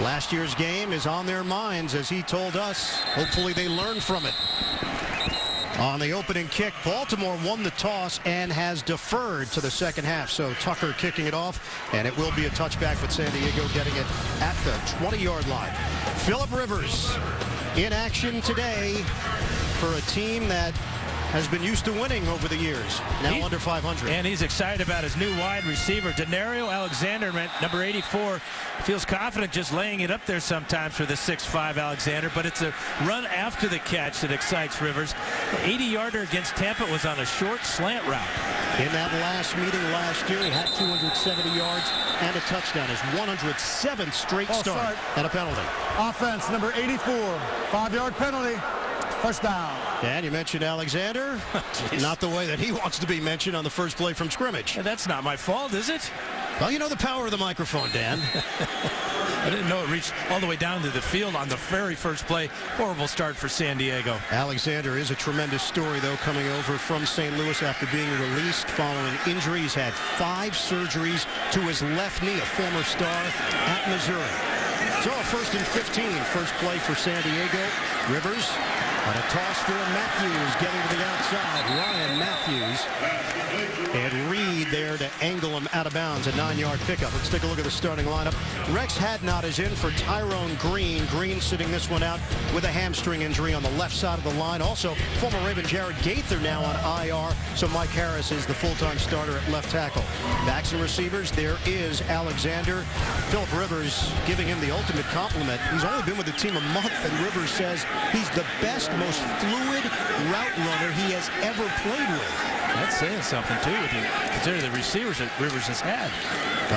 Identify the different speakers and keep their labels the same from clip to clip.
Speaker 1: Last year's game is on their minds, as he told us. Hopefully they learn from it. On the opening kick, Baltimore won the toss and has deferred to the second half. So Tucker kicking it off, and it will be a touchback with San Diego getting it at the 20-yard line. Phillip Rivers in action today for a team that has been used to winning over the years, now under 500.
Speaker 2: And he's excited about his new wide receiver, Denario Alexander, number 84. Feels confident just laying it up there sometimes for the 6'5" Alexander, but it's a run after the catch that excites Rivers. The 80-yarder against Tampa was on a short slant route.
Speaker 1: In that last meeting last year, he had 270 yards and a touchdown. His 107th straight start and a penalty.
Speaker 3: Offense, number 84, 5-yard penalty. First down.
Speaker 1: And you mentioned Alexander. Not the way that he wants to be mentioned on the first play from scrimmage.
Speaker 2: That's not my fault, is it?
Speaker 1: Well, you know the power of the microphone, Dan.
Speaker 2: I didn't know it reached all the way down to the field on the very first play. Horrible start for San Diego.
Speaker 1: Alexander is a tremendous story, though, coming over from St. Louis after being released following injuries. Had 5 surgeries to his left knee, a former star at Missouri. So, first and 15, first play for San Diego. Rivers on a toss for Matthews, getting to the outside. Ryan Matthews. And Reed there to angle him out of bounds, a 9-yard pickup. Let's take a look at the starting lineup. Rex Hadnot is in for Tyrone Green. Green sitting this one out with a hamstring injury on the left side of the line. Also, former Raven Jared Gaither now on IR, so Mike Harris is the full-time starter at left tackle. Backs and receivers, there is Alexander. Phillip Rivers giving him the ultimate compliment. He's only been with the team a month, and Rivers says he's the best, most fluid route runner he has ever played with.
Speaker 2: That's saying something, too, if you consider the receivers that Rivers has had.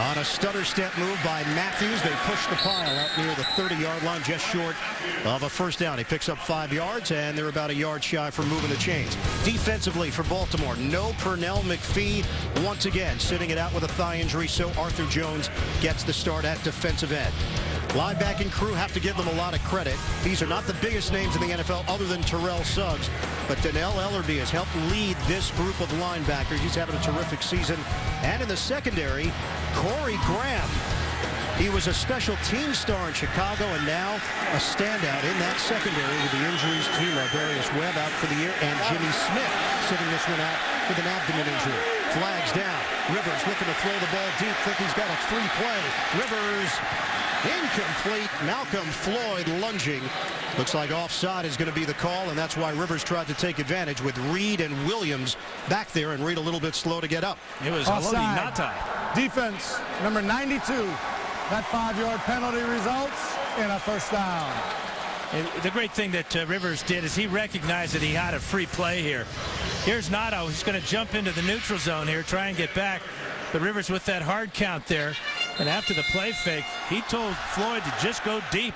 Speaker 1: On a stutter step move by Matthews, they push the pile out near the 30-yard line, just short of a first down. He picks up 5 yards, and they're about a yard shy for moving the chains. Defensively for Baltimore, no Pernell McPhee once again sitting it out with a thigh injury, so Arthur Jones gets the start at defensive end. Linebacking crew have to give them a lot of credit. These are not the biggest names in the NFL other than Terrell Suggs, but Dannell Ellerbe has helped lead this group of linebackers. He's having a terrific season. And in the secondary, Corey Graham. He was a special team star in Chicago and now a standout in that secondary with the injuries to Lardarius Webb out for the year and Jimmy Smith sitting this one out with an abdomen injury. Flags down. Rivers looking to throw the ball deep. Think he's got a free play. Rivers incomplete. Malcolm Floyd lunging. Looks like offside is going to be the call, and that's why Rivers tried to take advantage with Reed and Williams back there, and Reed a little bit slow to get up.
Speaker 2: It was
Speaker 3: offside.
Speaker 2: Nata.
Speaker 3: Defense, number 92. That 5-yard penalty results in a first down.
Speaker 2: And the great thing that Rivers did is he recognized that he had a free play here. Here's Nato. He's going to jump into the neutral zone here, try and get back. But Rivers with that hard count there. And after the play fake, he told Floyd to just go deep.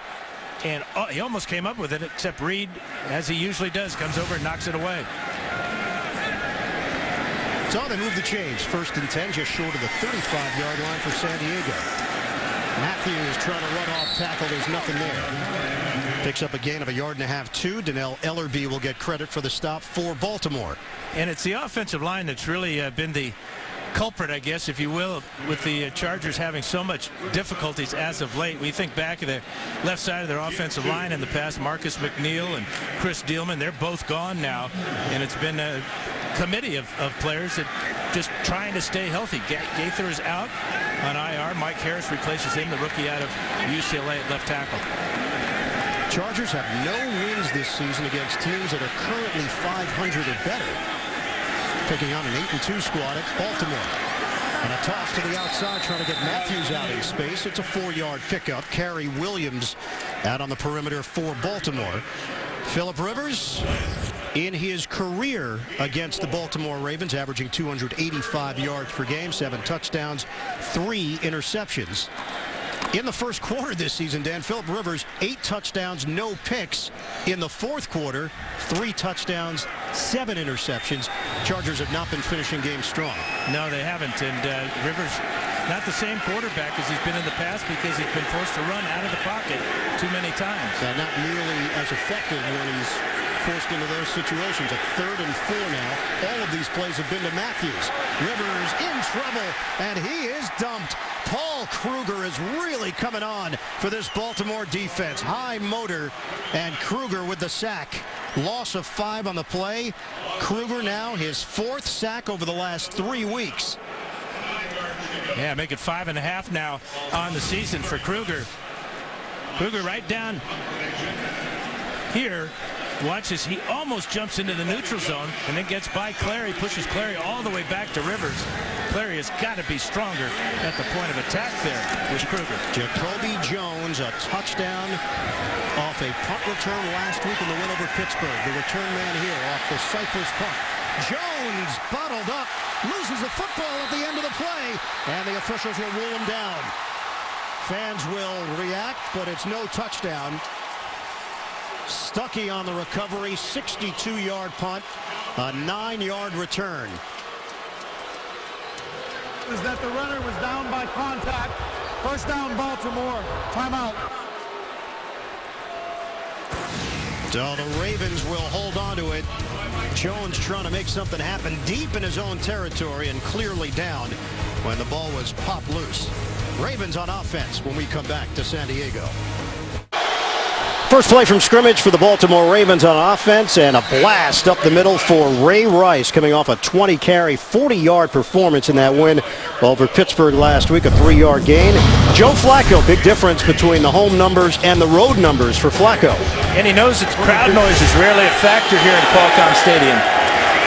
Speaker 2: And he almost came up with it, except Reed, as he usually does, comes over and knocks it away.
Speaker 1: So they move the chains. First and 10, just short of the 35-yard line for San Diego. Matthews trying to run off tackle. There's nothing there. Picks up a gain of 1.5 yards, 2. Dannell Ellerbe will get credit for the stop for Baltimore.
Speaker 2: And it's the offensive line that's really been the culprit, I guess, if you will, with the Chargers having so much difficulties as of late. We think back of the left side of their offensive line in the past, Marcus McNeil and Chris Dielman, they're both gone now, and it's been a committee of players that just trying to stay healthy. Gaither is out on IR. Mike Harris replaces him, the rookie out of UCLA at left tackle.
Speaker 1: Chargers have no wins this season against teams that are currently 500 or better. Picking on an 8-2 squad at Baltimore. And a toss to the outside, trying to get Matthews out in space. It's a 4-yard pickup. Cary Williams out on the perimeter for Baltimore. Phillip Rivers, in his career against the Baltimore Ravens, averaging 285 yards per game, 7 touchdowns, 3 interceptions. In the first quarter this season, Dan, Phillip Rivers, 8 touchdowns, no picks. In the fourth quarter, 3 touchdowns, 7 interceptions. Chargers have not been finishing games strong.
Speaker 2: No, they haven't. And Rivers, not the same quarterback as he's been in the past because he's been forced to run out of the pocket too many times.
Speaker 1: Not nearly as effective when he's forced into those situations. A 3rd and 4 now. All of these plays have been to Matthews. Rivers in trouble, and he is dumped. Paul Kruger is really coming on for this Baltimore defense. High motor, and Kruger with the sack. Loss of 5 on the play. Kruger now his 4th sack over the last 3 weeks.
Speaker 2: Yeah, make it 5.5 now on the season for Kruger. Kruger right down here. Watches, he almost jumps into the neutral zone and then gets by Clary, pushes Clary all the way back to Rivers. Clary has got to be stronger at the point of attack there with Kruger.
Speaker 1: Jacoby Jones, a touchdown off a punt return last week in the win over Pittsburgh. The return man here off the Cyphers punt. Jones bottled up, loses the football at the end of the play, and the officials will rule him down. Fans will react, but it's no touchdown. Stuckey on the recovery, 62-yard punt, a 9-yard return.
Speaker 3: Is that the runner was down by contact. First down, Baltimore. Timeout.
Speaker 1: So the Ravens will hold on to it. Jones trying to make something happen deep in his own territory and clearly down when the ball was popped loose. Ravens on offense when we come back to San Diego. First play from scrimmage for the Baltimore Ravens on offense, and a blast up the middle for Ray Rice coming off a 20-carry, 40-yard performance in that win over Pittsburgh last week, a 3-yard gain. Joe Flacco, big difference between the home numbers and the road numbers for Flacco.
Speaker 2: And he knows that crowd noise is rarely a factor here in Qualcomm Stadium.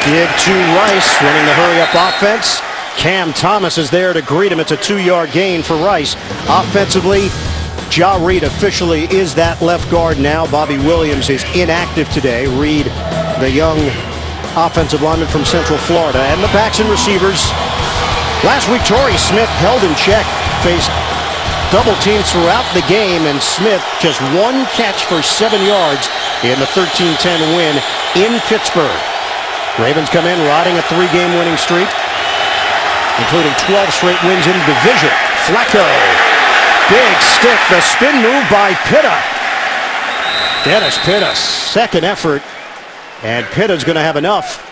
Speaker 1: Give to Rice running the hurry-up offense. Cam Thomas is there to greet him. It's a 2-yard gain for Rice. Offensively, Ja Reed officially is that left guard now. Bobby Williams is inactive today. Reed, the young offensive lineman from Central Florida. And the backs and receivers. Last week, Torrey Smith held in check, faced double teams throughout the game, and Smith just 1 catch for 7 yards in the 13-10 win in Pittsburgh. Ravens come in riding a 3-game winning streak, including 12 straight wins in division. Flacco. Big stick, the spin move by Pitta. Dennis Pitta, second effort, and Pitta's going to have enough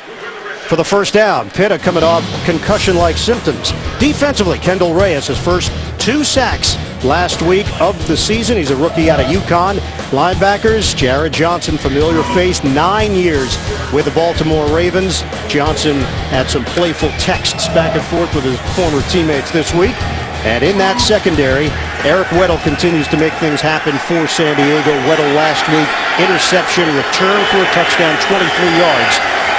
Speaker 1: for the first down. Pitta coming off concussion-like symptoms. Defensively, Kendall Reyes, his first 2 sacks last week of the season. He's a rookie out of UConn. Linebackers, Jared Johnson, familiar face, 9 years with the Baltimore Ravens. Johnson had some playful texts back and forth with his former teammates this week. And in that secondary, Eric Weddle continues to make things happen for San Diego. Weddle last week, interception, return for a touchdown, 23 yards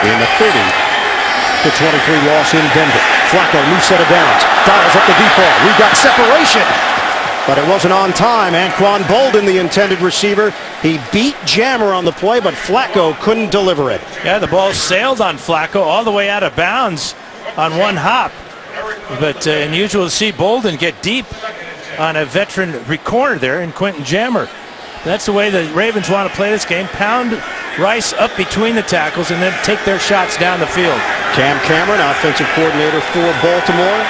Speaker 1: in the 30-23 loss in Denver. Flacco, new set of downs, dials up the deep ball. We've got separation, but it wasn't on time. Anquan Bolden, the intended receiver, he beat Jammer on the play, but Flacco couldn't deliver it.
Speaker 2: Yeah, the ball sailed on Flacco all the way out of bounds on 1 hop. But unusual to see Bolden get deep on a veteran corner there in Quentin Jammer. That's the way the Ravens want to play this game. Pound Rice up between the tackles and then take their shots down the field.
Speaker 1: Cam Cameron, offensive coordinator for Baltimore.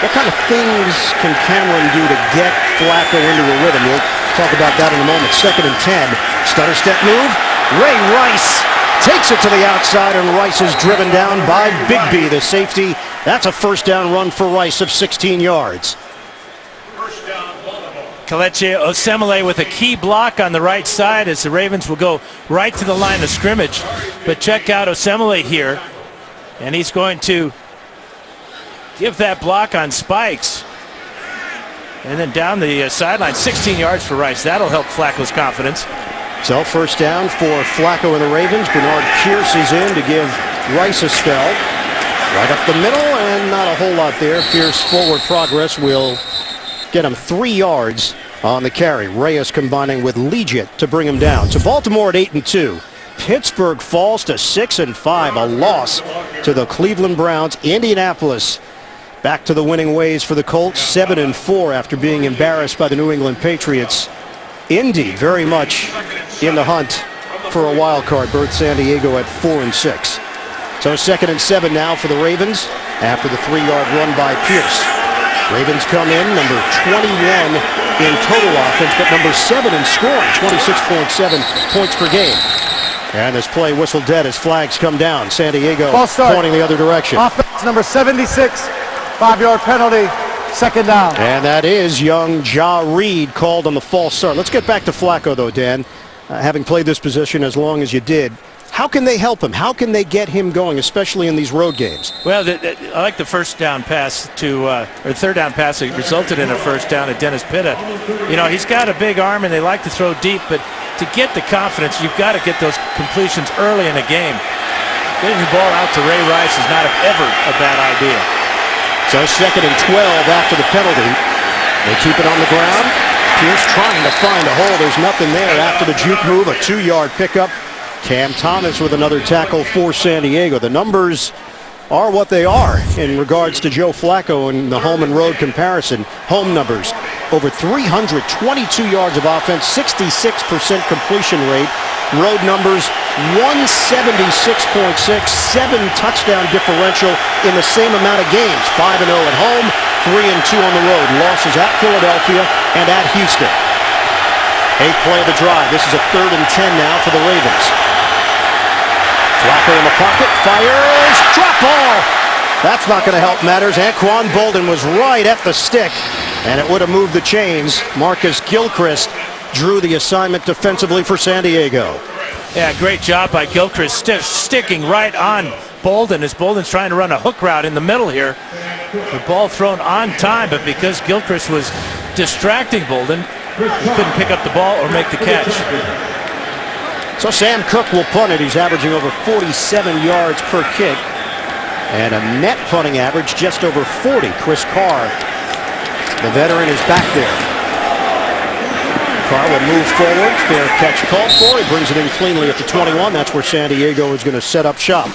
Speaker 1: What kind of things can Cameron do to get Flacco into a rhythm? We'll talk about that in a moment. 2nd and 10. Stutter step move. Ray Rice takes it to the outside, and Rice is driven down by Bigby, the safety. That's a first down run for Rice of 16 yards.
Speaker 2: Kelechi Osemele with a key block on the right side as the Ravens will go right to the line of scrimmage. But check out Osemele here, and he's going to give that block on spikes. And then down the sideline, 16 yards for Rice. That'll help Flacco's confidence.
Speaker 1: So first down for Flacco and the Ravens. Bernard Pierce is in to give Rice a spell. Right up the middle, and not a whole lot there. Pierce forward progress will get him 3 yards on the carry. Reyes combining with Leggett to bring him down. So Baltimore at 8-2. Pittsburgh falls to 6-5, a loss to the Cleveland Browns. Indianapolis back to the winning ways for the Colts, 7-4 after being embarrassed by the New England Patriots. Indy very much in the hunt for a wild card berth. San Diego at 4-6. So 2nd and 7 now for the Ravens after the 3-yard run by Pierce. Ravens come in number 21 in total offense, but number 7 in scoring, 26.7 points per game. And this play whistled dead as flags come down. San Diego
Speaker 3: False start.
Speaker 1: pointing the other direction.
Speaker 3: Offense number 76, 5-yard penalty, second down.
Speaker 1: And that is young Ja Reed called on the false start. Let's get back to Flacco, though, Dan. Having played this position as long as you did, how can they help him? How can they get him going, especially in these road games?
Speaker 2: Well, I like the first down pass or third down pass that resulted in a first down at Dennis Pitta. You know, he's got a big arm and they like to throw deep, but to get the confidence, you've got to get those completions early in a game. Getting the ball out to Ray Rice is not ever a bad idea.
Speaker 1: So 2nd and 12 after the penalty. They keep it on the ground. Pierce trying to find a hole. There's nothing there after the juke move. A 2-yard pickup. Cam Thomas with another tackle for San Diego. The numbers are what they are in regards to Joe Flacco in the home and road comparison. Home numbers, over 322 yards of offense, 66% completion rate. Road numbers, 176.6, 7 touchdown differential in the same amount of games. 5-0 at home, 3-2 on the road. Losses at Philadelphia and at Houston. 8th play of the drive. This is a 3rd and 10 now for the Ravens. Flacco in the pocket, fires, drop ball. That's not going to help matters. Anquan Bolden was right at the stick, and it would have moved the chains. Marcus Gilchrist drew the assignment defensively for San Diego.
Speaker 2: Yeah, great job by Gilchrist, sticking right on Bolden as Bolden's trying to run a hook route in the middle here. The ball thrown on time, but because Gilchrist was distracting Bolden, he couldn't pick up the ball or make the catch.
Speaker 1: So Sam Cook will punt it. He's averaging over 47 yards per kick. And a net punting average just over 40. Chris Carr, the veteran, is back there. Carr will move forward. Fair catch called for. He brings it in cleanly at the 21. That's where San Diego is going to set up shop.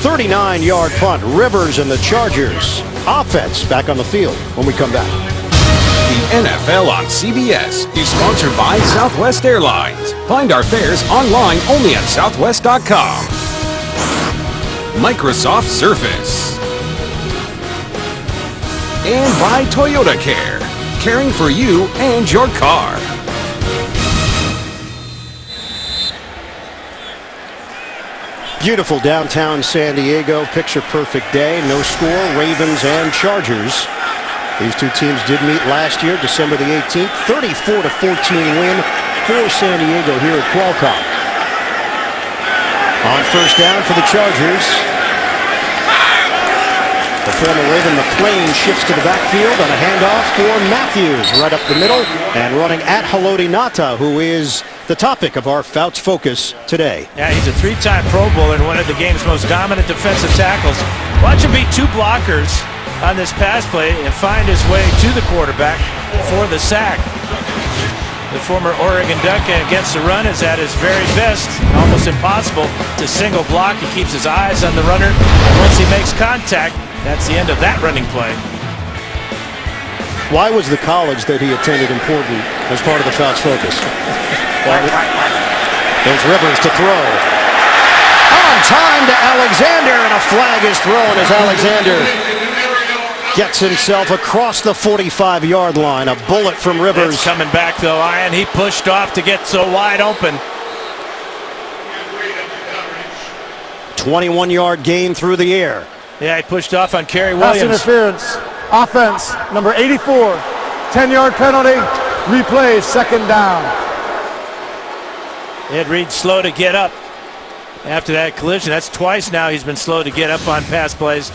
Speaker 1: 39-yard punt. Rivers and the Chargers. Offense back on the field when we come back.
Speaker 4: The NFL on CBS is sponsored by Southwest Airlines. Find our fares online only at southwest.com. Microsoft Surface. And by Toyota Care, caring for you and your car.
Speaker 1: Beautiful downtown San Diego. Picture perfect day. No score. Ravens and Chargers. These two teams did meet last year, December the 18th. 34-14 win for San Diego here at Qualcomm. On first down for the Chargers. The former Raven McClain shifts to the backfield on a handoff for Matthews right up the middle and running at Haloti Ngata, who is the topic of our Fouts Focus today.
Speaker 2: Yeah, he's a 3-time Pro Bowler and one of the game's most dominant defensive tackles. Watch him beat 2 blockers on this pass play and find his way to the quarterback for the sack. The former Oregon Duck against the run is at his very best. Almost impossible to single block. He keeps his eyes on the runner. Once he makes contact, that's the end of that running play.
Speaker 1: Why was the college that he attended important as part of the Fouts Focus? There's Rivers to throw. On time to Alexander, and a flag is thrown as Alexander gets himself across the 45-yard line. A bullet from Rivers.
Speaker 2: It's coming back, though, Ian. He pushed off to get so wide open.
Speaker 1: 21-yard gain through the air.
Speaker 2: Yeah, he pushed off on Kerry
Speaker 3: Pass
Speaker 2: Williams.
Speaker 3: interference. Offense, number 84. 10-yard penalty. Replay, second down.
Speaker 2: Ed Reed slow to get up after that collision. That's twice now he's been slow to get up on pass plays.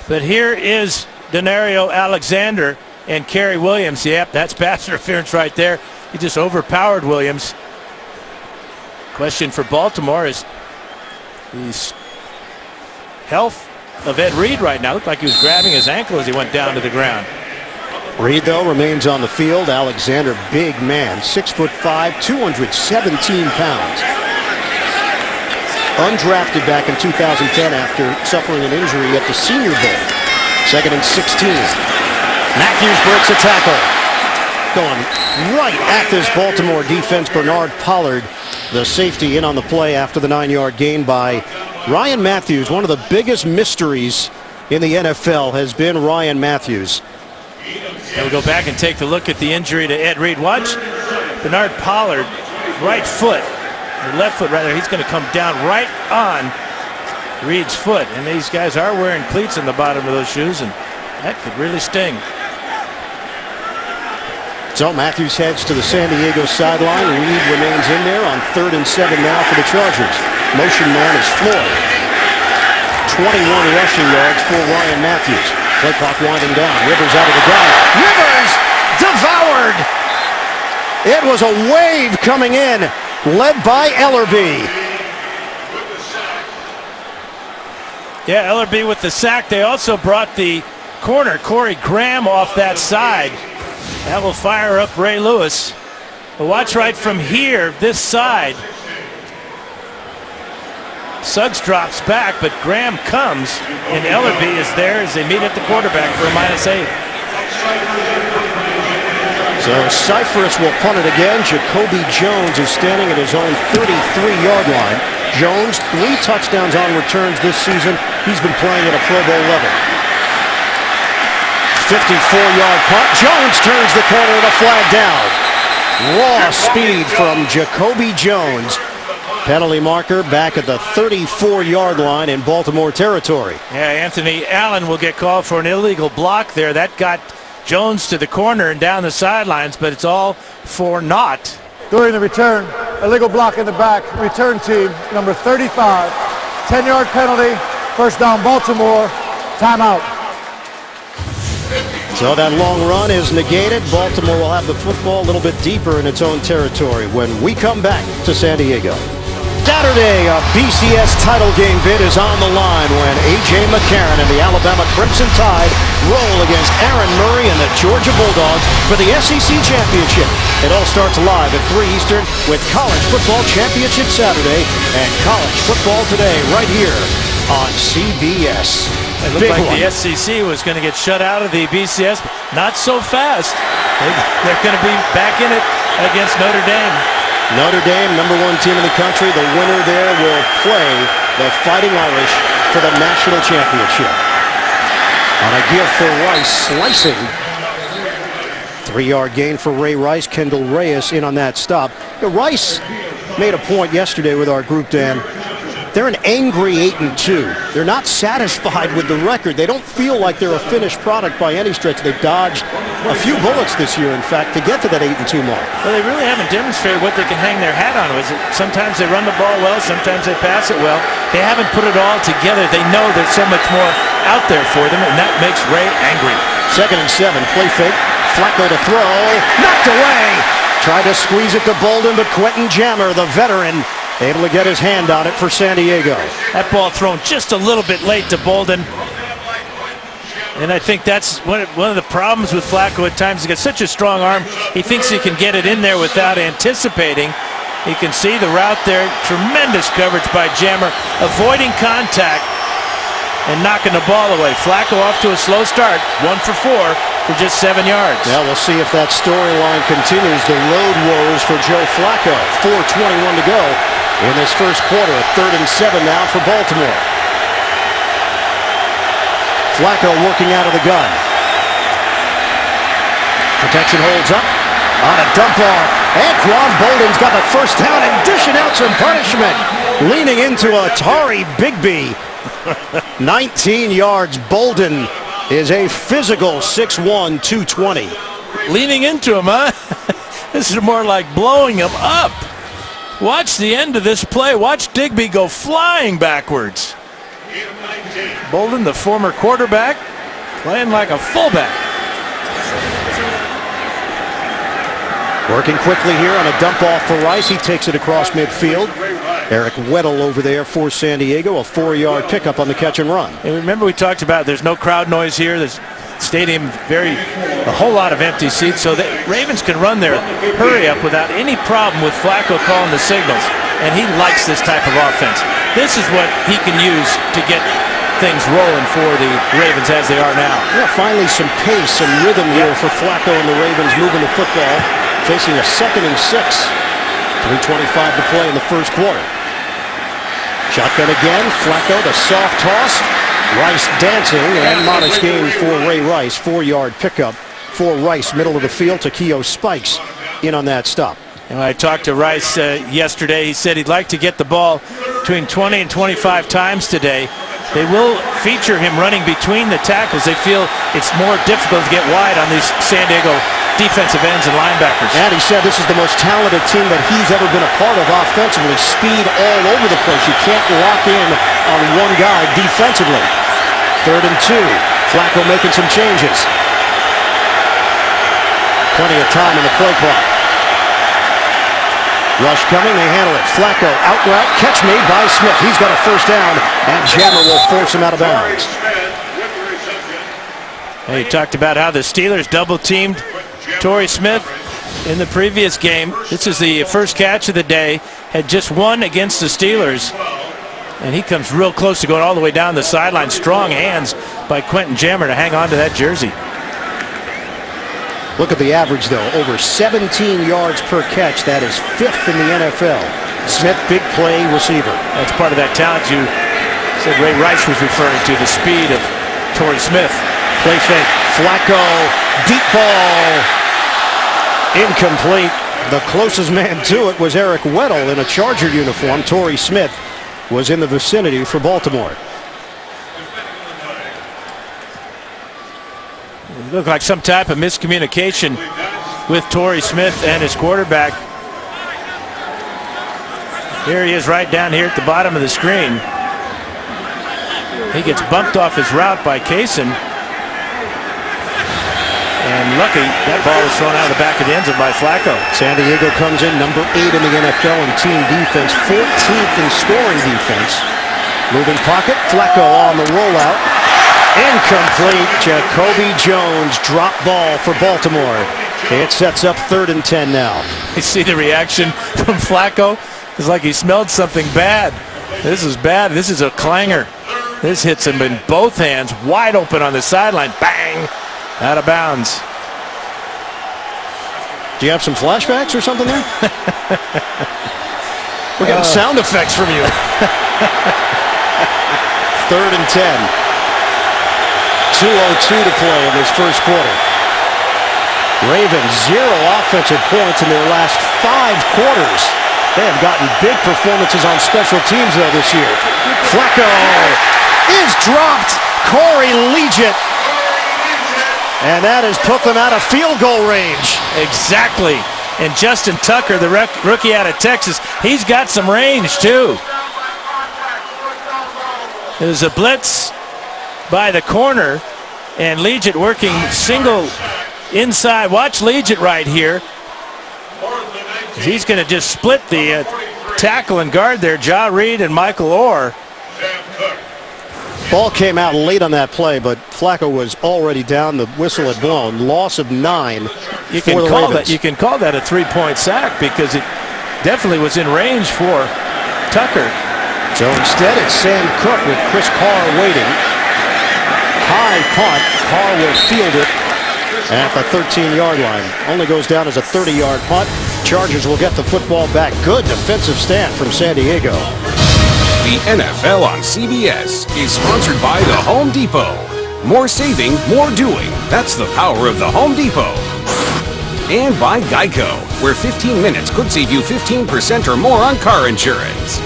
Speaker 2: But here is Denario Alexander and Kerry Williams. Yep, that's pass interference right there. He just overpowered Williams. Question for Baltimore is the health of Ed Reed right now. Looked like he was grabbing his ankle as he went down to the ground.
Speaker 1: Reed, though, remains on the field. Alexander, big man, 6'5", 217 pounds. Undrafted back in 2010 after suffering an injury at the Senior Bowl. 2nd and 16. Matthews breaks a tackle. Going right at this Baltimore defense. Bernard Pollard, the safety, in on the play after the 9-yard gain by Ryan Matthews. One of the biggest mysteries in the NFL has been Ryan Matthews.
Speaker 2: And we'll go back and take a look at the injury to Ed Reed. Watch Bernard Pollard, right foot, or left foot rather, he's going to come down right on Reed's foot. And these guys are wearing cleats in the bottom of those shoes, and that could really sting.
Speaker 1: So Matthews heads to the San Diego sideline. Reed remains in there on 3rd and 7 now for the Chargers. Motion man is Floyd. 21 rushing yards for Ryan Matthews. Play clock winding down. Rivers out of the gun. Rivers devoured. It was a wave coming in, led by Ellerbe.
Speaker 2: Yeah, Ellerbe with the sack. They also brought the corner, Corey Graham, off that side. That will fire up Ray Lewis. But watch right from here, this side. Suggs drops back, but Graham comes, and Ellerbe is there as they meet at the quarterback for a -8.
Speaker 1: So Cypress will punt it again. Jacoby Jones is standing at his own 33-yard line. Jones, 3 touchdowns on returns this season. He's been playing at a Pro Bowl level. 54-yard punt. Jones turns the corner and a flag down. Raw speed from Jacoby Jones. Penalty marker back at the 34-yard line in Baltimore territory.
Speaker 2: Yeah, Anthony Allen will get called for an illegal block there. That got Jones to the corner and down the sidelines, but it's all for naught.
Speaker 3: During the return, illegal block in the back. Return team, number 35. 10-yard penalty. First down, Baltimore. Timeout.
Speaker 1: So that long run is negated. Baltimore will have the football a little bit deeper in its own territory when we come back to San Diego. Saturday, a BCS title game bid is on the line when A.J. McCarron and the Alabama Crimson Tide roll against Aaron Murray and the Georgia Bulldogs for the SEC Championship. It all starts live at 3 Eastern with College Football Championship Saturday and College Football Today right here on CBS.
Speaker 2: It looked like the SEC was going to get shut out of the BCS. Not so fast. They're going to be back in it against Notre Dame.
Speaker 1: Notre Dame, #1 team in the country. The winner there will play the Fighting Irish for the national championship. On a give for Rice, slicing. 3-yard gain for Ray Rice. Kendall Reyes in on that stop. Rice made a point yesterday with our group, Dan. They're an angry 8-2. They're not satisfied with the record. They don't feel like they're a finished product by any stretch. They've dodged a few bullets this year, in fact, to get to that 8-2 mark.
Speaker 2: Well, they really haven't demonstrated what they can hang their hat on. Sometimes they run the ball well, sometimes they pass it well. They haven't put it all together. They know there's so much more out there for them, and that makes Ray angry.
Speaker 1: 2nd and 7, play fake. Flacco to throw, knocked away. Tried to squeeze it to Bolden, but Quentin Jammer, the veteran, able to get his hand on it for San Diego.
Speaker 2: That ball thrown just a little bit late to Bolden. And I think that's one of the problems with Flacco at times. He's got such a strong arm. He thinks he can get it in there without anticipating. You can see the route there. Tremendous coverage by Jammer, avoiding contact and knocking the ball away. Flacco off to a slow start, 1 for 4 for just 7 yards.
Speaker 1: Yeah, we'll see if that storyline continues. The road woes for Joe Flacco. 4:21 to go in this first quarter. 3rd and 7 now for Baltimore. Flacco working out of the gun. Protection holds up on a dump off. Anquan Bolden's got the first down and dishing out some punishment. Leaning into Atari Bigby. 19 yards. Bolden is a physical 6'1", 220.
Speaker 2: Leaning into him, huh? This is more like blowing him up. Watch the end of this play. Watch Digby go flying backwards. Bolden, the former quarterback, playing like a fullback.
Speaker 1: Working quickly here on a dump off for Rice. He takes it across midfield. Eric Weddle over there for San Diego. A 4-yard pickup on the catch and run.
Speaker 2: And remember we talked about there's no crowd noise here. There's stadium a whole lot of empty seats, so the Ravens can run their hurry up without any problem with Flacco calling the signals. And he likes this type of offense. This is what he can use to get things rolling for the Ravens as they are now.
Speaker 1: Yeah, finally some pace, some rhythm here for Flacco and the Ravens moving the football. Facing a 2nd and 6. 3:25 to play in the first quarter. Shotgun again. Flacco, the soft toss. Rice dancing, and modest gain for Ray Rice. 4-yard pickup for Rice. Middle of the field. Takeo Spikes in on that stop.
Speaker 2: And when I talked to Rice yesterday, he said he'd like to get the ball between 20 and 25 times today. They will feature him running between the tackles. They feel it's more difficult to get wide on these San Diego defensive ends and linebackers.
Speaker 1: And he said this is the most talented team that he's ever been a part of offensively. Speed all over the place. You can't lock in on one guy defensively. 3rd and 2. Flacco making some changes. Plenty of time in the play clock. Rush coming, they handle it. Flacco out route, catch made by Smith. He's got a first down, and Jammer will force him out of bounds.
Speaker 2: He talked about how the Steelers double-teamed Torrey Smith in the previous game. This is the first catch of the day. Had just won against the Steelers. And he comes real close to going all the way down the sideline. Strong hands by Quentin Jammer to hang on to that jersey.
Speaker 1: Look at the average, though. Over 17 yards per catch. That is 5th in the NFL. Smith, big play receiver.
Speaker 2: That's part of that talent you said Ray Rice was referring to, the speed of Torrey Smith.
Speaker 1: Play fake. Flacco. Deep ball. Incomplete. The closest man to it was Eric Weddle in a Charger uniform. Torrey Smith was in the vicinity for Baltimore.
Speaker 2: It looked like some type of miscommunication with Torrey Smith and his quarterback. Here he is right down here at the bottom of the screen. He gets bumped off his route by Kaysen. And lucky, that ball was thrown out of the back of the end zone by Flacco.
Speaker 1: San Diego comes in number 8 in the NFL in team defense, 14th in scoring defense. Moving pocket, Flacco on the rollout. Incomplete. Jacoby Jones drop ball for Baltimore. It sets up 3rd and 10 now.
Speaker 2: You see the reaction from Flacco? It's like he smelled something bad. This is bad. This is a clanger. This hits him in both hands, wide open on the sideline. Bang! Out of bounds.
Speaker 1: Do you have some flashbacks or something there? We're getting sound effects from you. 3rd and 10. 2:02 to play in this first quarter. Ravens 0 offensive points in their last 5 quarters. They have gotten big performances on special teams though this year. Flacco is dropped. Corey Liuget. And that has put them out of field goal range.
Speaker 2: Exactly. And Justin Tucker, the rookie out of Texas, he's got some range too. There's a blitz by the corner, and Liuget working single inside. Watch Liuget right here. He's going to just split the tackle and guard there, Ja Reed and Michael Orr.
Speaker 1: Ball came out late on that play, but Flacco was already down. The whistle had blown. Loss of 9
Speaker 2: You
Speaker 1: for
Speaker 2: can
Speaker 1: the
Speaker 2: call
Speaker 1: Ravens.
Speaker 2: that. You can call that a 3-point sack because it definitely was in range for Tucker.
Speaker 1: So instead, it's Sam Cook with Chris Carr waiting. High punt. Carr will field it at the 13-yard line. Only goes down as a 30-yard punt. Chargers will get the football back. Good defensive stand from San Diego.
Speaker 4: The NFL on CBS is sponsored by the Home Depot. More saving, more doing. That's the power of the Home Depot. And by Geico, where 15 minutes could save you 15% or more on car insurance.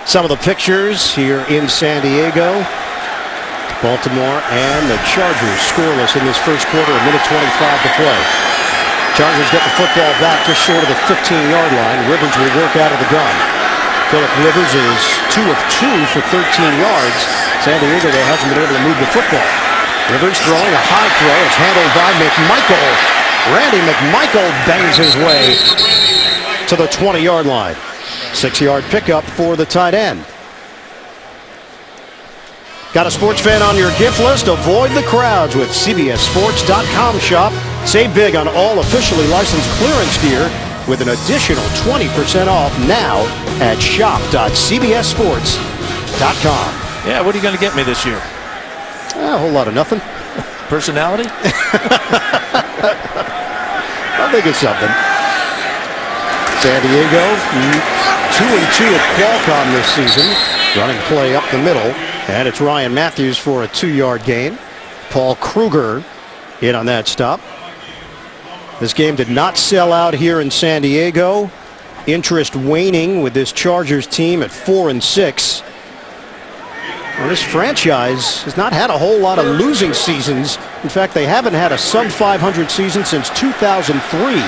Speaker 1: Some of the pictures here in San Diego. Baltimore and the Chargers scoreless in this first quarter, a minute 25 to play. Chargers get the football back just short of the 15-yard line. Rivers will work out of the gun. Phillip Rivers is 2 of 2 for 13 yards. San Diego, though, hasn't been able to move the football. Rivers throwing a high throw. It's handled by McMichael. Randy McMichael bangs his way to the 20-yard line. 6-yard pickup for the tight end. Got a sports fan on your gift list? Avoid the crowds with CBSSports.com shop. Save big on all officially licensed clearance gear with an additional 20% off now at shop.cbssports.com.
Speaker 2: Yeah, what are you going to get me this year?
Speaker 1: A whole lot of nothing.
Speaker 2: Personality?
Speaker 1: I think it's something. San Diego, 2-2 at Qualcomm this season. Running play up the middle. And it's Ryan Matthews for a 2-yard gain. Paul Kruger in on that stop. This game did not sell out here in San Diego. Interest waning with this Chargers team at 4-6. Well, this franchise has not had a whole lot of losing seasons. In fact, they haven't had a sub-500 season since 2003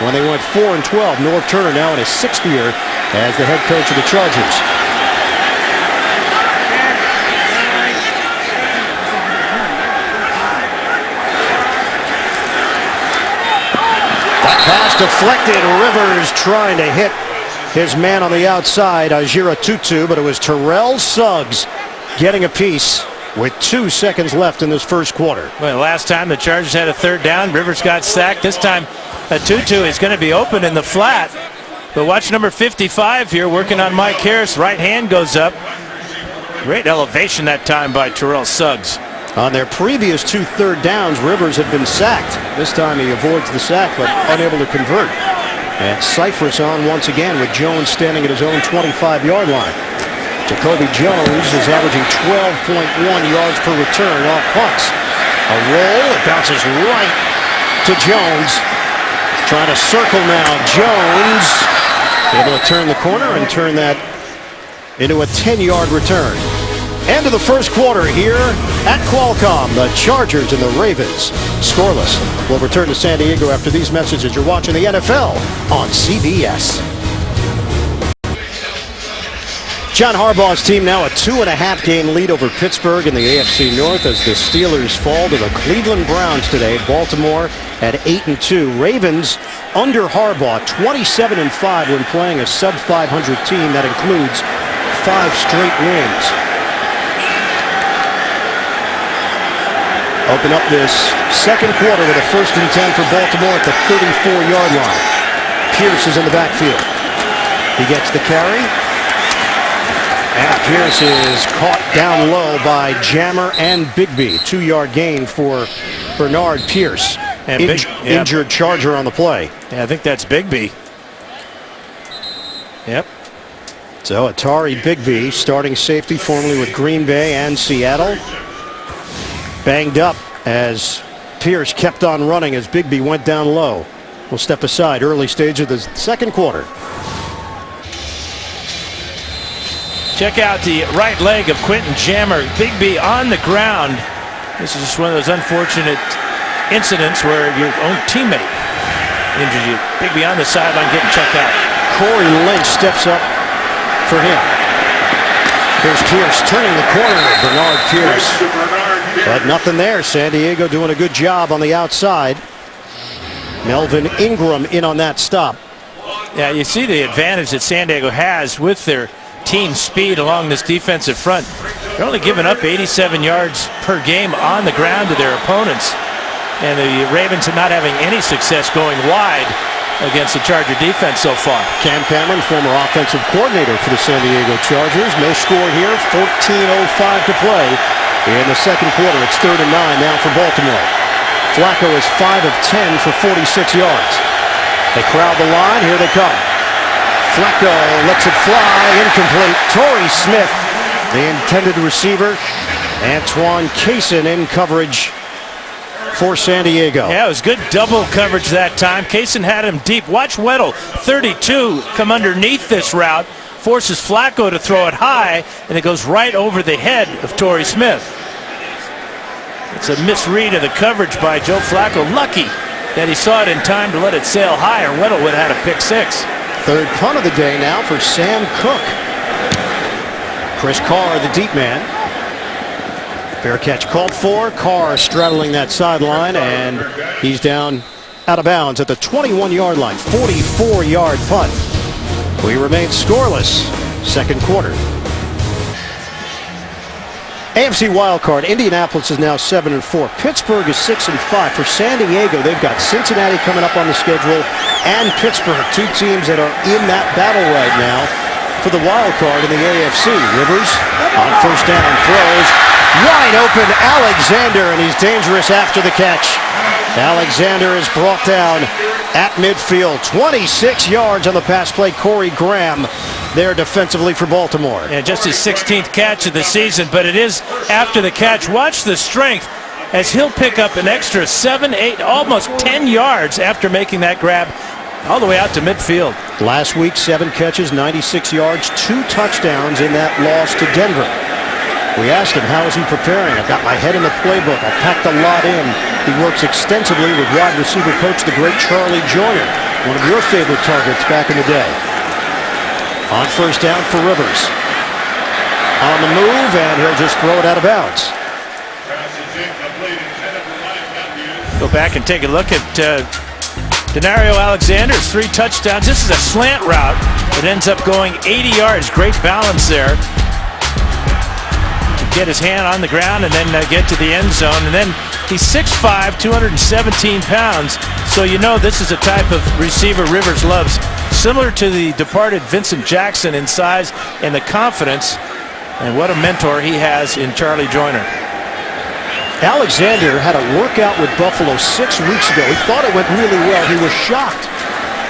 Speaker 1: when they went 4-12. Norv Turner now in his 6th year as the head coach of the Chargers. Pass deflected. Rivers trying to hit his man on the outside, Ajira Tutu, but it was Terrell Suggs getting a piece with 2 seconds left in this first quarter.
Speaker 2: Well, last time the Chargers had a 3rd down, Rivers got sacked. This time Tutu is going to be open in the flat. But watch number 55 here working on Mike Harris. Right hand goes up. Great elevation that time by Terrell Suggs.
Speaker 1: On their previous 2 third downs, Rivers had been sacked. This time he avoids the sack, but unable to convert. And Cypress on once again with Jones standing at his own 25-yard line. Jacoby Jones is averaging 12.1 yards per return off punts. A roll, it bounces right to Jones. Trying to circle now. Jones able to turn the corner and turn that into a 10-yard return. End of the first quarter here at Qualcomm. The Chargers and the Ravens scoreless. We'll return to San Diego after these messages. You're watching the NFL on CBS. John Harbaugh's team now a 2.5-game lead over Pittsburgh in the AFC North as the Steelers fall to the Cleveland Browns today. Baltimore at 8-2. Ravens under Harbaugh 27-5 when playing a sub-500 team that includes 5 straight wins. Open up this second quarter with a 1st and 10 for Baltimore at the 34-yard line. Pierce is in the backfield. He gets the carry. And Pierce is caught down low by Jammer and Bigby. 2-yard gain for Bernard Pierce. And injured Charger on the play.
Speaker 2: Yeah, I think that's Bigby. Yep.
Speaker 1: So Atari Bigby, starting safety formerly with Green Bay and Seattle. Banged up as Pierce kept on running as Bigby went down low. We'll step aside early stage of the second quarter.
Speaker 2: Check out the right leg of Quentin Jammer. Bigby on the ground. This is just one of those unfortunate incidents where your own teammate injured you. Bigby on the sideline getting checked out.
Speaker 1: Corey Lynch steps up for him. Here's Pierce turning the corner. Bernard Pierce. But nothing there. San Diego doing a good job on the outside. Melvin Ingram in on that stop.
Speaker 2: Yeah, you see the advantage that San Diego has with their team speed along this defensive front. They're only giving up 87 yards per game on the ground to their opponents. And the Ravens are not having any success going wide against the Charger defense so far.
Speaker 1: Cam Cameron, former offensive coordinator for the San Diego Chargers. No score here. 14:05 to play. In the second quarter, it's 3rd and 9 now for Baltimore. Flacco is 5 of 10 for 46 yards. They crowd the line. Here they come. Flacco lets it fly. Incomplete. Torrey Smith, the intended receiver. Antoine Cason in coverage for San Diego.
Speaker 2: Yeah, it was good double coverage that time. Cason had him deep. Watch Weddle, 32, come underneath this route. Forces Flacco to throw it high, and it goes right over the head of Torrey Smith. It's a misread of the coverage by Joe Flacco. Lucky that he saw it in time to let it sail high, or Weddle would have had a pick 6.
Speaker 1: 3rd punt of the day now for Sam Cook. Chris Carr, the deep man. Fair catch called for. Carr straddling that sideline, and he's down out of bounds at the 21-yard line. 44-yard punt. We remain scoreless second quarter. AFC wildcard, Indianapolis is now 7-4. Pittsburgh is 6-5. For San Diego, they've got Cincinnati coming up on the schedule and Pittsburgh, 2 teams that are in that battle right now for the wildcard in the AFC. Rivers on 1st down throws. Wide open Alexander, and he's dangerous after the catch. Alexander is brought down at midfield. 26 yards on the pass play. Corey Graham there defensively for Baltimore.
Speaker 2: Yeah, just his 16th catch of the season, but it is after the catch. Watch the strength as he'll pick up an extra 7, 8, almost 10 yards after making that grab all the way out to midfield.
Speaker 1: Last week, 7 catches, 96 yards, 2 touchdowns in that loss to Denver. We asked him, how is he preparing? I've got my head in the playbook. I've packed a lot in. He works extensively with wide receiver coach, the great Charlie Joyner, one of your favorite targets back in the day. On first down for Rivers. On the move, and he'll just throw it out of bounds.
Speaker 2: Go back and take a look at Denario Alexander's 3 touchdowns. This is a slant route that ends up going 80 yards. Great balance there. Get his hand on the ground and then get to the end zone. And then he's 6'5", 217 pounds. So you know this is a type of receiver Rivers loves. Similar to the departed Vincent Jackson in size and the confidence. And what a mentor he has in Charlie Joyner.
Speaker 1: Alexander had a workout with Buffalo 6 weeks ago. He thought it went really well. He was shocked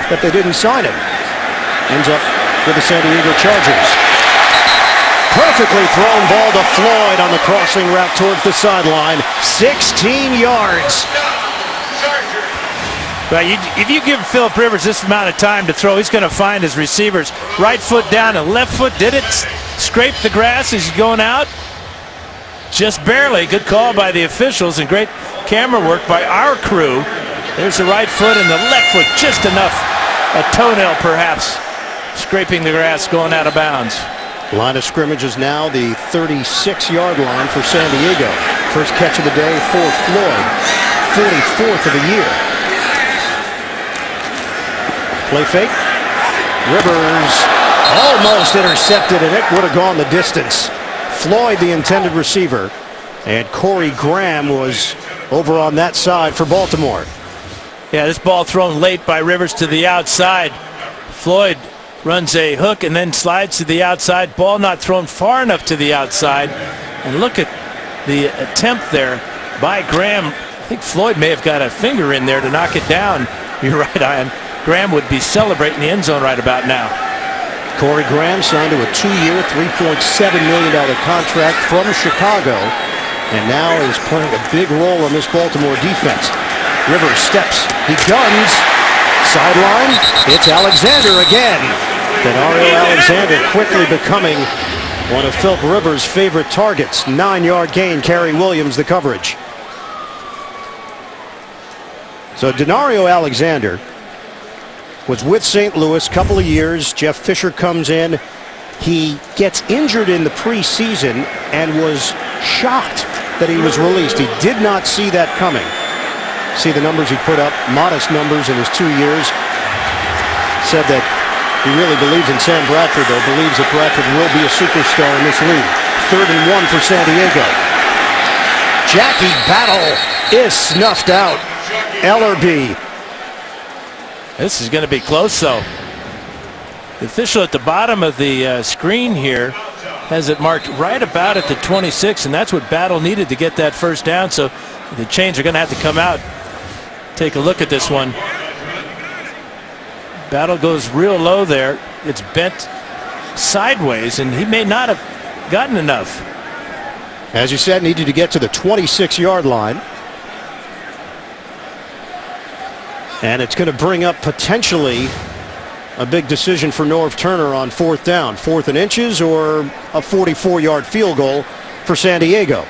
Speaker 1: that they didn't sign him. Ends up with the San Diego Chargers. Perfectly thrown ball to Floyd on the crossing route towards the sideline. 16 yards.
Speaker 2: Well, if you give Philip Rivers this amount of time to throw, he's going to find his receivers. Right foot down and left foot. Did it scrape the grass as he's going out? Just barely. Good call by the officials and great camera work by our crew. There's the right foot and the left foot. Just enough. A toenail perhaps scraping the grass going out of bounds.
Speaker 1: Line of scrimmage is now the 36-yard line for San Diego. First catch of the day for Floyd. 44th of the year. Play fake. Rivers almost intercepted, and it would have gone the distance. Floyd, the intended receiver, and Corey Graham was over on that side for Baltimore.
Speaker 2: Yeah, this ball thrown late by Rivers to the outside. Floyd runs a hook and then slides to the outside. Ball not thrown far enough to the outside. And look at the attempt there by Graham. I think Floyd may have got a finger in there to knock it down. You're right, Ian. Graham would be celebrating the end zone right about now.
Speaker 1: Corey Graham signed to a 2-year, $3.7 million contract from Chicago, and now is playing a big role in this Baltimore defense. Rivers steps, he guns, sideline, it's Alexander again. Denario Alexander quickly becoming one of Philip Rivers' favorite targets. 9-yard gain, Kerry Williams the coverage. So Denario Alexander was with St. Louis a couple of years. Jeff Fisher comes in. He gets injured in the preseason and was shocked that he was released. He did not see that coming. See the numbers he put up, modest numbers in his 2 years. Said that he really believes in Sam Bradford, though, believes that Bradford will be a superstar in this league. 3rd and 1 for San Diego. Jackie Battle is snuffed out. Ellerby.
Speaker 2: This is going to be close, though. The official at the bottom of the screen here has it marked right about at the 26, and that's what Battle needed to get that first down. So the chains are going to have to come out. Take a look at this one. Battle goes real low there. It's bent sideways, and he may not have gotten enough.
Speaker 1: As you said, needed to get to the 26-yard line. And it's going to bring up potentially a big decision for Norv Turner on 4th down. 4th and inches or a 44-yard field goal for San Diego.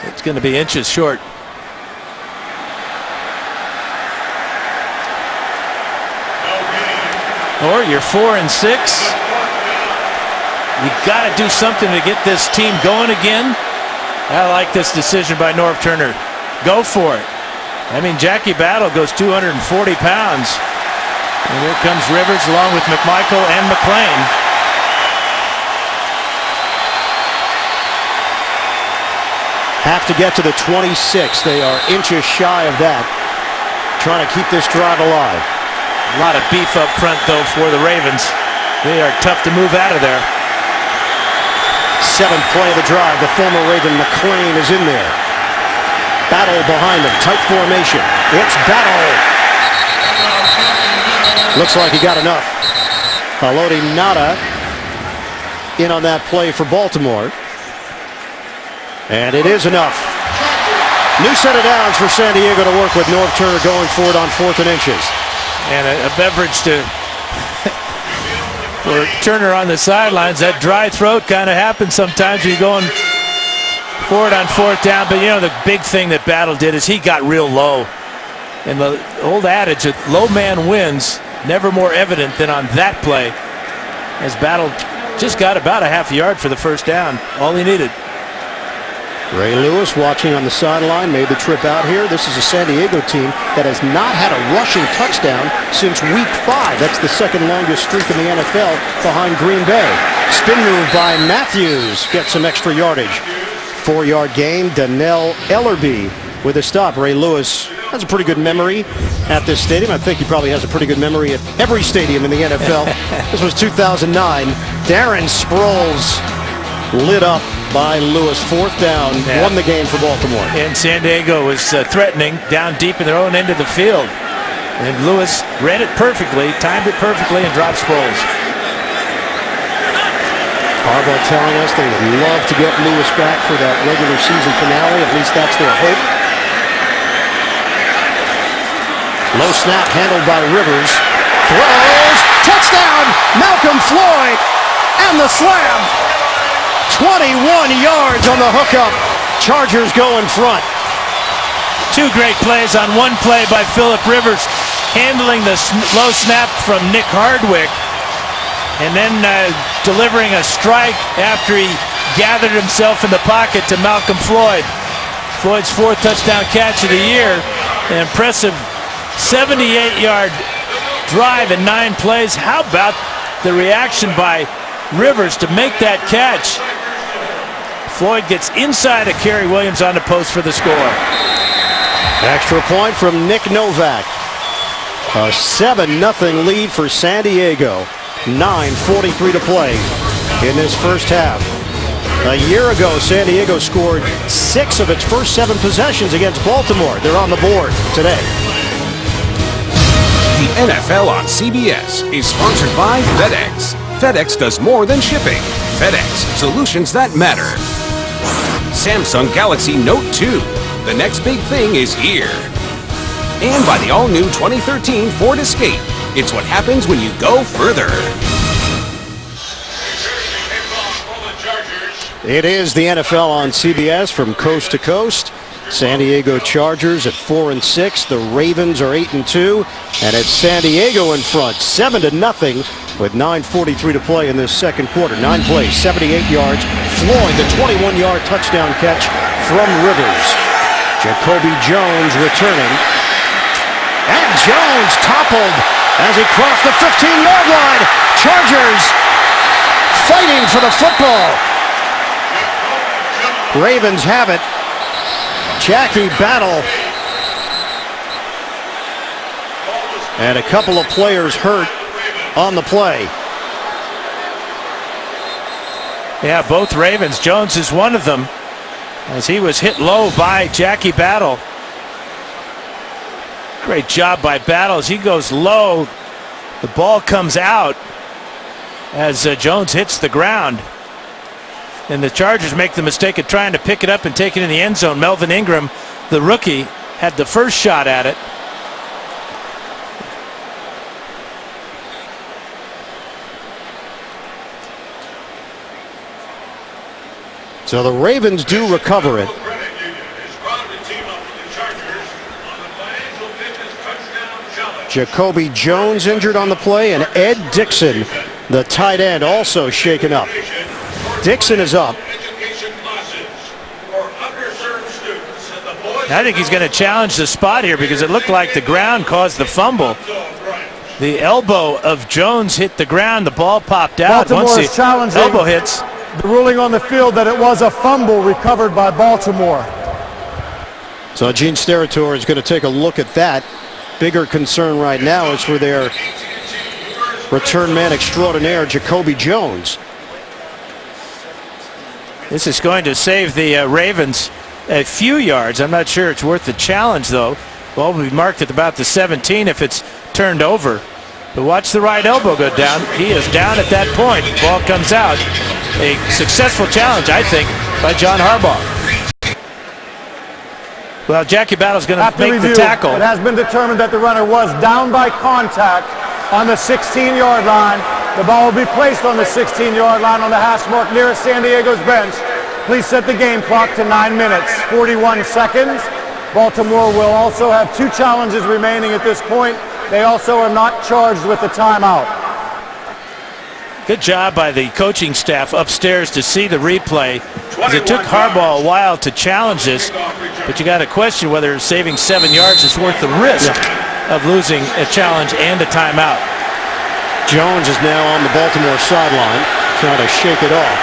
Speaker 2: It's going to be inches short. Or you're 4 and 6. You got to do something to get this team going again. I like this decision by Norv Turner. Go for it. I mean, Jackie Battle goes 240 pounds. And here comes Rivers along with McMichael and McClain.
Speaker 1: Have to get to the 26. They are inches shy of that. Trying to keep this drive alive.
Speaker 2: A lot of beef up front, though, for the Ravens. They are tough to move out of there.
Speaker 1: 7th play of the drive. The former Raven McClain is in there. Battle behind him. Tight formation. It's Battle. Looks like he got enough. Haloti Ngata in on that play for Baltimore. And it is enough. New set of downs for San Diego to work with. North Turner going for it on 4th and inches.
Speaker 2: And a beverage to for Turner on the sidelines. That dry throat kind of happens sometimes when you're going for it on 4th down. But, you know, the big thing that Battle did is he got real low. And the old adage that low man wins, never more evident than on that play, as Battle just got about a half yard for the first down. All he needed.
Speaker 1: Ray Lewis watching on the sideline, made the trip out here. This is a San Diego team that has not had a rushing touchdown since week 5. That's the second longest streak in the NFL behind Green Bay. Spin move by Matthews, gets some extra yardage. 4-yard gain, Donnell Ellerby with a stop. Ray Lewis has a pretty good memory at this stadium. I think he probably has a pretty good memory at every stadium in the NFL. This was 2009. Darren Sproles lit up by Lewis. 4th down, won the game for Baltimore.
Speaker 2: And San Diego was threatening down deep in their own end of the field. And Lewis read it perfectly, timed it perfectly, and dropped Sproles.
Speaker 1: Harbaugh telling us they would love to get Lewis back for that regular season finale. At least that's their hope. Low snap handled by Rivers. Throws. Touchdown! Malcolm Floyd. And the slam. 21 yards on the hookup. Chargers go in front.
Speaker 2: 2 great plays on one play by Phillip Rivers, handling the low snap from Nick Hardwick, and then delivering a strike after he gathered himself in the pocket to Malcolm Floyd. Floyd's 4th touchdown catch of the year. An impressive 78-yard drive in 9 plays. How about the reaction by Rivers to make that catch? Floyd gets inside of Kerry Williams on the post for the score.
Speaker 1: Extra point from Nick Novak. A 7-0 lead for San Diego. 9:43 to play in this first half. A year ago, San Diego scored 6 of its first 7 possessions against Baltimore. They're on the board today.
Speaker 4: The NFL on CBS is sponsored by FedEx. FedEx does more than shipping. FedEx, solutions that matter. Samsung Galaxy Note 2. The next big thing is here. And by the all-new 2013 Ford Escape. It's what happens when you go further.
Speaker 1: It is the NFL on CBS from coast to coast. San Diego Chargers at 4-6. The Ravens are 8-2. And it's San Diego in front, 7-0 with 9:43 to play in this second quarter. 9 plays, 78 yards. Floyd, the 21-yard touchdown catch from Rivers. Jacoby Jones returning. And Jones toppled as he crossed the 15-yard line. Chargers fighting for the football. Ravens have it. Jackie Battle. And a couple of players hurt on the play.
Speaker 2: Yeah, both Ravens. Jones is one of them, as he was hit low by Jackie Battle. Great job by Battle as he goes low. The ball comes out as Jones hits the ground. And the Chargers make the mistake of trying to pick it up and take it in the end zone. Melvin Ingram, the rookie, had the first shot at it.
Speaker 1: So the Ravens do recover it. Jacoby Jones injured on the play, and Ed Dixon, the tight end, also shaken up. Dixon is up.
Speaker 2: I think he's going to challenge the spot here because it looked like the ground caused the fumble. The elbow of Jones hit the ground. The ball popped out.
Speaker 3: Baltimore is challenging
Speaker 2: elbow hits.
Speaker 3: The ruling on the field that it was a fumble recovered by Baltimore.
Speaker 1: So Gene Steratore is going to take a look at that. Bigger concern right now is for their return man extraordinaire, Jacoby Jones.
Speaker 2: This is going to save the Ravens a few yards. I'm not sure it's worth the challenge, though. Ball will be marked at about the 17 if it's turned over. But watch the right elbow go down. He is down at that point. Ball comes out. A successful challenge, I think, by John Harbaugh. Well, Jackie Battle's going to
Speaker 3: After
Speaker 2: make
Speaker 3: review,
Speaker 2: the tackle.
Speaker 3: it has been determined that the runner was down by contact on the 16-yard line. The ball will be placed on the 16-yard line on the hash mark nearest San Diego's bench. Please set the game clock to 9 minutes, 41 seconds. Baltimore will also have 2 challenges remaining at this point. They also are not charged with a timeout.
Speaker 2: Good job by the coaching staff upstairs to see the replay. As it took Harbaugh a while to challenge this, but you got to question whether saving 7 yards is worth the risk of losing a challenge and a timeout.
Speaker 1: Jones is now on the Baltimore sideline, trying to shake it off.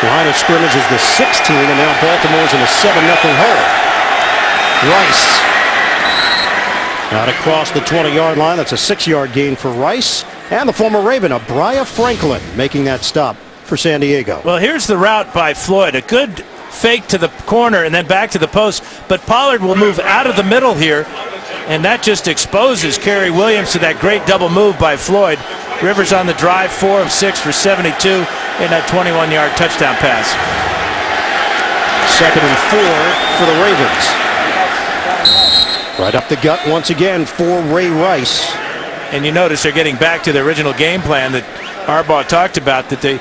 Speaker 1: Line of scrimmage is the 16, and now Baltimore's in a 7-0 hole. Rice out across the 20-yard line. That's a 6-yard gain for Rice. And the former Raven, Abriah Franklin, making that stop for San Diego.
Speaker 2: Well, here's the route by Floyd. A good fake to the corner and then back to the post. But Pollard will move out of the middle here, and that just exposes Kerry Williams to that great double move by Floyd. Rivers on the drive, 4 of 6 for 72 in that 21-yard touchdown pass.
Speaker 1: 2nd and 4 for the Ravens. Right up the gut once again for Ray Rice.
Speaker 2: And you notice they're getting back to the original game plan that Harbaugh talked about, that they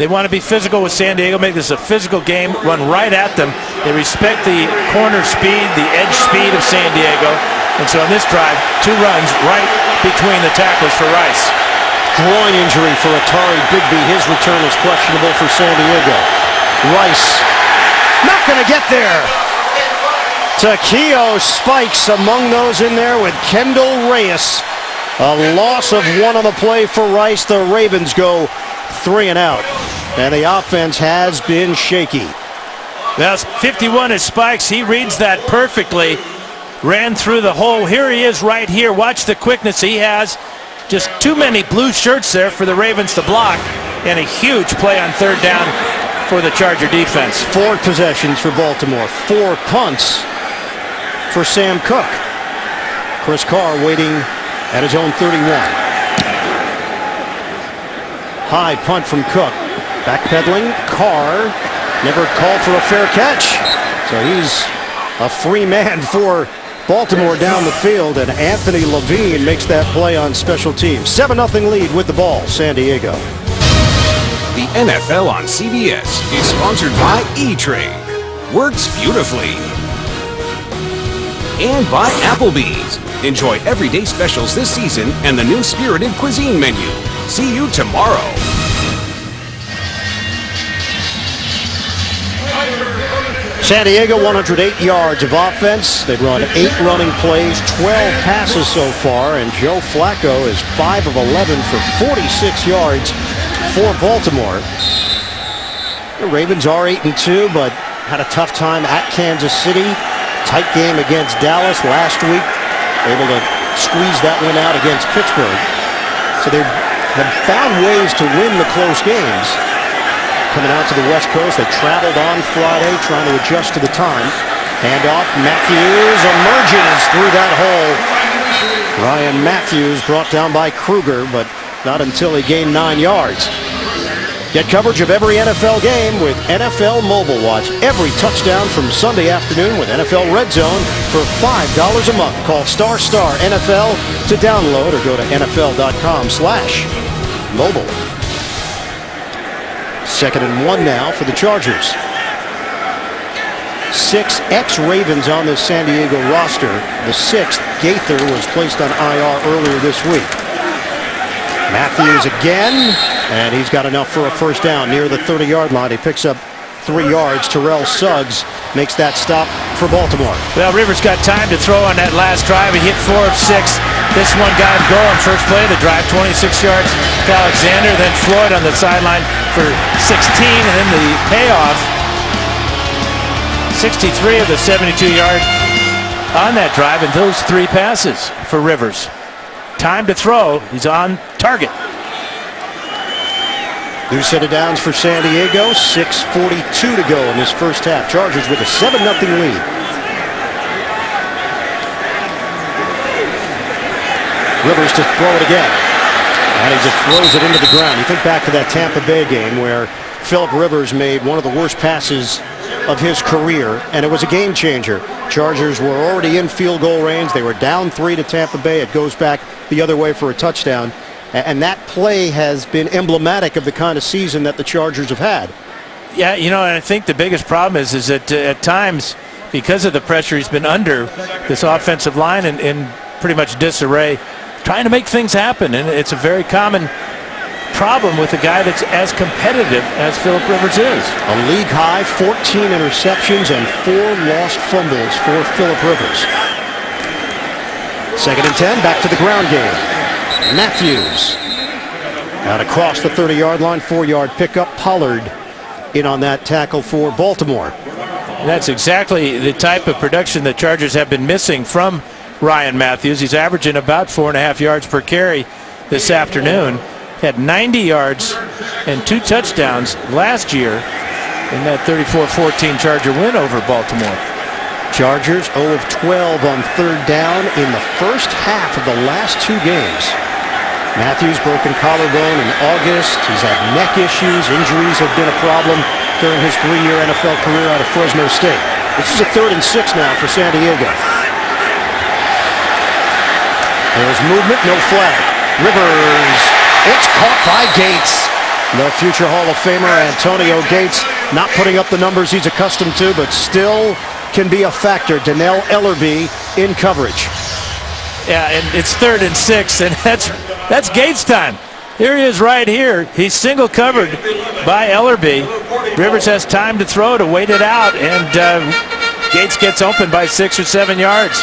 Speaker 2: want to be physical with San Diego, make this a physical game, run right at them. They respect the corner speed, the edge speed of San Diego. And so on this drive, 2 runs right between the tackles for Rice.
Speaker 1: Groin injury for Atari Bigby. His return is questionable for San Diego. Rice not going to get there. Takeo spikes among those in there with Kendall Reyes. A loss of 1 on the play for Rice. The Ravens go 3 and out. And the offense has been shaky.
Speaker 2: Well, 51 is Spikes. He reads that perfectly. Ran through the hole. Here he is right here. Watch the quickness he has. Just too many blue shirts there for the Ravens to block. And a huge play on 3rd down for the Charger defense.
Speaker 1: 4 possessions for Baltimore. 4 punts for Sam Cook. Chris Carr waiting at his own 31. High punt from Cook. Backpedaling. Carr never called for a fair catch. So he's a free man for Baltimore down the field, and Anthony Levine makes that play on special teams. 7-0 lead with the ball, San Diego.
Speaker 4: The NFL on CBS is sponsored by E-Trade. Works beautifully. And by Applebee's. Enjoy everyday specials this season and the new Spirited Cuisine menu. See you tomorrow.
Speaker 1: San Diego, 108 yards of offense. They've run 8 running plays, 12 passes so far, and Joe Flacco is 5 of 11 for 46 yards for Baltimore. The Ravens are 8-2, but had a tough time at Kansas City. Tight game against Dallas last week. Able to squeeze that one out against Pittsburgh. So they have found ways to win the close games. Coming out to the West Coast, they traveled on Friday, trying to adjust to the time. Handoff, Matthews emerges through that hole. Ryan Matthews brought down by Kruger, but not until he gained 9 yards. Get coverage of every NFL game with NFL Mobile. Watch every touchdown from Sunday afternoon with NFL Red Zone for $5 a month. Call *NFL to download or go to NFL.com/mobile. 2nd and 1 now for the Chargers. 6 ex-Ravens on this San Diego roster. The 6th, Gaither, was placed on IR earlier this week. Matthews again, and he's got enough for a first down near the 30-yard line. He picks up 3 yards. Terrell Suggs makes that stop for Baltimore.
Speaker 2: Well, Rivers got time to throw on that last drive. He hit 4 of 6. This one got him going. First play of the drive, 26 yards to Alexander. Then Floyd on the sideline for 16, and then the payoff, 63 of the 72-yard on that drive, and those 3 passes for Rivers. Time to throw. He's on target.
Speaker 1: New set of downs for San Diego. 6:42 to go in this first half. Chargers with a 7-0 lead. Rivers to throw it again. And he just throws it into the ground. You think back to that Tampa Bay game where Phillip Rivers made one of the worst passes of his career, and it was a game changer. Chargers were already in field goal range. They were down 3 to Tampa Bay. It goes back the other way for a touchdown. And that play has been emblematic of the kind of season that the Chargers have had.
Speaker 2: Yeah, you know, and I think the biggest problem is that at times, because of the pressure he's been under, this offensive line in pretty much disarray, trying to make things happen. And it's a very common problem with a guy that's as competitive as Phillip Rivers is.
Speaker 1: A league high 14 interceptions and 4 lost fumbles for Phillip Rivers. 2nd and 10, back to the ground game. Matthews out across the 30-yard line, 4-yard pickup. Pollard in on that tackle for Baltimore.
Speaker 2: And that's exactly the type of production the Chargers have been missing from Ryan Matthews. He's averaging about 4.5 yards per carry this afternoon. Had 90 yards and 2 touchdowns last year in that 34-14 Charger win over Baltimore.
Speaker 1: Chargers 0 of 12 on 3rd down in the first half of the last 2 games. Matthews broken collarbone in August. He's had neck issues. Injuries have been a problem during his 3-year NFL career out of Fresno State. This is a 3rd and 6 now for San Diego. There's movement, no flag. Rivers, it's caught by Gates. The future Hall of Famer Antonio Gates not putting up the numbers he's accustomed to, but still can be a factor. Donnell Ellerbe in coverage.
Speaker 2: Yeah, and it's 3rd and 6, and that's Gates time. Here he is right here. He's single covered by Ellerbe. Rivers has time to throw, to wait it out, and Gates gets open by 6 or 7 yards.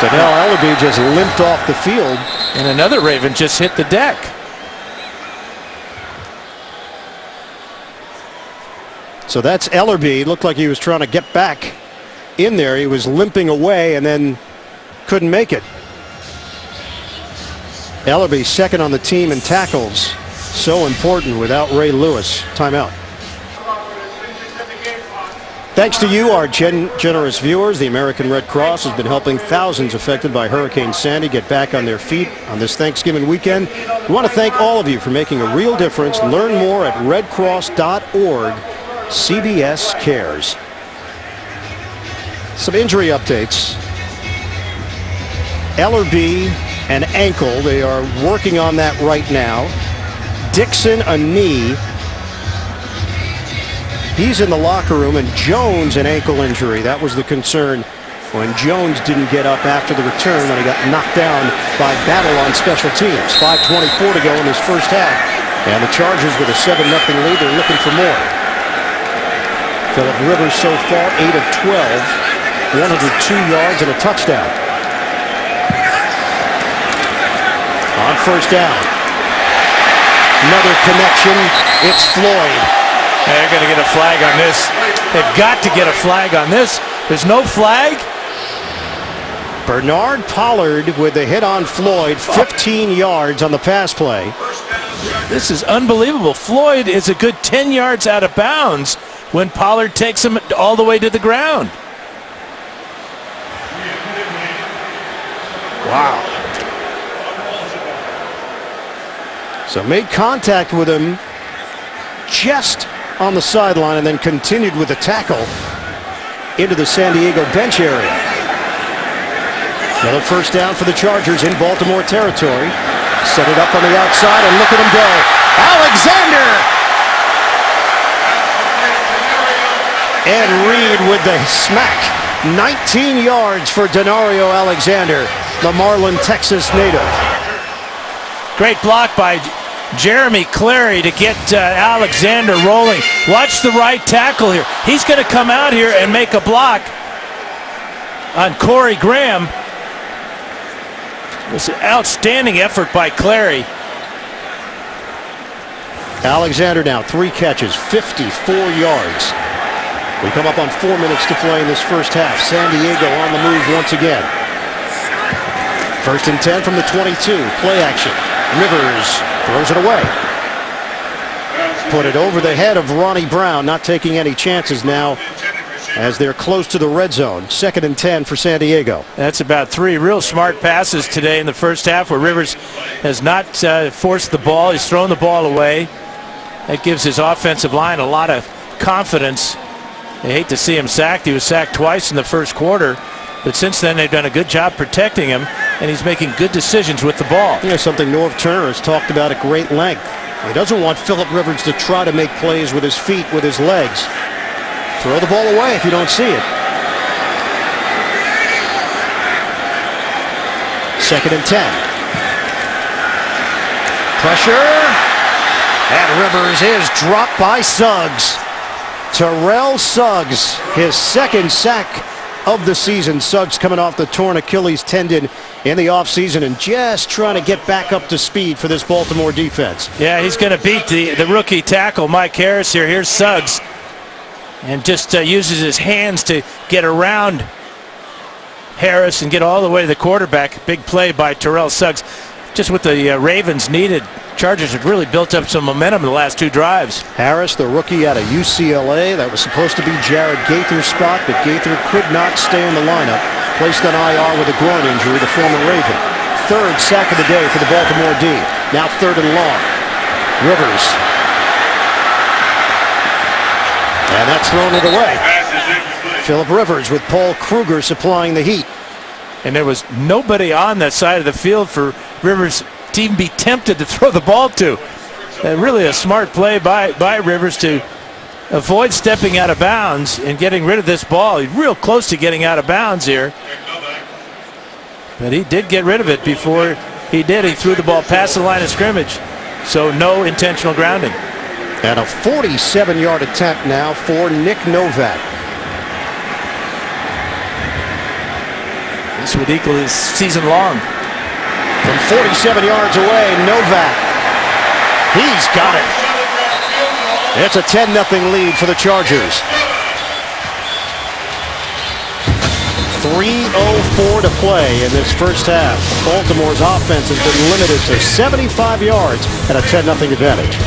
Speaker 1: Donnell Ellerbe just limped off the field.
Speaker 2: And another Raven just hit the deck.
Speaker 1: So that's Ellerbe. Looked like he was trying to get back in there. He was limping away and then couldn't make it. Ellerbe 2nd on the team in tackles. So important without Ray Lewis. Timeout. Thanks to you, our generous viewers, the American Red Cross has been helping thousands affected by Hurricane Sandy get back on their feet on this Thanksgiving weekend. We want to thank all of you for making a real difference. Learn more at redcross.org. CBS Cares. Some injury updates. Ellerbe, an ankle. They are working on that right now. Dixon, a knee. He's in the locker room, and Jones an ankle injury. That was the concern when Jones didn't get up after the return when he got knocked down by Battle on special teams. 5:24 to go in this first half. And the Chargers with a 7-0 lead. They're looking for more. Phillip Rivers so far 8 of 12, 102 yards and a touchdown. On 1st down. Another connection. It's Floyd.
Speaker 2: They're going to get a flag on this. They've got to get a flag on this. There's no flag.
Speaker 1: Bernard Pollard with the hit on Floyd, 15 yards on the pass play.
Speaker 2: This is unbelievable. Floyd is a good 10 yards out of bounds when Pollard takes him all the way to the ground.
Speaker 1: Wow. So made contact with him just on the sideline and then continued with the tackle into the San Diego bench area. Another 1st down for the Chargers in Baltimore territory. Set it up on the outside and look at him go. Alexander! Ed Reed with the smack. 19 yards for Denario Alexander, the Marlin, Texas native.
Speaker 2: Great block by Jeremy Clary to get Alexander rolling. Watch the right tackle here. He's going to come out here and make a block on Corey Graham. It's an outstanding effort by Clary.
Speaker 1: Alexander now 3 catches, 54 yards. We come up on 4 minutes to play in this first half. San Diego on the move once again. 1st and 10 from the 22. Play action. Rivers throws it away. Put it over the head of Ronnie Brown, not taking any chances now as they're close to the red zone. 2nd and 10 for San Diego.
Speaker 2: That's about 3 real smart passes today in the first half where Rivers has not forced the ball. He's thrown the ball away. That gives his offensive line a lot of confidence. They hate to see him sacked. He was sacked twice in the first quarter, but since then they've done a good job protecting him, and he's making good decisions with the ball.
Speaker 1: You know, something Norv Turner has talked about at great length. He doesn't want Phillip Rivers to try to make plays with his feet, with his legs. Throw the ball away if you don't see it. 2nd and 10. Pressure. And Rivers is dropped by Suggs. Terrell Suggs, his 2nd sack of the season. Suggs coming off the torn Achilles tendon in the offseason and just trying to get back up to speed for this Baltimore defense.
Speaker 2: Yeah, he's going to beat the rookie tackle, Mike Harris here. Here's Suggs. And just uses his hands to get around Harris and get all the way to the quarterback. Big play by Terrell Suggs. Just what the Ravens needed. Chargers have really built up some momentum in the last 2 drives.
Speaker 1: Harris, the rookie out of UCLA. That was supposed to be Jared Gaither's spot, but Gaither could not stay in the lineup. Placed on IR with a groin injury, the former Raven. 3rd sack of the day for the Baltimore D. Now 3rd and long. Rivers. And that's thrown it away. Phillip Rivers with Paul Kruger supplying the heat.
Speaker 2: And there was nobody on that side of the field for Rivers to even be tempted to throw the ball to. Really a smart play by Rivers to avoid stepping out of bounds and getting rid of this ball. He's real close to getting out of bounds here. But he did get rid of it before he did. He threw the ball past the line of scrimmage. So no intentional grounding.
Speaker 1: And a 47-yard attempt now for Nick Novak.
Speaker 2: This would equal his season long.
Speaker 1: From 47 yards away, Novak. He's got it. It's a 10-0 lead for the Chargers. 3:04 to play in this first half. Baltimore's offense has been limited to 75 yards and a 10-0 advantage.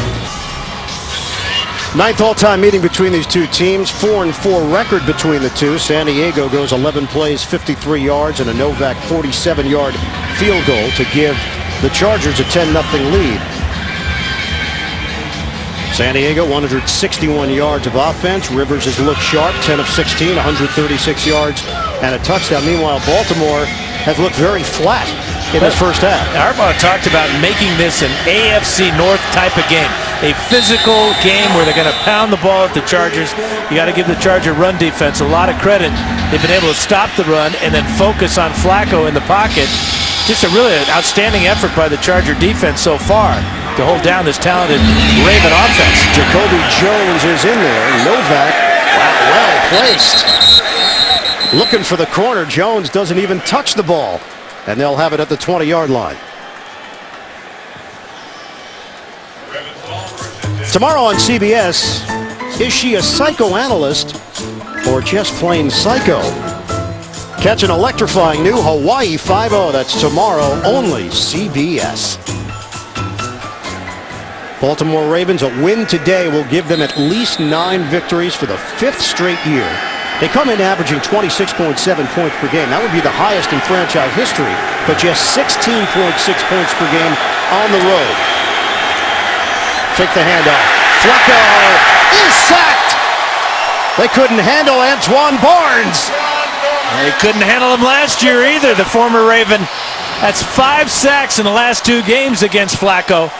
Speaker 1: 9th all-time meeting between these two teams. 4-4 record between the two. San Diego goes 11 plays, 53 yards, and a Novak 47-yard field goal to give the Chargers a 10-0 lead. San Diego 161 yards of offense. Rivers has looked sharp, 10 of 16, 136 yards and a touchdown. Meanwhile, Baltimore has looked very flat in this first half.
Speaker 2: Harbaugh talked about making this an AFC North type of game. A physical game where they're going to pound the ball at the Chargers. You got to give the Charger run defense a lot of credit. They've been able to stop the run and then focus on Flacco in the pocket. Just a really outstanding effort by the Charger defense so far to hold down this talented Raven offense.
Speaker 1: Jacoby Jones is in there. Novak, wow, well placed. Looking for the corner. Jones doesn't even touch the ball. And they'll have it at the 20-yard line. Tomorrow on CBS, is she a psychoanalyst or just plain psycho? Catch an electrifying new Hawaii 5-0. That's tomorrow, only CBS. Baltimore Ravens, a win today will give them at least 9 victories for the 5th straight year. They come in averaging 26.7 points per game. That would be the highest in franchise history, but just 16.6 points per game on the road. Fake the handoff. Flacco is sacked. They couldn't handle Antoine Barnes.
Speaker 2: They couldn't handle him last year either, the former Raven. That's 5 sacks in the last 2 games against Flacco.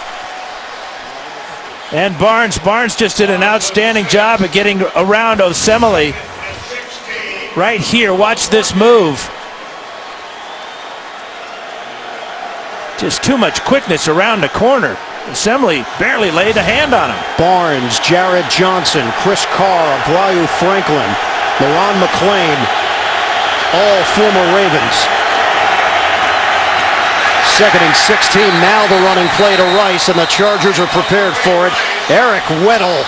Speaker 2: And Barnes just did an outstanding job of getting around Osemele. Right here, watch this move. Just too much quickness around the corner. Osemele barely laid a hand on him.
Speaker 1: Barnes, Jared Johnson, Chris Carr, Brian Franklin, LaRon McClain, all former Ravens. 2nd and 16. Now the running play to Rice, and the Chargers are prepared for it. Eric Weddle.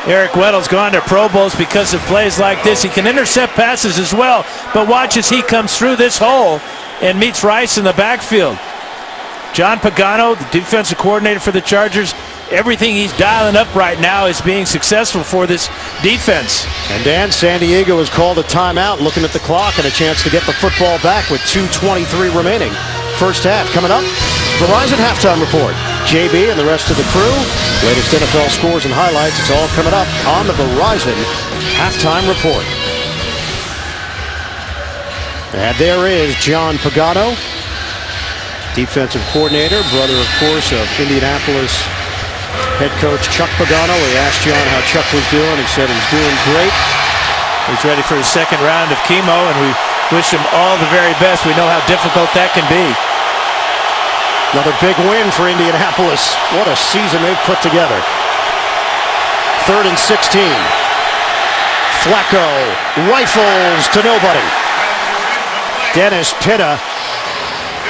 Speaker 2: Eric Weddle's gone to Pro Bowls because of plays like this. He can intercept passes as well, but watch as he comes through this hole and meets Rice in the backfield. John Pagano, the defensive coordinator for the Chargers, everything he's dialing up right now is being successful for this defense.
Speaker 1: And Dan, San Diego has called a timeout, looking at the clock and a chance to get the football back with 2:23 remaining. First half coming up Verizon Halftime Report. JB and the rest of the crew. Latest NFL scores and highlights. It's all coming up on the Verizon Halftime Report. And there is John Pagano, defensive coordinator, brother, of course, of Indianapolis head coach Chuck Pagano. We asked John how Chuck was doing. He said he's doing great.
Speaker 2: He's ready for his second round of chemo, and we wish him all the very best. We know how difficult that can be.
Speaker 1: Another big win for Indianapolis. What a season they've put together. 3rd and 16. Flacco rifles to nobody. Dennis Pitta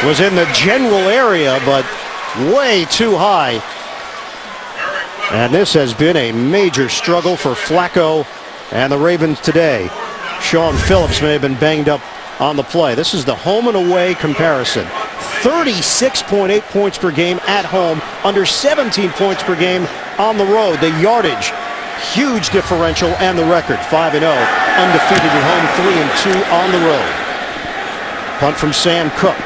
Speaker 1: was in the general area, but way too high. And this has been a major struggle for Flacco and the Ravens today. Sean Phillips may have been banged up on the play. This is the home and away comparison. 36.8 points per game at home, under 17 points per game on the road. The yardage, huge differential, and the record, 5-0, undefeated at home, 3-2 on the road. Punt from Sam Cook.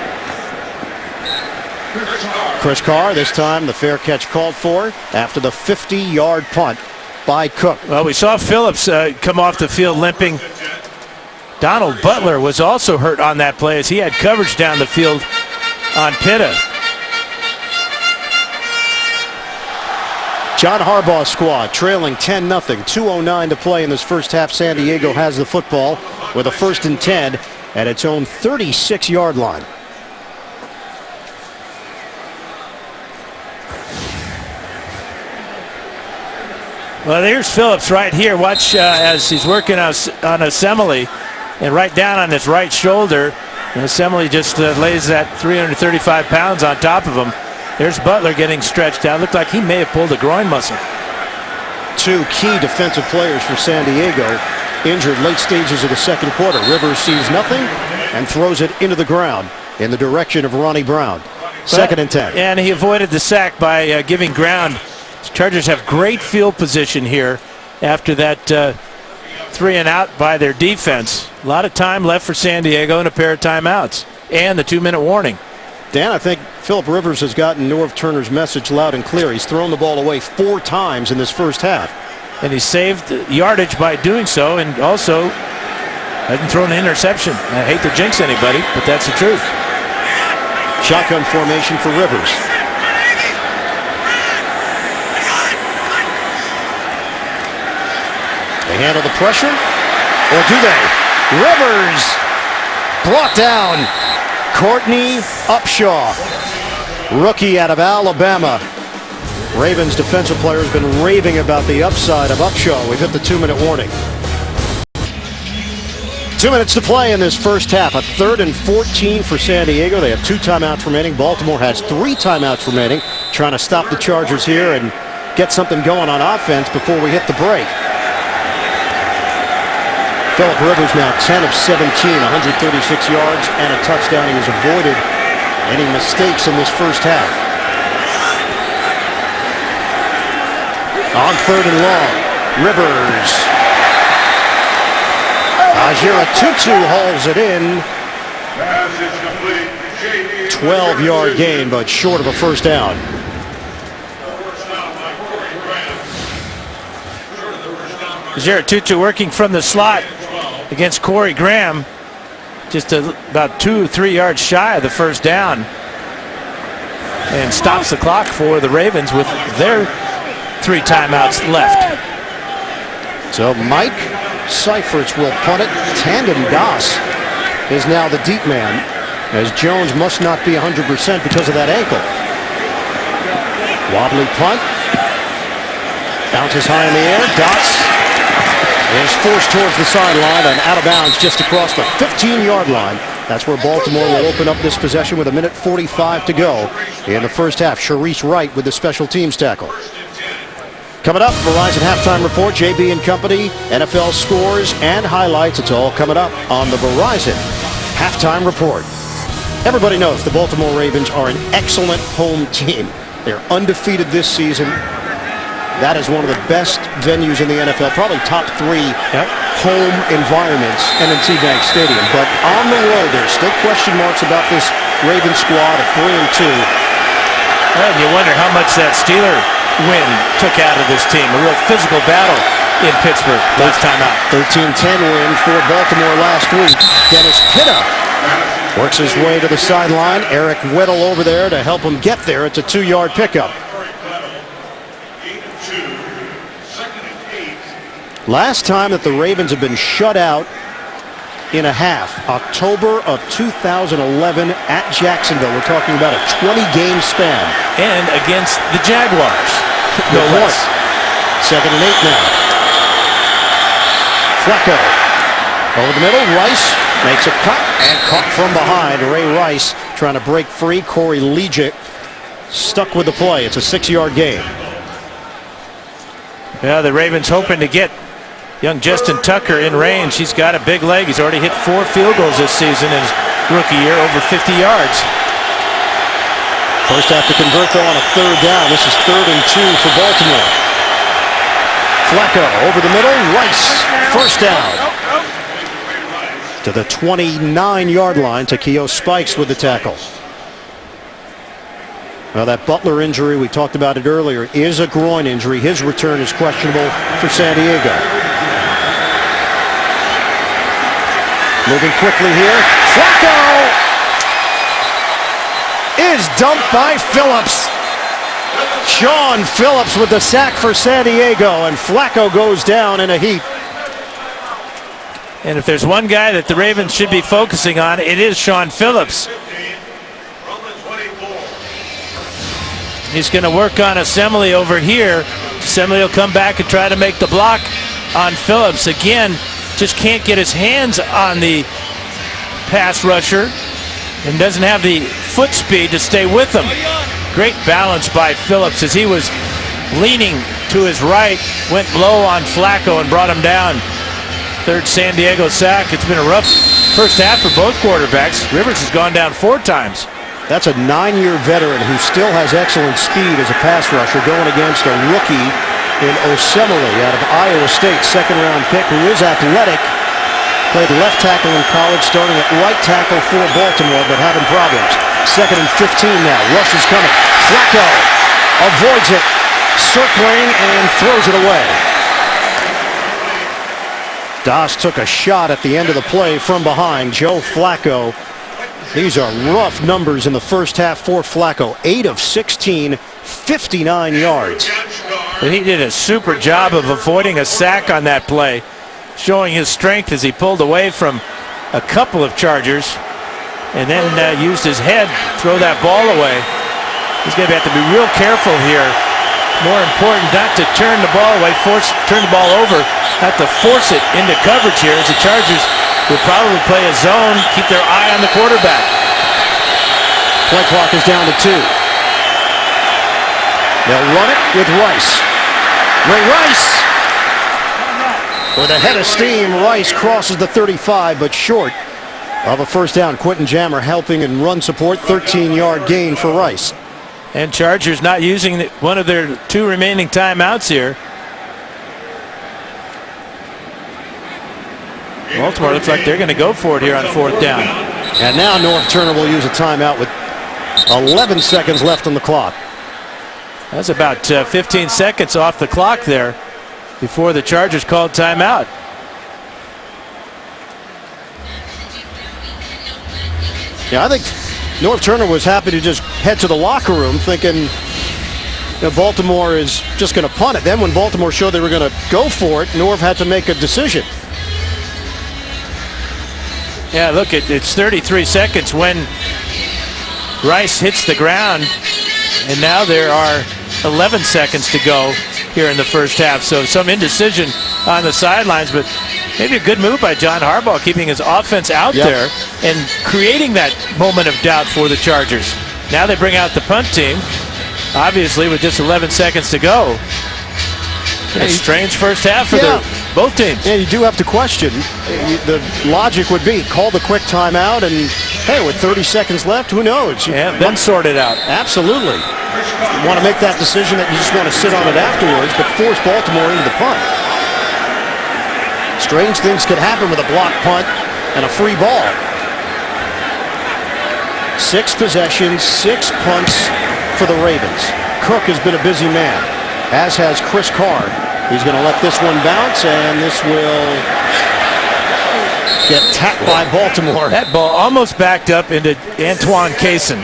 Speaker 1: Chris Carr, this time the fair catch called for after the 50-yard punt by Cook.
Speaker 2: Well, we saw Phillips come off the field limping. Donald Butler was also hurt on that play as he had coverage down the field on Pitta.
Speaker 1: John Harbaugh's squad trailing 10-0, 2:09 to play in this first half. San Diego has the football with a 1st and 10 at its own 36-yard line.
Speaker 2: Well, here's Phillips right here. Watch as he's working on Assembly, and right down on his right shoulder. And Assembly just lays that 335 pounds on top of him. There's Butler getting stretched out. Looked like he may have pulled a groin muscle.
Speaker 1: Two key defensive players for San Diego injured late stages of the second quarter. Rivers sees nothing and throws it into the ground in the direction of Ronnie Brown. 2nd and 10.
Speaker 2: And he avoided the sack by giving ground. Chargers have great field position here after that 3-and-out by their defense. A lot of time left for San Diego and a pair of timeouts and the 2-minute warning.
Speaker 1: Dan, I think Phillip Rivers has gotten Norv Turner's message loud and clear. He's thrown the ball away 4 times in this first half.
Speaker 2: And he saved yardage by doing so, and also hasn't thrown an interception. I hate to jinx anybody, but that's the truth.
Speaker 1: Shotgun formation for Rivers. They handle the pressure, or do they? Rivers brought down. Courtney Upshaw, rookie out of Alabama. Ravens defensive player has been raving about the upside of Upshaw. We've hit the 2-minute warning. 2 minutes to play in this first half. A 3rd and 14 for San Diego. They have 2 timeouts remaining. Baltimore has 3 timeouts remaining. Trying to stop the Chargers here and get something going on offense before we hit the break. Phillip Rivers now 10 of 17, 136 yards and a touchdown. He has avoided any mistakes in this first half. On 3rd and long, Rivers. Ajira Tutu hauls it in. 12-yard gain, but short of a first down.
Speaker 2: Ajira Tutu working from the slot against Corey Graham, just about 2 or 3 yards shy of the first down, and stops the clock for the Ravens with their 3 timeouts left.
Speaker 1: So Mike Seiferts will punt it. Tandon Das is now the deep man, as Jones must not be 100% because of that ankle. Wobbly punt. Bounces high in the air. Das is forced towards the sideline and out of bounds just across the 15-yard line. That's where Baltimore will open up this possession with 1:45 to go in the first half. Sharice Wright with the special teams tackle. Coming up, Verizon Halftime Report, JB and Company, NFL scores and highlights. It's all coming up on the Verizon Halftime Report. Everybody knows the Baltimore Ravens are an excellent home team. They're undefeated this season. That is one of the best venues in the NFL, probably top 3 home environments, M&T Bank Stadium. But on the road, there's still question marks about this Ravens squad at 3-2.
Speaker 2: And you wonder how much that Steeler win took out of this team. A real physical battle in Pittsburgh last time out.
Speaker 1: 13-10 win for Baltimore last week. Dennis Pitta works his way to the sideline. Eric Weddle over there to help him get there. It's a 2-yard pickup. Last time that the Ravens have been shut out in a half, October of 2011 at Jacksonville. We're talking about a 20-game span.
Speaker 2: And against the Jaguars.
Speaker 1: No less. 2nd and 8 now. Flacco over the middle. Rice makes a cut and caught from behind. Ray Rice trying to break free. Corey Legic stuck with the play. It's a 6-yard gain.
Speaker 2: Yeah, the Ravens hoping to get young Justin Tucker in range. He's got a big leg. He's already hit 4 field goals this season in his rookie year, over 50 yards.
Speaker 1: First have to convert though on a 3rd down. This is 3rd and 2 for Baltimore. Flacco over the middle. Rice, first down. To the 29-yard line. Takeo Spikes with the tackle. Now that Butler injury, we talked about it earlier, is a groin injury. His return is questionable for San Diego. Moving quickly here. Flacco is dumped by Phillips. Sean Phillips with the sack for San Diego, and Flacco goes down in a heap.
Speaker 2: And if there's one guy that the Ravens should be focusing on, it is Sean Phillips. He's going to work on Assembly over here. Assembly will come back and try to make the block on Phillips. Again, just can't get his hands on the pass rusher and doesn't have the foot speed to stay with him. Great balance by Phillips as he was leaning to his right, went low on Flacco and brought him down. 3rd San Diego sack. It's been a rough first half for both quarterbacks. Rivers has gone down 4 times.
Speaker 1: That's a 9-year veteran who still has excellent speed as a pass rusher going against a rookie in Osemele out of Iowa State, 2nd-round pick, who is athletic. Played left tackle in college, starting at right tackle for Baltimore, but having problems. 2nd and 15 now. Rush is coming. Flacco avoids it, circling and throws it away. Das took a shot at the end of the play from behind. Joe Flacco. These are rough numbers in the first half for Flacco. 8 of 16, 59 yards.
Speaker 2: But he did a super job of avoiding a sack on that play, showing his strength as he pulled away from a couple of Chargers and then used his head to throw that ball away. He's going to have to be real careful here. More important not to turn the ball away, turn the ball over, not to force it into coverage here, as the Chargers will probably play a zone, keep their eye on the quarterback.
Speaker 1: Play clock is down to 2. They'll run it with Rice. Ray Rice with a head of steam. Rice crosses the 35, but short of a first down. Quentin Jammer helping in run support. 13-yard gain for Rice.
Speaker 2: And Chargers not using one of their 2 remaining timeouts here. Baltimore looks like they're going to go for it here on 4th down.
Speaker 1: And now North Turner will use a timeout with 11 seconds left on the clock.
Speaker 2: That's about 15 seconds off the clock there before the Chargers called timeout.
Speaker 1: Yeah, I think North Turner was happy to just head to the locker room thinking Baltimore is just going to punt it. Then when Baltimore showed they were going to go for it, Norv had to make a decision.
Speaker 2: Yeah, look, it's 33 seconds when Rice hits the ground, and now there are 11 seconds to go here in the first half. So some indecision on the sidelines, but maybe a good move by John Harbaugh, keeping his offense out there and creating that moment of doubt for the Chargers. Now they bring out the punt team, obviously with just 11 seconds to go. A strange first half for both teams.
Speaker 1: Yeah, you do have to question. The logic would be call the quick timeout, and hey, with 30 seconds left, who knows?
Speaker 2: Yeah, then sort it out.
Speaker 1: Absolutely. You want to make that decision that you just want to sit on it afterwards, but force Baltimore into the punt. Strange things could happen with a blocked punt and a free ball. 6 possessions, 6 punts, for the Ravens. Cook has been a busy man, as has Chris Carr. He's going to let this one bounce, and this will get tapped by Baltimore.
Speaker 2: That ball almost backed up into Antoine Cason.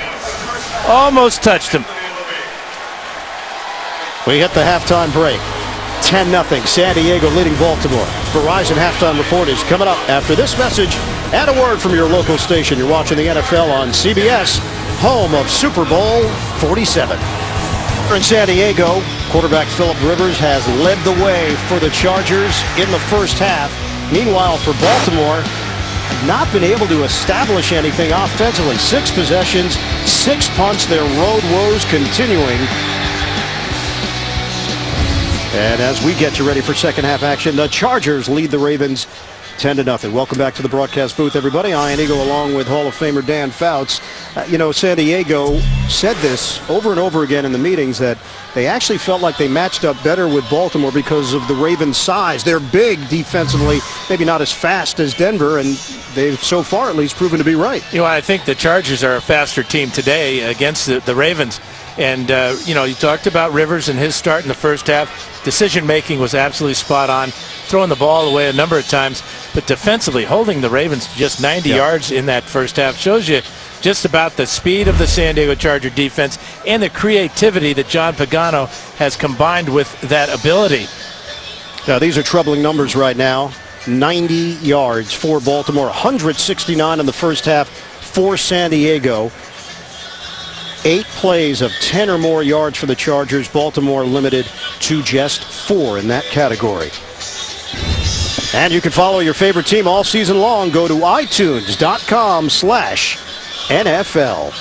Speaker 2: Almost touched him.
Speaker 1: We hit the halftime break. 10-0, San Diego leading Baltimore. Verizon halftime report is coming up after this message and a word from your local station. You're watching the NFL on CBS, home of Super Bowl 47. In San Diego, quarterback Phillip Rivers has led the way for the Chargers in the first half. Meanwhile, for Baltimore, not been able to establish anything offensively. 6 possessions, 6 punts, their road woes continuing. And as we get you ready for second half action, the Chargers lead the Ravens 10-0. Welcome back to the broadcast booth, everybody. Ian Eagle along with Hall of Famer Dan Fouts. San Diego said this over and over again in the meetings that they actually felt like they matched up better with Baltimore because of the Ravens' size. They're big defensively, maybe not as fast as Denver, and they've so far at least proven to be right.
Speaker 2: I think the Chargers are a faster team today against the Ravens. And, you talked about Rivers and his start in the first half. Decision-making was absolutely spot on, throwing the ball away a number of times. But defensively, holding the Ravens to just 90 yards in that first half shows you just about the speed of the San Diego Charger defense and the creativity that John Pagano has combined with that ability.
Speaker 1: Now, these are troubling numbers right now. 90 yards for Baltimore, 169 in the first half for San Diego. 8 plays of 10 or more yards for the Chargers. Baltimore limited to just 4 in that category. And you can follow your favorite team all season long. Go to itunes.com/NFL.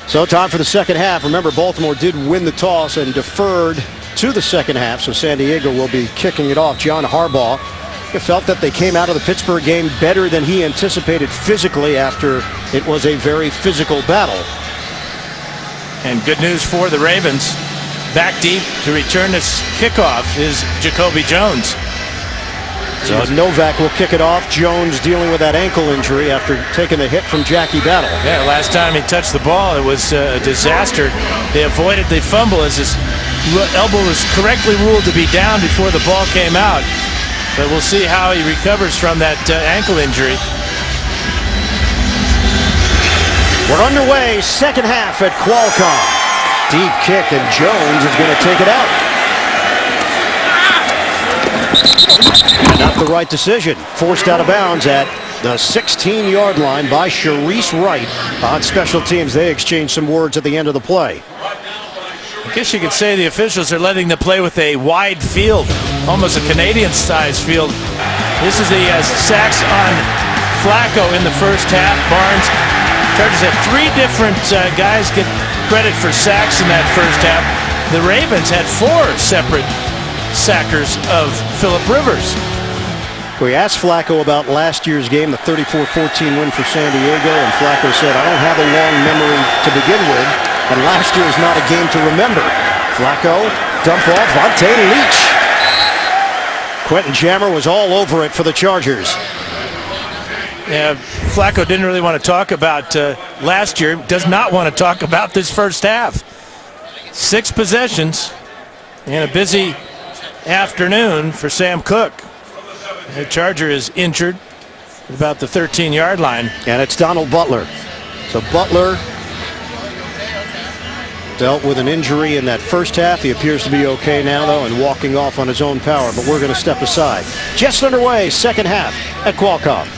Speaker 1: So time for the second half. Remember, Baltimore did win the toss and deferred to the second half, so San Diego will be kicking it off. John Harbaugh felt that they came out of the Pittsburgh game better than he anticipated physically after it was a very physical battle.
Speaker 2: And good news for the Ravens. Back deep to return this kickoff is Jacoby Jones.
Speaker 1: So Novak will kick it off. Jones dealing with that ankle injury after taking the hit from Jackie Battle.
Speaker 2: Yeah, last time he touched the ball, it was a disaster. They avoided the fumble as his elbow was correctly ruled to be down before the ball came out. But we'll see how he recovers from that ankle injury.
Speaker 1: We're underway, second half at Qualcomm. Deep kick, and Jones is going to take it out. Not the right decision. Forced out of bounds at the 16-yard line by Sharice Wright. On special teams, they exchanged some words at the end of the play.
Speaker 2: I guess you could say the officials are letting them play with a wide field, almost a Canadian-sized field. This is the sacks on Flacco in the first half. Barnes, Chargers had 3 different guys get credit for sacks in that first half. The Ravens had 4 separate sackers of Phillip Rivers.
Speaker 1: We asked Flacco about last year's game, the 34-14 win for San Diego, and Flacco said, "I don't have a long memory to begin with, and last year is not a game to remember." Flacco, dump off, Vontae Leach. Quentin Jammer was all over it for the Chargers.
Speaker 2: Yeah, Flacco didn't really want to talk about last year, does not want to talk about this first half. 6 possessions and a busy afternoon for Sam Cook. The Charger is injured at about the 13-yard line.
Speaker 1: And it's Donald Butler. So Butler dealt with an injury in that first half. He appears to be okay now, though, and walking off on his own power. But we're going to step aside. Just underway, second half at Qualcomm.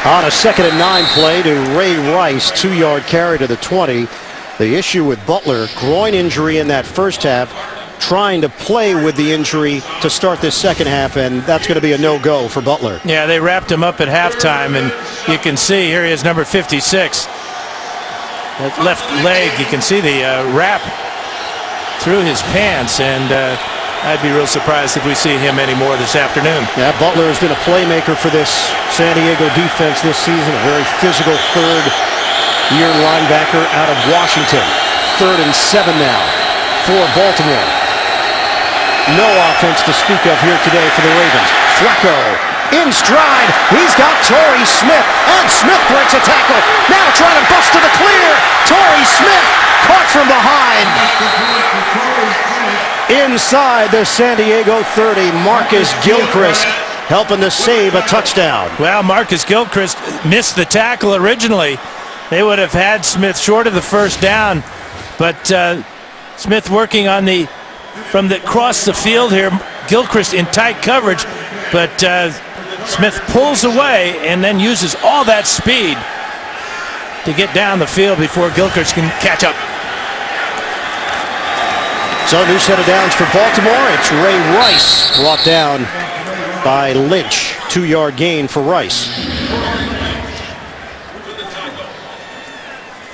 Speaker 1: On a 2nd and 9 play to Ray Rice, 2-yard carry to the 20. The issue with Butler, groin injury in that first half, trying to play with the injury to start this second half, and that's going to be a no-go for Butler.
Speaker 2: Yeah, they wrapped him up at halftime, and you can see here he is, number 56. That left leg, you can see the wrap through his pants, and I'd be real surprised if we see him anymore this afternoon.
Speaker 1: Yeah, Butler has been a playmaker for this San Diego defense this season, a very physical third-year linebacker out of Washington. 3rd and 7 now for Baltimore. No offense to speak of here today for the Ravens. Flacco in stride. He's got Torrey Smith, and Smith breaks a tackle. Now trying to bust to the clear. Torrey Smith caught from behind. Inside the San Diego 30, Marcus Gilchrist helping to save a touchdown.
Speaker 2: Well, Marcus Gilchrist missed the tackle originally. They would have had Smith short of the first down, but Smith working on from the across the field here. Gilchrist in tight coverage, but Smith pulls away and then uses all that speed to get down the field before Gilchrist can catch up.
Speaker 1: So new set of downs for Baltimore. It's Ray Rice brought down by Lynch. 2-yard gain for Rice.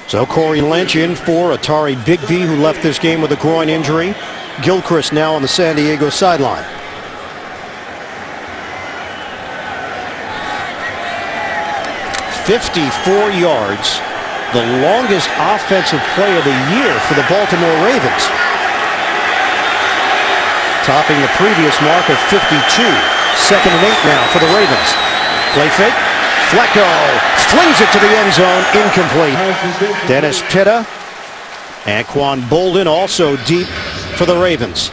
Speaker 1: So Corey Lynch in for Atari Bigby, who left this game with a groin injury. Gilchrist now on the San Diego sideline. "54 yards, the longest offensive play of the year for the Baltimore Ravens, topping the previous mark of 52. 2nd and 8 now for the Ravens. Play fake. Flacco flings it to the end zone, incomplete. Dennis Pitta and Quan Bolden also deep for the Ravens.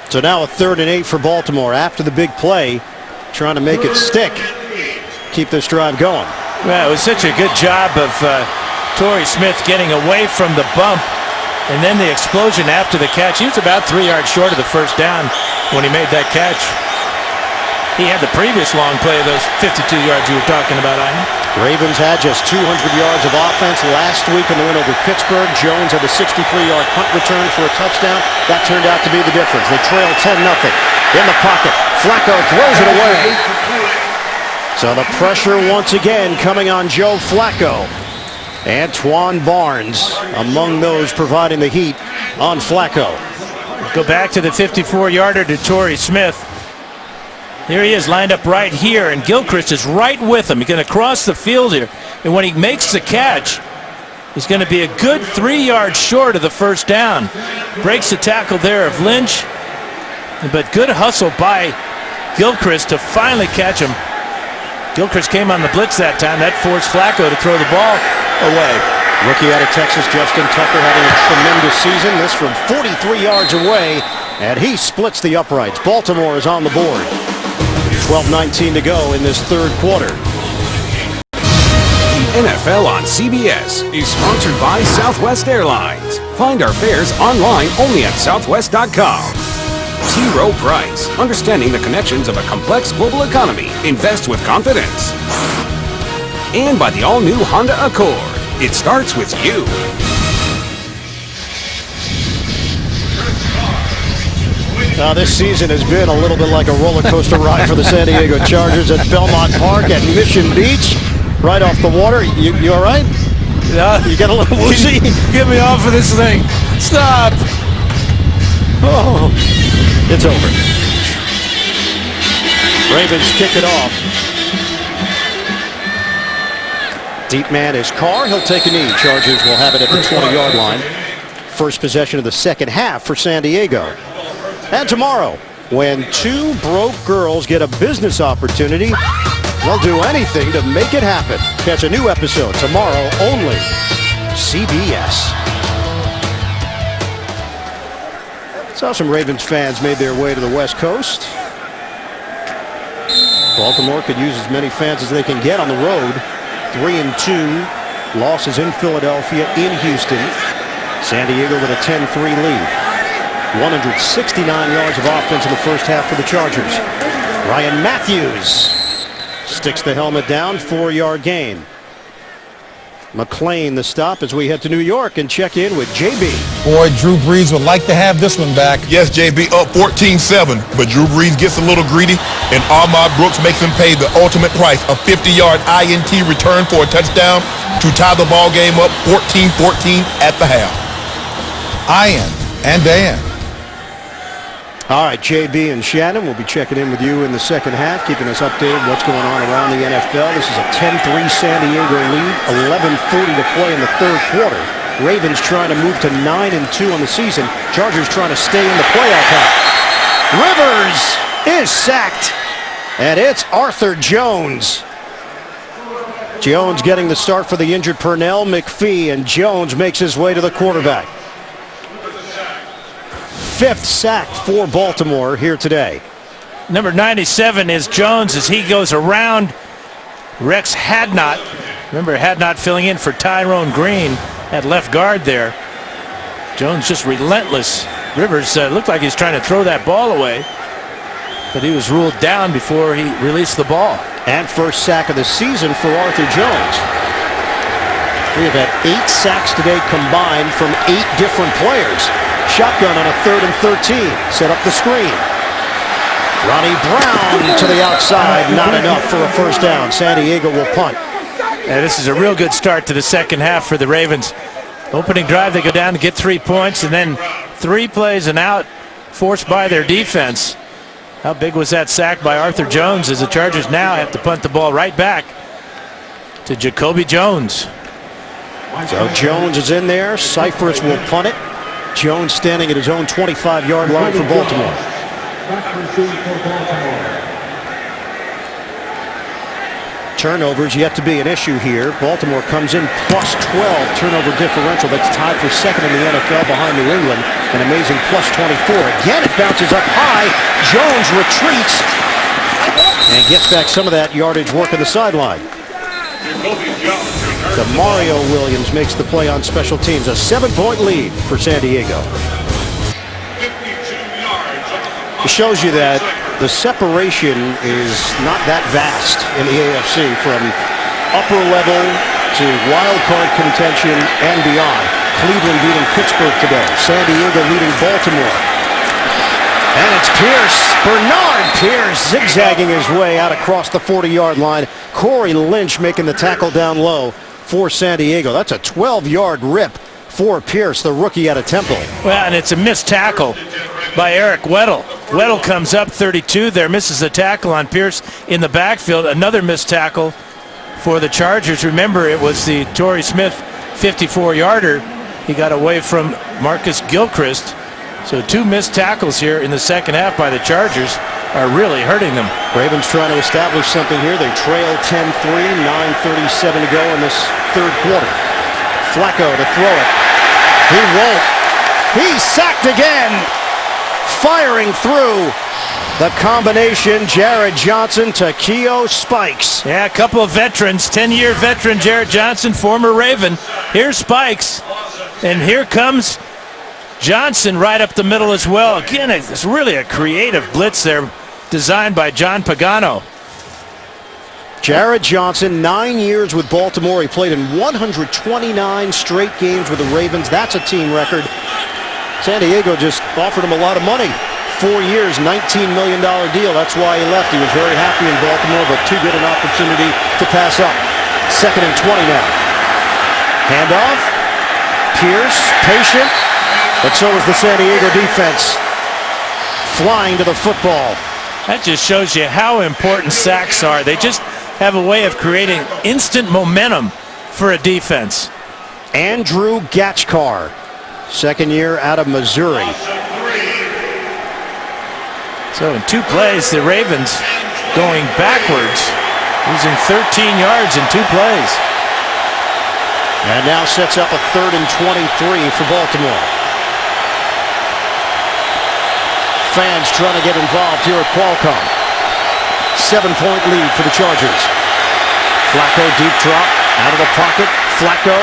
Speaker 1: So now a 3rd and 8 for Baltimore after the big play, trying to make it stick, keep this drive going.
Speaker 2: Well, it was such a good job of Torrey Smith getting away from the bump, and then the explosion after the catch. He was about 3 yards short of the first down when he made that catch. He had the previous long play of those 52 yards you were talking about, Ian.
Speaker 1: Ravens had just 200 yards of offense last week in the win over Pittsburgh. Jones had a 63-yard punt return for a touchdown. That turned out to be the difference. They trailed 10-0. In the pocket, Flacco throws it away. So the pressure once again coming on Joe Flacco. Antoine Barnes among those providing the heat on Flacco.
Speaker 2: Go back to the 54-yarder to Torrey Smith. Here he is lined up right here, and Gilchrist is right with him. He's going to cross the field here, and when he makes the catch, he's going to be a good 3 yards short of the first down. Breaks the tackle there of Lynch, but good hustle by Gilchrist to finally catch him. Gilchrist came on the blitz that time. That forced Flacco to throw the ball away.
Speaker 1: Rookie out of Texas, Justin Tucker, having a tremendous season. This from 43 yards away, and he splits the uprights. Baltimore is on the board. 12:19 to go in this 3rd quarter.
Speaker 4: The NFL on CBS is sponsored by Southwest Airlines. Find our fares online only at southwest.com. T. Rowe Price, understanding the connections of a complex global economy. Invest with confidence. And by the all-new Honda Accord. It starts with you.
Speaker 1: This season has been a little bit like a roller coaster ride for the San Diego Chargers at Belmont Park at Mission Beach, right off the water. You all right?
Speaker 2: Yeah.
Speaker 1: You get a little woozy?
Speaker 2: Get me off of this thing. Stop.
Speaker 1: Oh, it's over. Ravens kick it off. Deep man is Carr. He'll take a knee. Chargers will have it at the 20-yard line. First possession of the second half for San Diego. And tomorrow, when 2 broke girls get a business opportunity, they'll do anything to make it happen. Catch a new episode tomorrow only. CBS. Saw some Ravens fans made their way to the West Coast. Baltimore could use as many fans as they can get on the road. 3-2. Losses in Philadelphia, in Houston. San Diego with a 10-3 lead. 169 yards of offense in the first half for the Chargers. Ryan Matthews sticks the helmet down, 4-yard gain. McLean the stop as we head to New York and check in with JB.
Speaker 5: Boy, Drew Brees would like to have this one back.
Speaker 6: Yes, JB, up 14-7, but Drew Brees gets a little greedy, and Ahmad Brooks makes him pay the ultimate price, a 50-yard INT return for a touchdown to tie the ball game up 14-14 at the half.
Speaker 5: Ian and Dan.
Speaker 1: All right, JB and Shannon will be checking in with you in the second half, keeping us updated what's going on around the NFL. This is a 10-3 San Diego lead, 11:40 to play in the 3rd quarter. Ravens trying to move to 9-2 on the season. Chargers trying to stay in the playoff hunt. Rivers is sacked, and it's Arthur Jones. Jones getting the start for the injured Purnell, McPhee, and Jones makes his way to the quarterback. 5th sack for Baltimore here today.
Speaker 2: Number 97 is Jones as he goes around Rex Hadnot. Remember Hadnot filling in for Tyrone Green at left guard there. Jones just relentless. Rivers looked like he's trying to throw that ball away, but he was ruled down before he released the ball.
Speaker 1: And first sack of the season for Arthur Jones. We have had 8 sacks today combined from 8 different players. Shotgun on a 3rd and 13. Set up the screen. Ronnie Brown to the outside. Not enough for a first down. San Diego will punt.
Speaker 2: And this is a real good start to the second half for the Ravens. Opening drive, they go down to get 3 points, and then 3 plays and out forced by their defense. How big was that sack by Arthur Jones as the Chargers now have to punt the ball right back to Jacoby Jones.
Speaker 1: So Jones is in there. Cyphers will punt it. Jones standing at his own 25-yard line for Baltimore. Turnovers yet to be an issue here. Baltimore comes in plus 12 turnover differential. That's tied for second in the NFL behind New England. An amazing plus 24. Again, it bounces up high. Jones retreats and gets back some of that yardage work on the sideline. Mario Williams makes the play on special teams. A 7-point lead for San Diego. It shows you that the separation is not that vast in the AFC from upper level to wild card contention and beyond. Cleveland beating Pittsburgh today. San Diego leading Baltimore. And it's Pierce. Bernard Pierce zigzagging his way out across the 40-yard line. Corey Lynch making the tackle down low for San Diego. That's a 12-yard rip for Pierce, the rookie out of Temple.
Speaker 2: Well, and it's a missed tackle by Eric Weddle. Weddle comes up 32 there, misses a tackle on Pierce in the backfield. Another missed tackle for the Chargers. Remember, it was the Torrey Smith 54-yarder. He got away from Marcus Gilchrist. So 2 missed tackles here in the second half by the Chargers are really hurting them.
Speaker 1: Ravens trying to establish something here. They trail 10-3, 9:37 to go in this third quarter. Flacco to throw it. He won't. He's sacked again. Firing through the combination, Jared Johnson to Keo Spikes.
Speaker 2: Yeah, a couple of veterans, 10-year veteran Jared Johnson, former Raven. Here's Spikes, and here comes Johnson right up the middle as well. Again, it's really a creative blitz there designed by John Pagano.
Speaker 1: Jared Johnson, 9 years with Baltimore. He played in 129 straight games with the Ravens. That's a team record. San Diego just offered him a lot of money. 4 years, $19 million deal. That's why he left. He was very happy in Baltimore, but too good an opportunity to pass up. 2nd and 20 now. Handoff. Pierce, patient. But so is the San Diego defense. Flying to the football.
Speaker 2: That just shows you how important sacks are. They just have a way of creating instant momentum for a defense.
Speaker 1: Andrew Gatchkar, 2nd year out of Missouri.
Speaker 2: So in 2 plays, the Ravens going backwards, losing 13 yards in 2 plays.
Speaker 1: And now sets up a 3rd and 23 for Baltimore. Fans trying to get involved here at Qualcomm. 7-point lead for the Chargers. Flacco deep drop out of the pocket. Flacco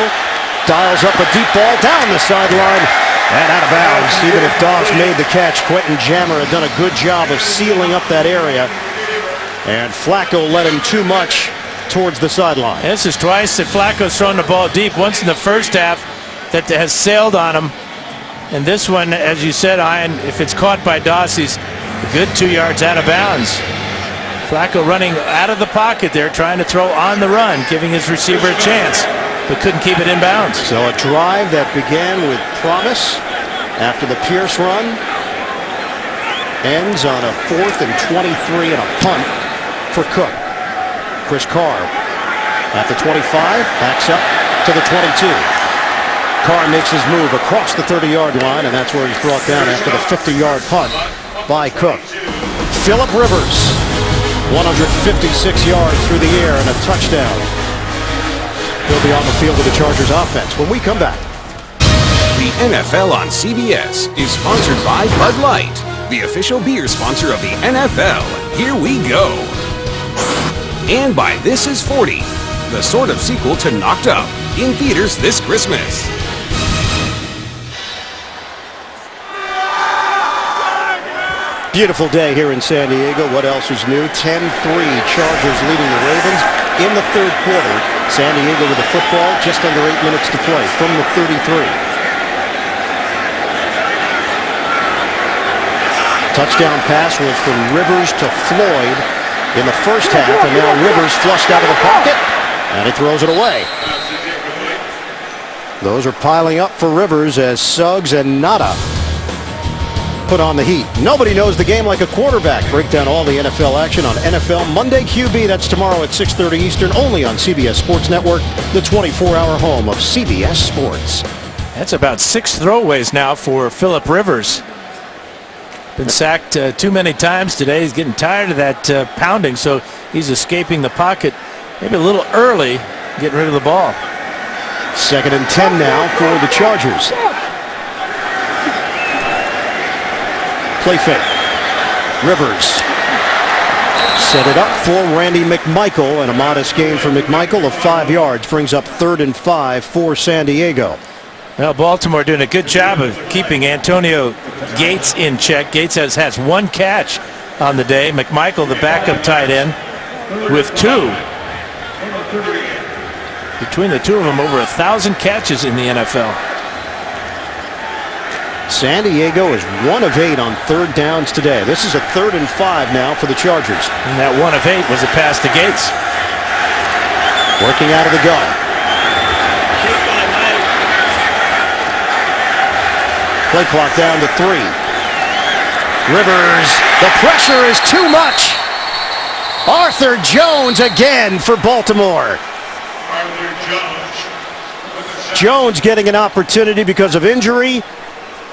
Speaker 1: dials up a deep ball down the sideline and out of bounds. Even if Dobbs made the catch, Quentin Jammer had done a good job of sealing up that area. And Flacco led him too much towards the sideline.
Speaker 2: This is twice that Flacco's thrown the ball deep. Once in the first half that has sailed on him. And this one, as you said, Ian, if it's caught by Doss, he's a good 2 yards out of bounds. Flacco running out of the pocket there, trying to throw on the run, giving his receiver a chance, but couldn't keep it in bounds.
Speaker 1: So a drive that began with promise after the Pierce run ends on a 4th and 23 and a punt for Cook. Chris Carr at the 25, backs up to the 22. Carr makes his move across the 30-yard line, and that's where he's brought down after the 50-yard punt by Cook. Phillip Rivers, 156 yards through the air and a touchdown. He'll be on the field with the Chargers offense when we come back.
Speaker 4: The NFL on CBS is sponsored by Bud Light, the official beer sponsor of the NFL. Here we go. And by This Is 40, the sort of sequel to Knocked Up, in theaters this Christmas.
Speaker 1: Beautiful day here in San Diego. What else is new? 10-3, Chargers leading the Ravens in the third quarter. San Diego with the football, just under 8 minutes to play from the 33. Touchdown pass was from Rivers to Floyd in the first half, and now Rivers flushed out of the pocket, and he throws it away. Those are piling up for Rivers as Suggs and Nada put on the heat. Nobody knows the game like a quarterback. Break down all the NFL action on NFL Monday QB. That's tomorrow at 6:30 Eastern, only on CBS Sports Network, the 24-hour home of CBS Sports.
Speaker 2: That's about 6 throwaways now for Phillip Rivers. Been sacked too many times today. He's getting tired of that pounding, so he's escaping the pocket maybe a little early, getting rid of the ball.
Speaker 1: 2nd and 10 now for the Chargers. Play fake. Rivers set it up for Randy McMichael, and a modest gain for McMichael of 5 yards brings up 3rd and 5 for San Diego.
Speaker 2: Well, Baltimore doing a good job of keeping Antonio Gates in check. Gates has 1 catch on the day. McMichael, the backup tight end, with 2. Between the two of them, over 1,000 catches in the NFL.
Speaker 1: San Diego is 1 of 8 on 3rd downs today. This is a 3rd and 5 now for the Chargers.
Speaker 2: And that 1 of 8 was a pass to Gates.
Speaker 1: Working out of the gun. Play clock down to 3. Rivers, the pressure is too much. Arthur Jones again for Baltimore. Jones getting an opportunity because of injury.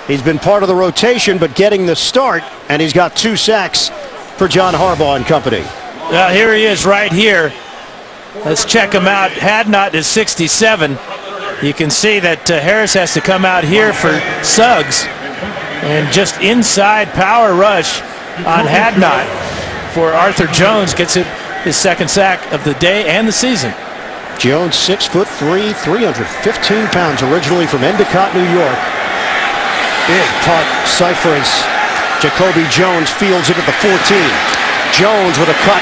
Speaker 1: He's been part of the rotation, but getting the start, and he's got 2 sacks for John Harbaugh and company.
Speaker 2: Well, here he is right here. Let's check him out. Hadnot is 67. You can see that Harris has to come out here for Suggs, and just inside power rush on Hadnot for Arthur Jones. Gets his 2nd sack of the day and the season.
Speaker 1: Jones, 6'3", 315 pounds, originally from Endicott, New York. Big punt, Cyphers. Jacoby Jones fields it at the 14. Jones with a cut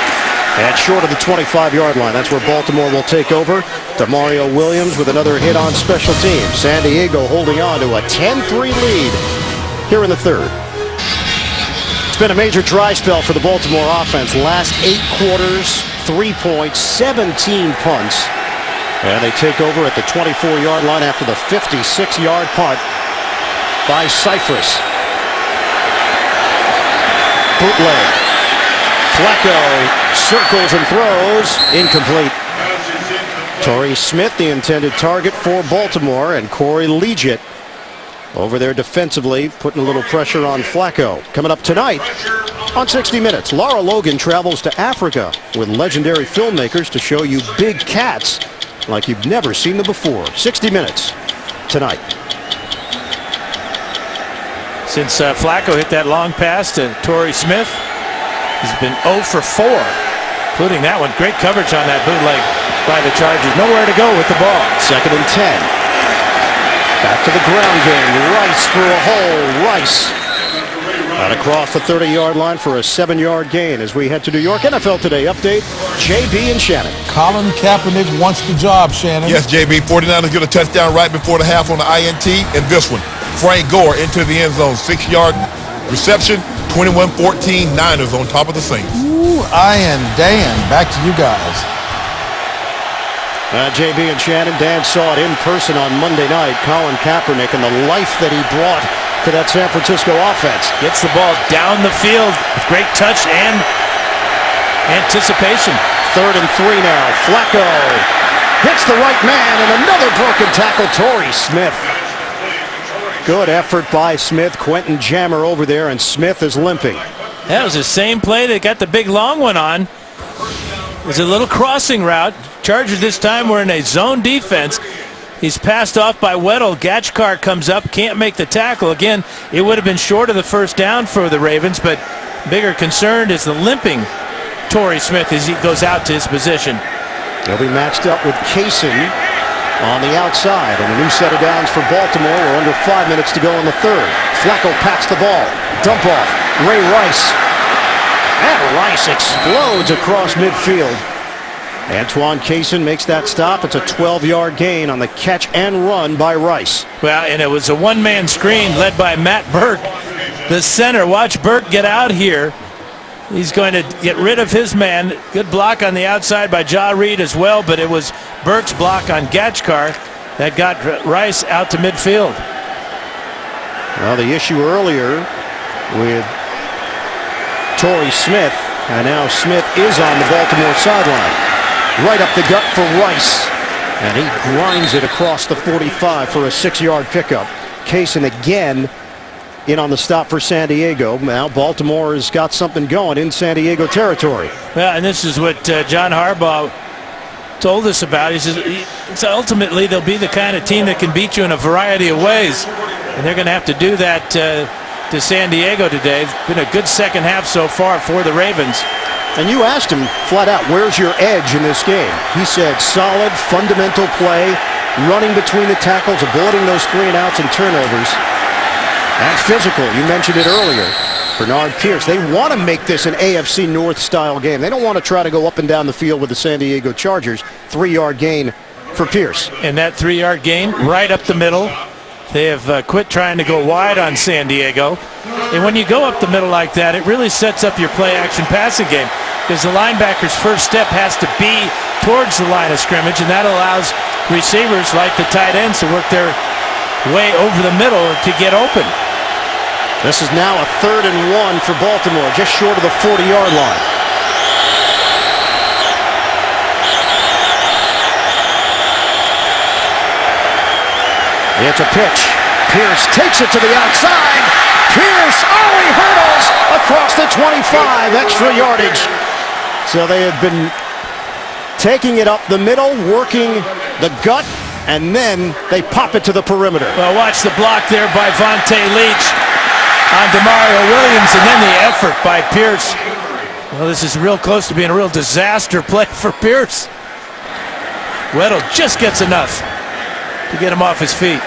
Speaker 1: and short of the 25-yard line. That's where Baltimore will take over. Demario Williams with another hit on special teams. San Diego holding on to a 10-3 lead here in the 3rd. It's been a major dry spell for the Baltimore offense. Last 8 quarters, 3 points, 17 punts. And they take over at the 24-yard line after the 56-yard punt by Cyphers. Bootleg. Flacco circles and throws. Incomplete. Torrey Smith, the intended target for Baltimore, and Corey Liuget over there defensively, putting a little pressure on Flacco. Coming up tonight on 60 Minutes, Laura Logan travels to Africa with legendary filmmakers to show you big cats like you've never seen them before. 60 Minutes tonight.
Speaker 2: Since Flacco hit that long pass to Torrey Smith, he's been 0 for 4, including that one. Great coverage on that bootleg by the Chargers. Nowhere to go with the ball.
Speaker 1: 2nd and 10. Back to the ground game. Rice through a hole. Rice. And across the 30-yard line for a 7-yard gain as we head to New York. NFL Today update. JB and Shannon.
Speaker 5: Colin Kaepernick wants the job, Shannon.
Speaker 6: Yes, JB. 49ers get a touchdown right before the half on the INT. And this one, Frank Gore into the end zone. 6-yard reception. 21-14. Niners on top of the Saints.
Speaker 5: Ooh, Ian, Dan, back to you guys.
Speaker 1: JB and Shannon, Dan saw it in person on Monday night. Colin Kaepernick and the life that he brought to that San Francisco offense.
Speaker 2: Gets the ball down the field with great touch and anticipation.
Speaker 1: 3rd and 3 now. Flacco Hits the right man, and another broken tackle. Torrey Smith. Good effort by Smith. Quentin Jammer over there, and Smith is limping.
Speaker 2: That was the same play that got the big long one on. It was a little crossing route. Chargers this time were in a zone defense. He's passed off by Weddle. Gatchkar comes up, can't make the tackle. Again, it would have been short of the first down for the Ravens, but bigger concern is the limping Torrey Smith as he goes out to his position.
Speaker 1: They'll be matched up with Kaysen on the outside, and a new set of downs for Baltimore. We're under 5 minutes to go in the third. Flacco pats the ball. Dump off. Ray Rice. And Rice explodes across midfield. Antoine Kaysen makes that stop. It's a 12-yard gain on the catch and run by Rice.
Speaker 2: Well, and it was a one-man screen led by Matt Burke, the center. Watch Burke get out here. He's going to get rid of his man. Good block on the outside by Ja Reed as well, but it was Burke's block on Gatchkar that got Rice out to midfield.
Speaker 1: Well, the issue earlier with Torrey Smith, and now Smith is on the Baltimore sideline. Right up the gut for Rice, and he grinds it across the 45 for a 6-yard pickup. Kaysen again in on the stop for San Diego. Now Baltimore has got something going in San Diego territory.
Speaker 2: Well, and this is what John Harbaugh told us about. He says it's ultimately they'll be the kind of team that can beat you in a variety of ways, and they're going to have to do that to San Diego today. It's been a good second half so far for the Ravens.
Speaker 1: And you asked him flat out, where's your edge in this game? He said solid, fundamental play, running between the tackles, avoiding those 3-and-outs and turnovers. And physical, you mentioned it earlier. Bernard Pierce, they want to make this an AFC North style game. They don't want to try to go up and down the field with the San Diego Chargers. 3-yard gain for Pierce.
Speaker 2: And that 3-yard gain right up the middle. They have quit trying to go wide on San Diego. And when you go up the middle like that, it really sets up your play-action passing game, because the linebacker's first step has to be towards the line of scrimmage, and that allows receivers like the tight ends to work their way over the middle to get open.
Speaker 1: This is now a 3rd and 1 for Baltimore, just short of the 40-yard line. It's a pitch. Pierce takes it to the outside. Pierce, he hurdles across the 25, extra yardage. So they have been taking it up the middle, working the gut, and then they pop it to the perimeter.
Speaker 2: Well, watch the block there by Vontae Leach on Demario Williams, and then the effort by Pierce. Well, this is real close to being a real disaster play for Pierce. Weddle just gets enough to get him off his feet.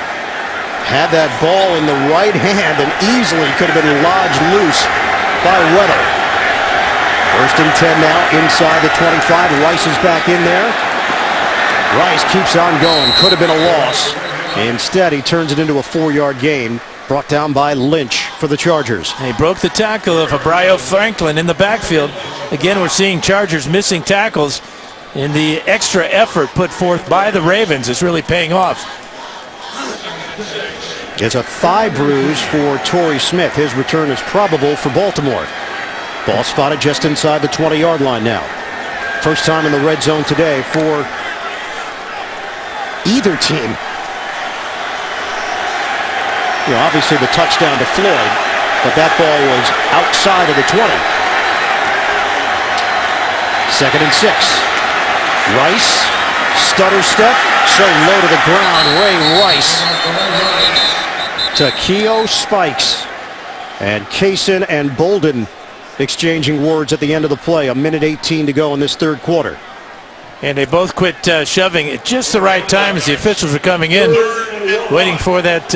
Speaker 1: Had that ball in the right hand and easily could have been lodged loose by Weddle. 1st and 10 now inside the 25. Rice is back in there. Rice keeps on going. Could have been a loss. Instead, he turns it into a 4-yard gain, brought down by Lynch for the Chargers.
Speaker 2: He broke the tackle of Abrayo Franklin in the backfield. Again, we're seeing Chargers missing tackles, and the extra effort put forth by the Ravens is really paying off.
Speaker 1: It's a thigh bruise for Torrey Smith. His return is probable for Baltimore. Ball spotted just inside the 20-yard line now. First time in the red zone today for either team. You know, obviously the touchdown to Floyd, but that ball was outside of the 20. 2nd and 6. Rice, stutter step, so low to the ground. Ray Rice to Keo Spikes, and Kaysen and Bolden exchanging words at the end of the play. 1:18 to go in this 3rd quarter.
Speaker 2: And they both quit shoving at just the right time as the officials are coming in, waiting for that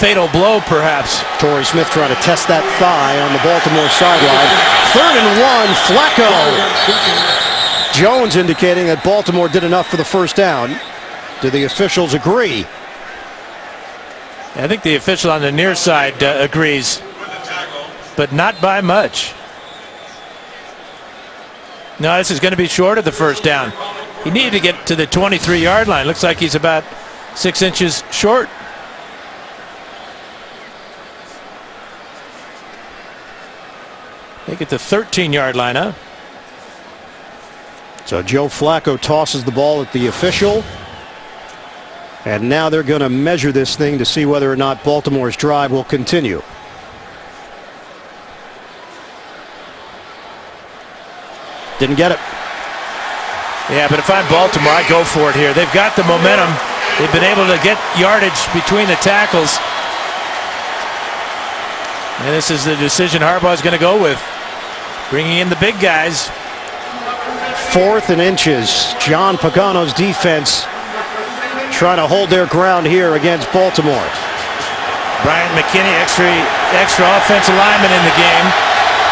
Speaker 2: fatal blow, perhaps.
Speaker 1: Torrey Smith trying to test that thigh on the Baltimore sideline. 3rd and 1, Flacco. Jones indicating that Baltimore did enough for the first down. Do the officials agree?
Speaker 2: I think the official on the near side agrees, but not by much. No, this is going to be short of the first down. He needed to get to the 23-yard line. Looks like he's about 6 inches short. Make it the 13-yard line, huh?
Speaker 1: It's So Joe Flacco tosses the ball at the official. And now they're going to measure this thing to see whether or not Baltimore's drive will continue. Didn't get it.
Speaker 2: Yeah, but if I'm Baltimore, I go for it here. They've got the momentum. They've been able to get yardage between the tackles. And this is the decision Harbaugh's going to go with. Bringing in the big guys.
Speaker 1: 4th and inches. John Pagano's defense trying to hold their ground here against Baltimore.
Speaker 2: Bryant McKinney, extra offensive lineman in the game.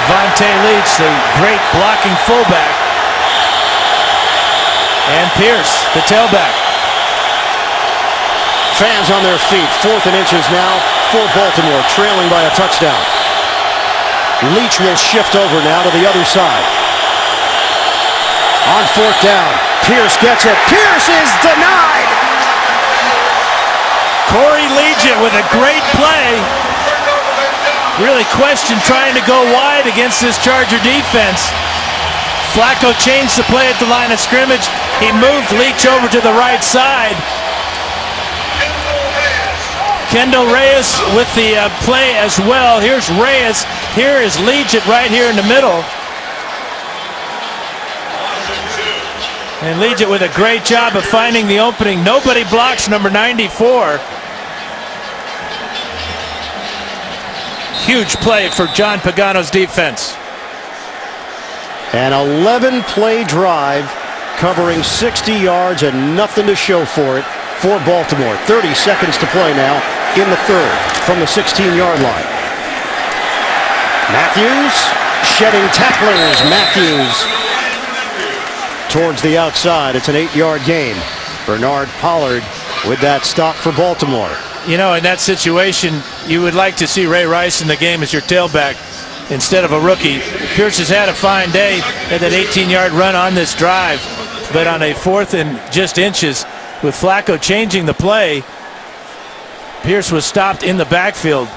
Speaker 2: Vontae Leach, the great blocking fullback. And Pierce, the tailback.
Speaker 1: Fans on their feet. 4th and inches now for Baltimore, trailing by a touchdown. Leach will shift over now to the other side. On 4th down, Pierce gets it. Pierce is denied.
Speaker 2: Corey Legion with a great play. Really questioned trying to go wide against this Charger defense. Flacco changed the play at the line of scrimmage. He moved Leach over to the right side. Kendall Reyes with the play as well. Here's Reyes. Here is Legion right here in the middle. And Legion with a great job of finding the opening. Nobody blocks number 94. Huge play for John Pagano's defense.
Speaker 1: An 11-play drive covering 60 yards and nothing to show for it for Baltimore. 30 seconds to play now in the 3rd from the 16-yard line. Matthews shedding tacklers. Matthews towards the outside. It's an 8-yard gain. Bernard Pollard with that stop for Baltimore.
Speaker 2: You know, in that situation, you would like to see Ray Rice in the game as your tailback instead of a rookie. Pierce has had a fine day at that 18-yard run on this drive, but on a 4th and just inches, with Flacco changing the play, Pierce was stopped in the backfield.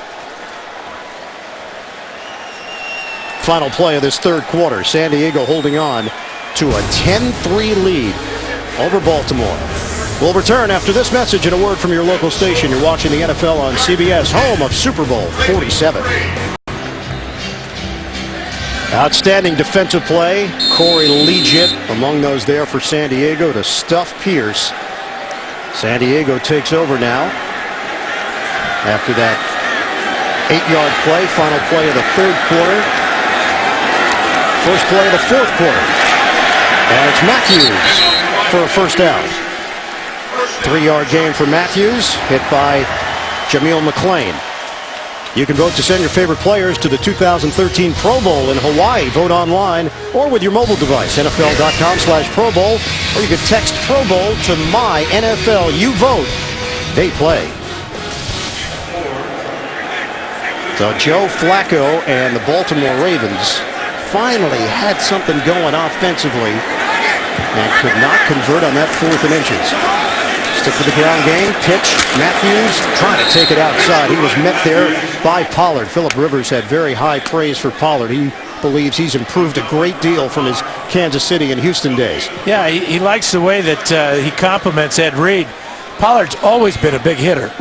Speaker 1: Final play of this 3rd quarter. San Diego holding on to a 10-3 lead over Baltimore. We'll return after this message and a word from your local station. You're watching the NFL on CBS, home of Super Bowl 47. Outstanding defensive play. Corey Legion among those there for San Diego to stuff Pierce. San Diego takes over now after that 8-yard play. Final play of the 3rd quarter. First play of the 4th quarter. And it's Matthews for a first down. 3-yard gain for Matthews, hit by Jameel McClain. You can vote to send your favorite players to the 2013 Pro Bowl in Hawaii. Vote online or with your mobile device, NFL.com/Pro Bowl, or you can text Pro Bowl to My NFL. You vote, they play. So Joe Flacco and the Baltimore Ravens finally had something going offensively and could not convert on that 4th and inches. Stick with the ground game. Pitch. Matthews trying to take it outside. He was met there by Pollard. Phillip Rivers had very high praise for Pollard. He believes he's improved a great deal from his Kansas City and Houston days.
Speaker 2: Yeah, he likes the way that he compliments Ed Reed. Pollard's always been a big hitter.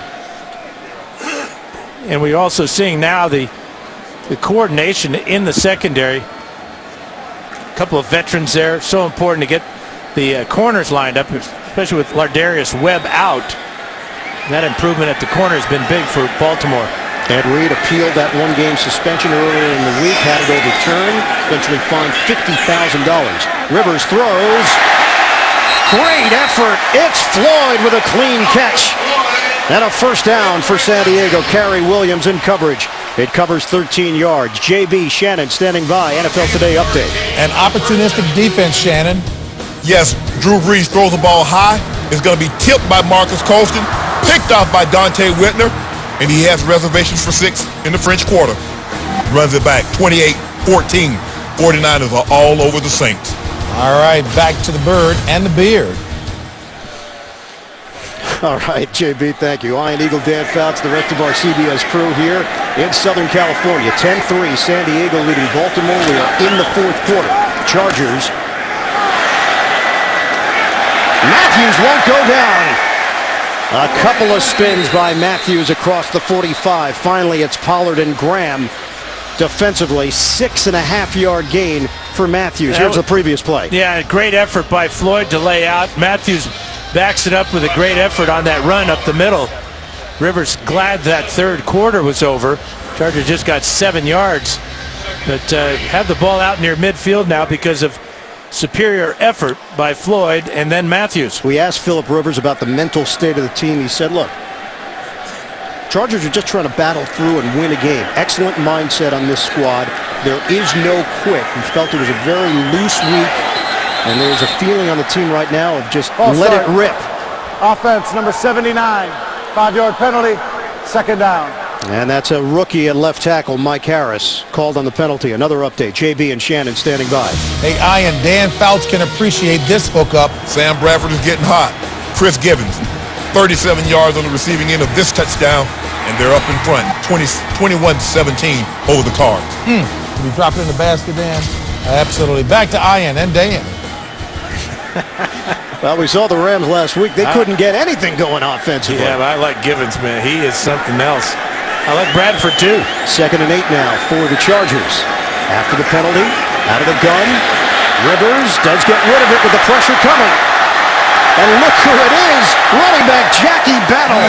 Speaker 2: And we're also seeing now the coordination in the secondary. A couple of veterans there. So important to get the corners lined up, especially with Lardarius Webb out. That improvement at the corner has been big for Baltimore.
Speaker 1: Ed Reed appealed that 1-game suspension earlier in the week, had it overturned, eventually fined $50,000. Rivers throws. Great effort. It's Floyd with a clean catch. And a first down for San Diego. Carey Williams in coverage. It covers 13 yards. J.B. Shannon standing by. NFL Today update.
Speaker 5: An opportunistic defense, Shannon.
Speaker 6: Yes, Drew Brees throws the ball high. It's going to be tipped by Marcus Colston, picked off by Dante Whitner, and he has reservations for 6 in the French Quarter. Runs it back, 28-14. 49ers are all over the Saints.
Speaker 5: All right, back to the bird and the beard.
Speaker 1: All right, JB, thank you. Ian Eagle, Dan Fouts, the rest of our CBS crew here in Southern California. 10-3, San Diego leading Baltimore. We are in the 4th quarter. Chargers Matthews won't go down. A couple of spins by Matthews across the 45. Finally, it's Pollard and Graham defensively. 6.5-yard gain for Matthews. Here's the previous play.
Speaker 2: Yeah, great effort by Floyd to lay out. Matthews backs it up with a great effort on that run up the middle. Rivers glad that third quarter was over. Chargers just got 7 yards, but have the ball out near midfield now because of superior effort by Floyd and then Matthews.
Speaker 1: We asked Philip Rivers about the mental state of the team. He said, look, Chargers are just trying to battle through and win a game. Excellent mindset on this squad. There is no quit. He felt it was a very loose week, and there's a feeling on the team right now of just let it rip.
Speaker 3: Offense, number 79. 5-yard penalty, second down.
Speaker 1: And that's a rookie at left tackle, Mike Harris, called on the penalty. Another update. JB and Shannon standing by.
Speaker 5: Hey, Ian, Dan Fouts can appreciate this hookup.
Speaker 6: Sam Bradford is getting hot. Chris Givens, 37 yards on the receiving end of this touchdown, and they're up in front, 21-17 over the Cards.
Speaker 5: Did you drop it in the basket, Dan? Absolutely. Back to Ian and Dan.
Speaker 1: Well, we saw the Rams last week. They couldn't get anything going offensively.
Speaker 2: Yeah, but I like Givens, man. He is something else. I like Bradford, too.
Speaker 1: 2nd and 8 now for the Chargers. After the penalty, out of the gun, Rivers does get rid of it with the pressure coming. And look who it is, running back Jackie Battle.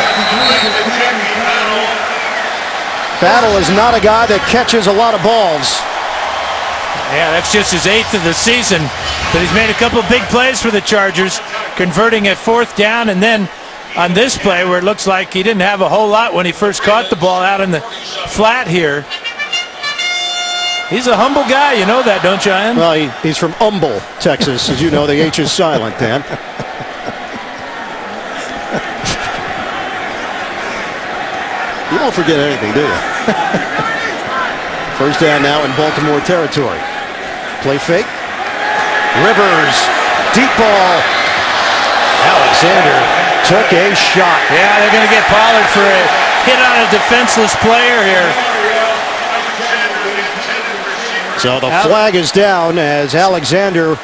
Speaker 1: Battle is not a guy that catches a lot of balls.
Speaker 2: Yeah, that's just his 8th of the season, but he's made a couple of big plays for the Chargers, converting a 4th down, and then on this play where it looks like he didn't have a whole lot when he first caught the ball out in the flat here. He's a humble guy, you know that, don't you, Ian?
Speaker 1: Well, he's from Humble, Texas. As you know, the H is silent, Dan. You don't forget anything, do you? First down now in Baltimore territory. Play fake. Rivers, deep ball. Alexander took a shot.
Speaker 2: Yeah, they're going to get Pollard for a hit on a defenseless player here.
Speaker 1: So the flag is down as Alexander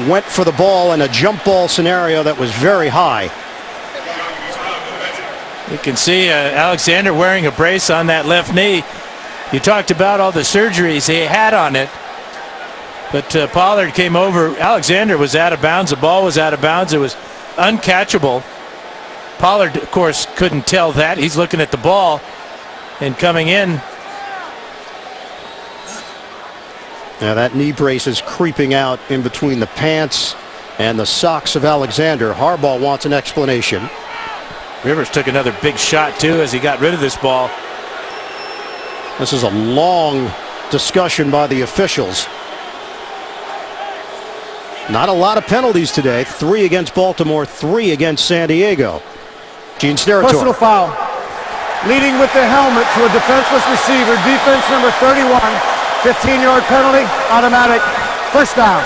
Speaker 1: went for the ball in a jump ball scenario that was very high.
Speaker 2: You can see Alexander wearing a brace on that left knee. You talked about all the surgeries he had on it, but Pollard came over. Alexander was out of bounds. The ball was out of bounds. It was uncatchable. Pollard, of course, couldn't tell that. He's looking at the ball and coming in.
Speaker 1: Now that knee brace is creeping out in between the pants and the socks of Alexander. Harbaugh wants an explanation.
Speaker 2: Rivers took another big shot, too, as he got rid of this ball.
Speaker 1: This is a long discussion by the officials. Not a lot of penalties today. 3 against Baltimore, 3 against San Diego. Gene Steratore.
Speaker 3: Personal foul. Leading with the helmet to a defenseless receiver. Defense number 31. 15-yard penalty. Automatic. First down.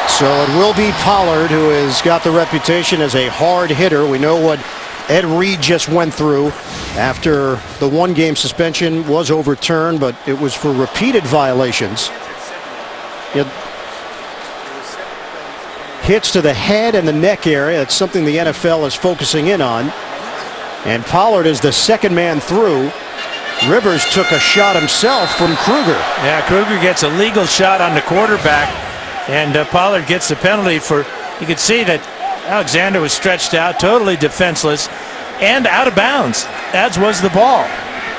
Speaker 1: So it will be Pollard, who has got the reputation as a hard hitter. We know what Ed Reed just went through after the 1-game suspension was overturned, but it was for repeated violations. Hits to the head and the neck area. It's something the NFL is focusing in on. And Pollard is the second man through. Rivers took a shot himself from Kruger.
Speaker 2: Yeah, Kruger gets a legal shot on the quarterback, and Pollard gets the penalty for, you could see that Alexander was stretched out, totally defenseless, and out of bounds, as was the ball.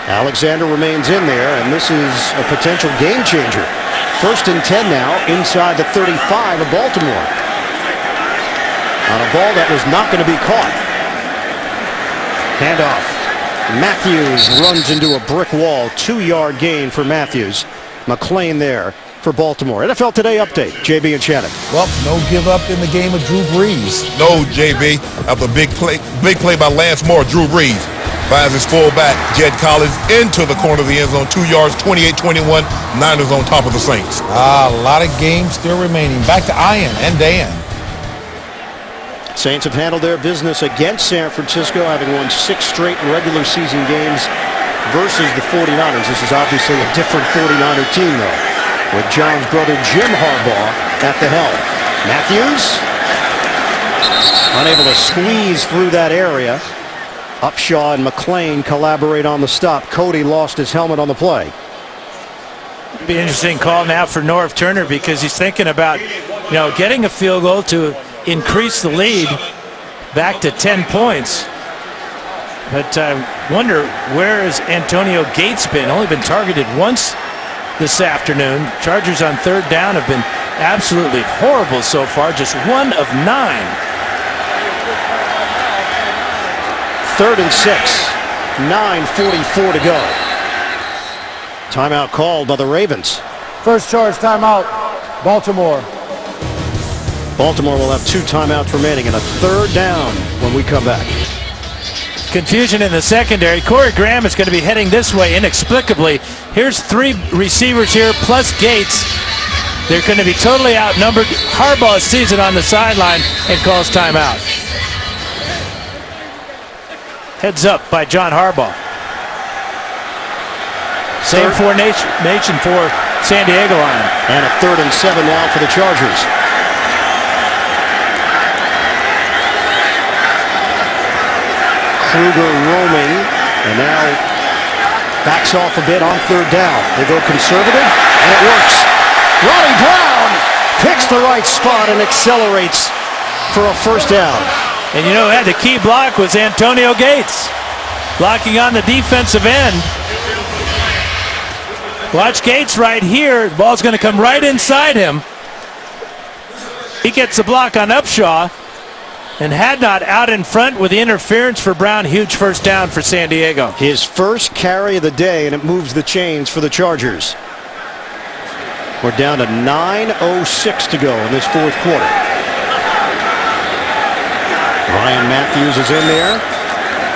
Speaker 1: Alexander remains in there, and this is a potential game changer. 1st and 10 now inside the 35 of Baltimore. On a ball that was not going to be caught. Handoff. Matthews runs into a brick wall. 2-yard gain for Matthews. McClain there for Baltimore. NFL Today update. JB and Shannon.
Speaker 5: Well, no give up in the game of Drew Brees.
Speaker 6: No, JB. After a big play by Lance Moore, Drew Brees finds his fullback, Jed Collins, into the corner of the end zone. 2 yards, 28-21. Niners on top of the Saints.
Speaker 5: A lot of games still remaining. Back to Ian and Dan.
Speaker 1: Saints have handled their business against San Francisco, having won 6 straight regular season games versus the 49ers. This is obviously a different 49er team, though, with John's brother Jim Harbaugh at the helm. Matthews Unable to squeeze through that area. Upshaw and McLean collaborate on the stop. Cody lost his helmet on the play.
Speaker 2: Be an interesting call now for Norv Turner because he's thinking about, getting a field goal to increase the lead back to 10 points. But I wonder, where has Antonio Gates been? Only been targeted once this afternoon. Chargers on third down have been absolutely horrible so far, just 1 of 9.
Speaker 1: 3rd and 6. 9:44 to go. Timeout called by the Ravens.
Speaker 3: First charge timeout, Baltimore.
Speaker 1: Baltimore will have 2 timeouts remaining and a 3rd down when we come back.
Speaker 2: Confusion in the secondary. Corey Graham is going to be heading this way inexplicably. Here's 3 receivers here plus Gates. They're going to be totally outnumbered. Harbaugh sees it on the sideline and calls timeout. Heads up by John Harbaugh. Same formation for San Diego line.
Speaker 1: And a 3rd and 7 now for the Chargers. Kruger roaming, and now backs off a bit on 3rd down. They go conservative, and it works. Ronnie Brown picks the right spot and accelerates for a 1st down.
Speaker 2: And who had the key block was Antonio Gates, blocking on the defensive end. Watch Gates right here. The ball's going to come right inside him. He gets the block on Upshaw. And Hadnot out in front with the interference for Brown. Huge 1st down for San Diego.
Speaker 1: His first carry of the day, and it moves the chains for the Chargers. We're down to 9:06 to go in this 4th quarter. Ryan Matthews is in there.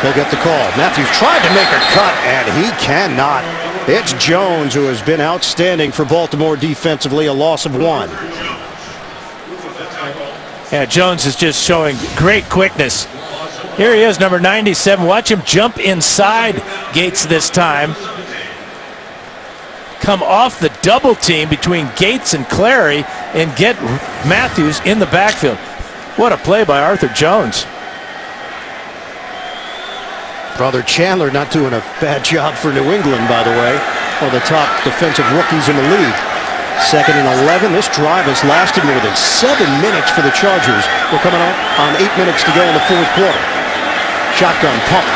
Speaker 1: He'll get the call. Matthews tried to make a cut, and he cannot. It's Jones who has been outstanding for Baltimore defensively, a loss of 1.
Speaker 2: Yeah, Jones is just showing great quickness. Here he is, number 97. Watch him jump inside Gates this time. Come off the double team between Gates and Clary and get Matthews in the backfield. What a play by Arthur Jones.
Speaker 1: Brother Chandler not doing a bad job for New England, by the way. One of the top defensive rookies in the league. 2nd and 11. This drive has lasted more than 7 minutes for the Chargers. We're coming up on 8 minutes to go in the 4th quarter. Shotgun pump.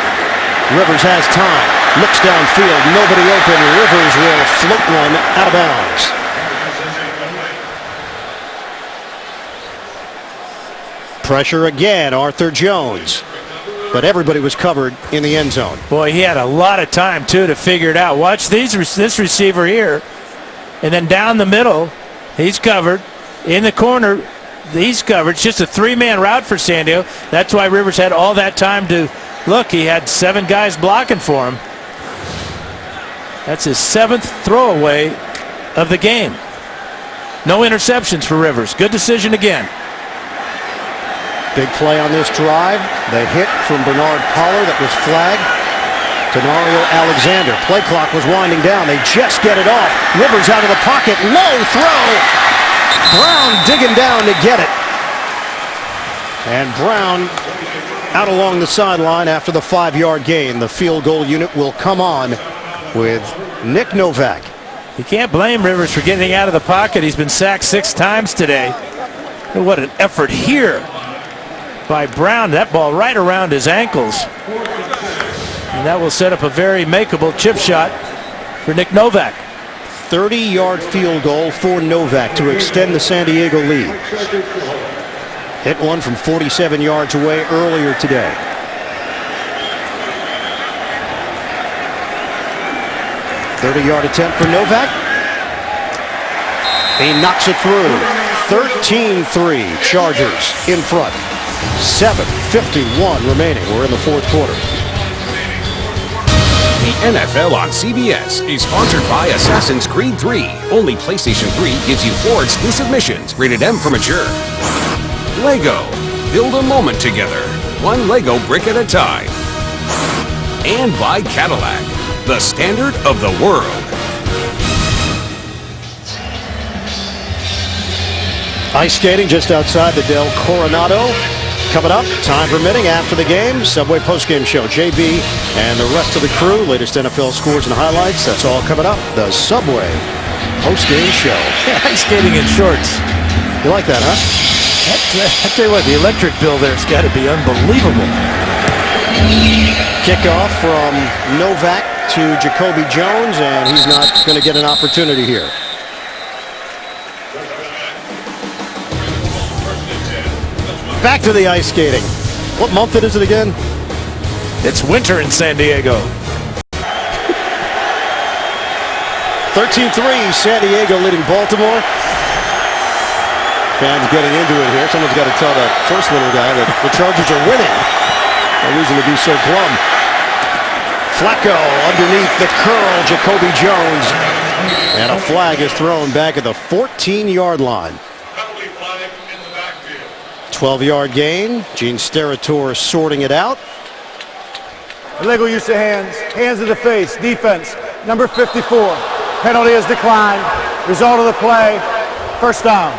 Speaker 1: Rivers has time. Looks downfield. Nobody open. Rivers will float one out of bounds. Pressure again. Arthur Jones. But everybody was covered in the end zone.
Speaker 2: Boy, he had a lot of time, too, to figure it out. Watch this receiver here. And then down the middle, he's covered. In the corner, he's covered. It's just a 3-man route for San Diego. That's why Rivers had all that time to look. He had 7 guys blocking for him. That's his 7th throwaway of the game. No interceptions for Rivers. Good decision again.
Speaker 1: Big play on this drive. The hit from Bernard Pollard that was flagged. Tenario Alexander. Play clock was winding down. They just get it off. Rivers out of the pocket. Low throw. Brown digging down to get it. And Brown out along the sideline after the 5-yard gain. The field goal unit will come on with Nick Novak.
Speaker 2: You can't blame Rivers for getting out of the pocket. He's been sacked 6 times today. And what an effort here by Brown. That ball right around his ankles. And that will set up a very makeable chip shot for Nick Novak.
Speaker 1: 30-yard field goal for Novak to extend the San Diego lead. Hit one from 47 yards away earlier today. .30-yard attempt for Novak. He knocks it through. 13-3 Chargers in front. 7:51 remaining. We're in the 4th quarter.
Speaker 4: The NFL on CBS is sponsored by Assassin's Creed 3. Only PlayStation 3 gives you 4 exclusive missions, rated M for mature. Lego. Build a moment together, one Lego brick at a time. And by Cadillac, the standard of the world.
Speaker 1: Ice skating just outside the Del Coronado Coming up, time permitting, after the game, Subway postgame show. JB and the rest of the crew, latest NFL scores and highlights. That's all coming up. The Subway postgame show.
Speaker 2: Ice skating in shorts.
Speaker 1: You like that, huh?
Speaker 2: I tell you what, the electric bill there's got to be unbelievable.
Speaker 1: Kickoff from Novak to Jacoby Jones, and he's not going to get an opportunity here. Back to the ice skating. What month is it again?
Speaker 2: It's winter in San Diego.
Speaker 1: 13-3, San Diego leading Baltimore. Fans getting into it here. Someone's got to tell that first little guy that the Chargers are winning. No reason to be so glum. Flacco underneath the curl, Jacoby Jones. And a flag is thrown back at the 14-yard line. 12-yard gain. Gene Steratore sorting it out.
Speaker 3: Illegal use of hands. Hands to the face. Defense. Number 54. Penalty is declined. Result of the play. First down.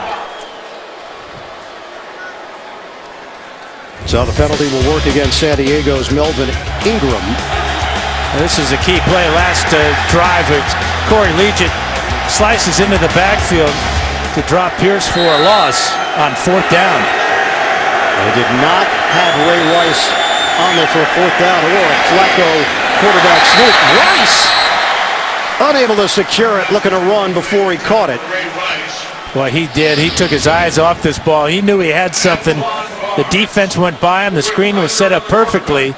Speaker 1: So the penalty will work against San Diego's Melvin Ingram.
Speaker 2: Now, this is a key play. Last drive, Corey Leggett slices into the backfield to drop Pierce for a loss on 4th down.
Speaker 1: They did not have Ray Rice on there for a 4th down or a Flacco quarterback sneak. Rice unable to secure it, looking to run before he caught it.
Speaker 2: Well, he did. He took his eyes off this ball. He knew he had something. The defense went by him. The screen was set up perfectly.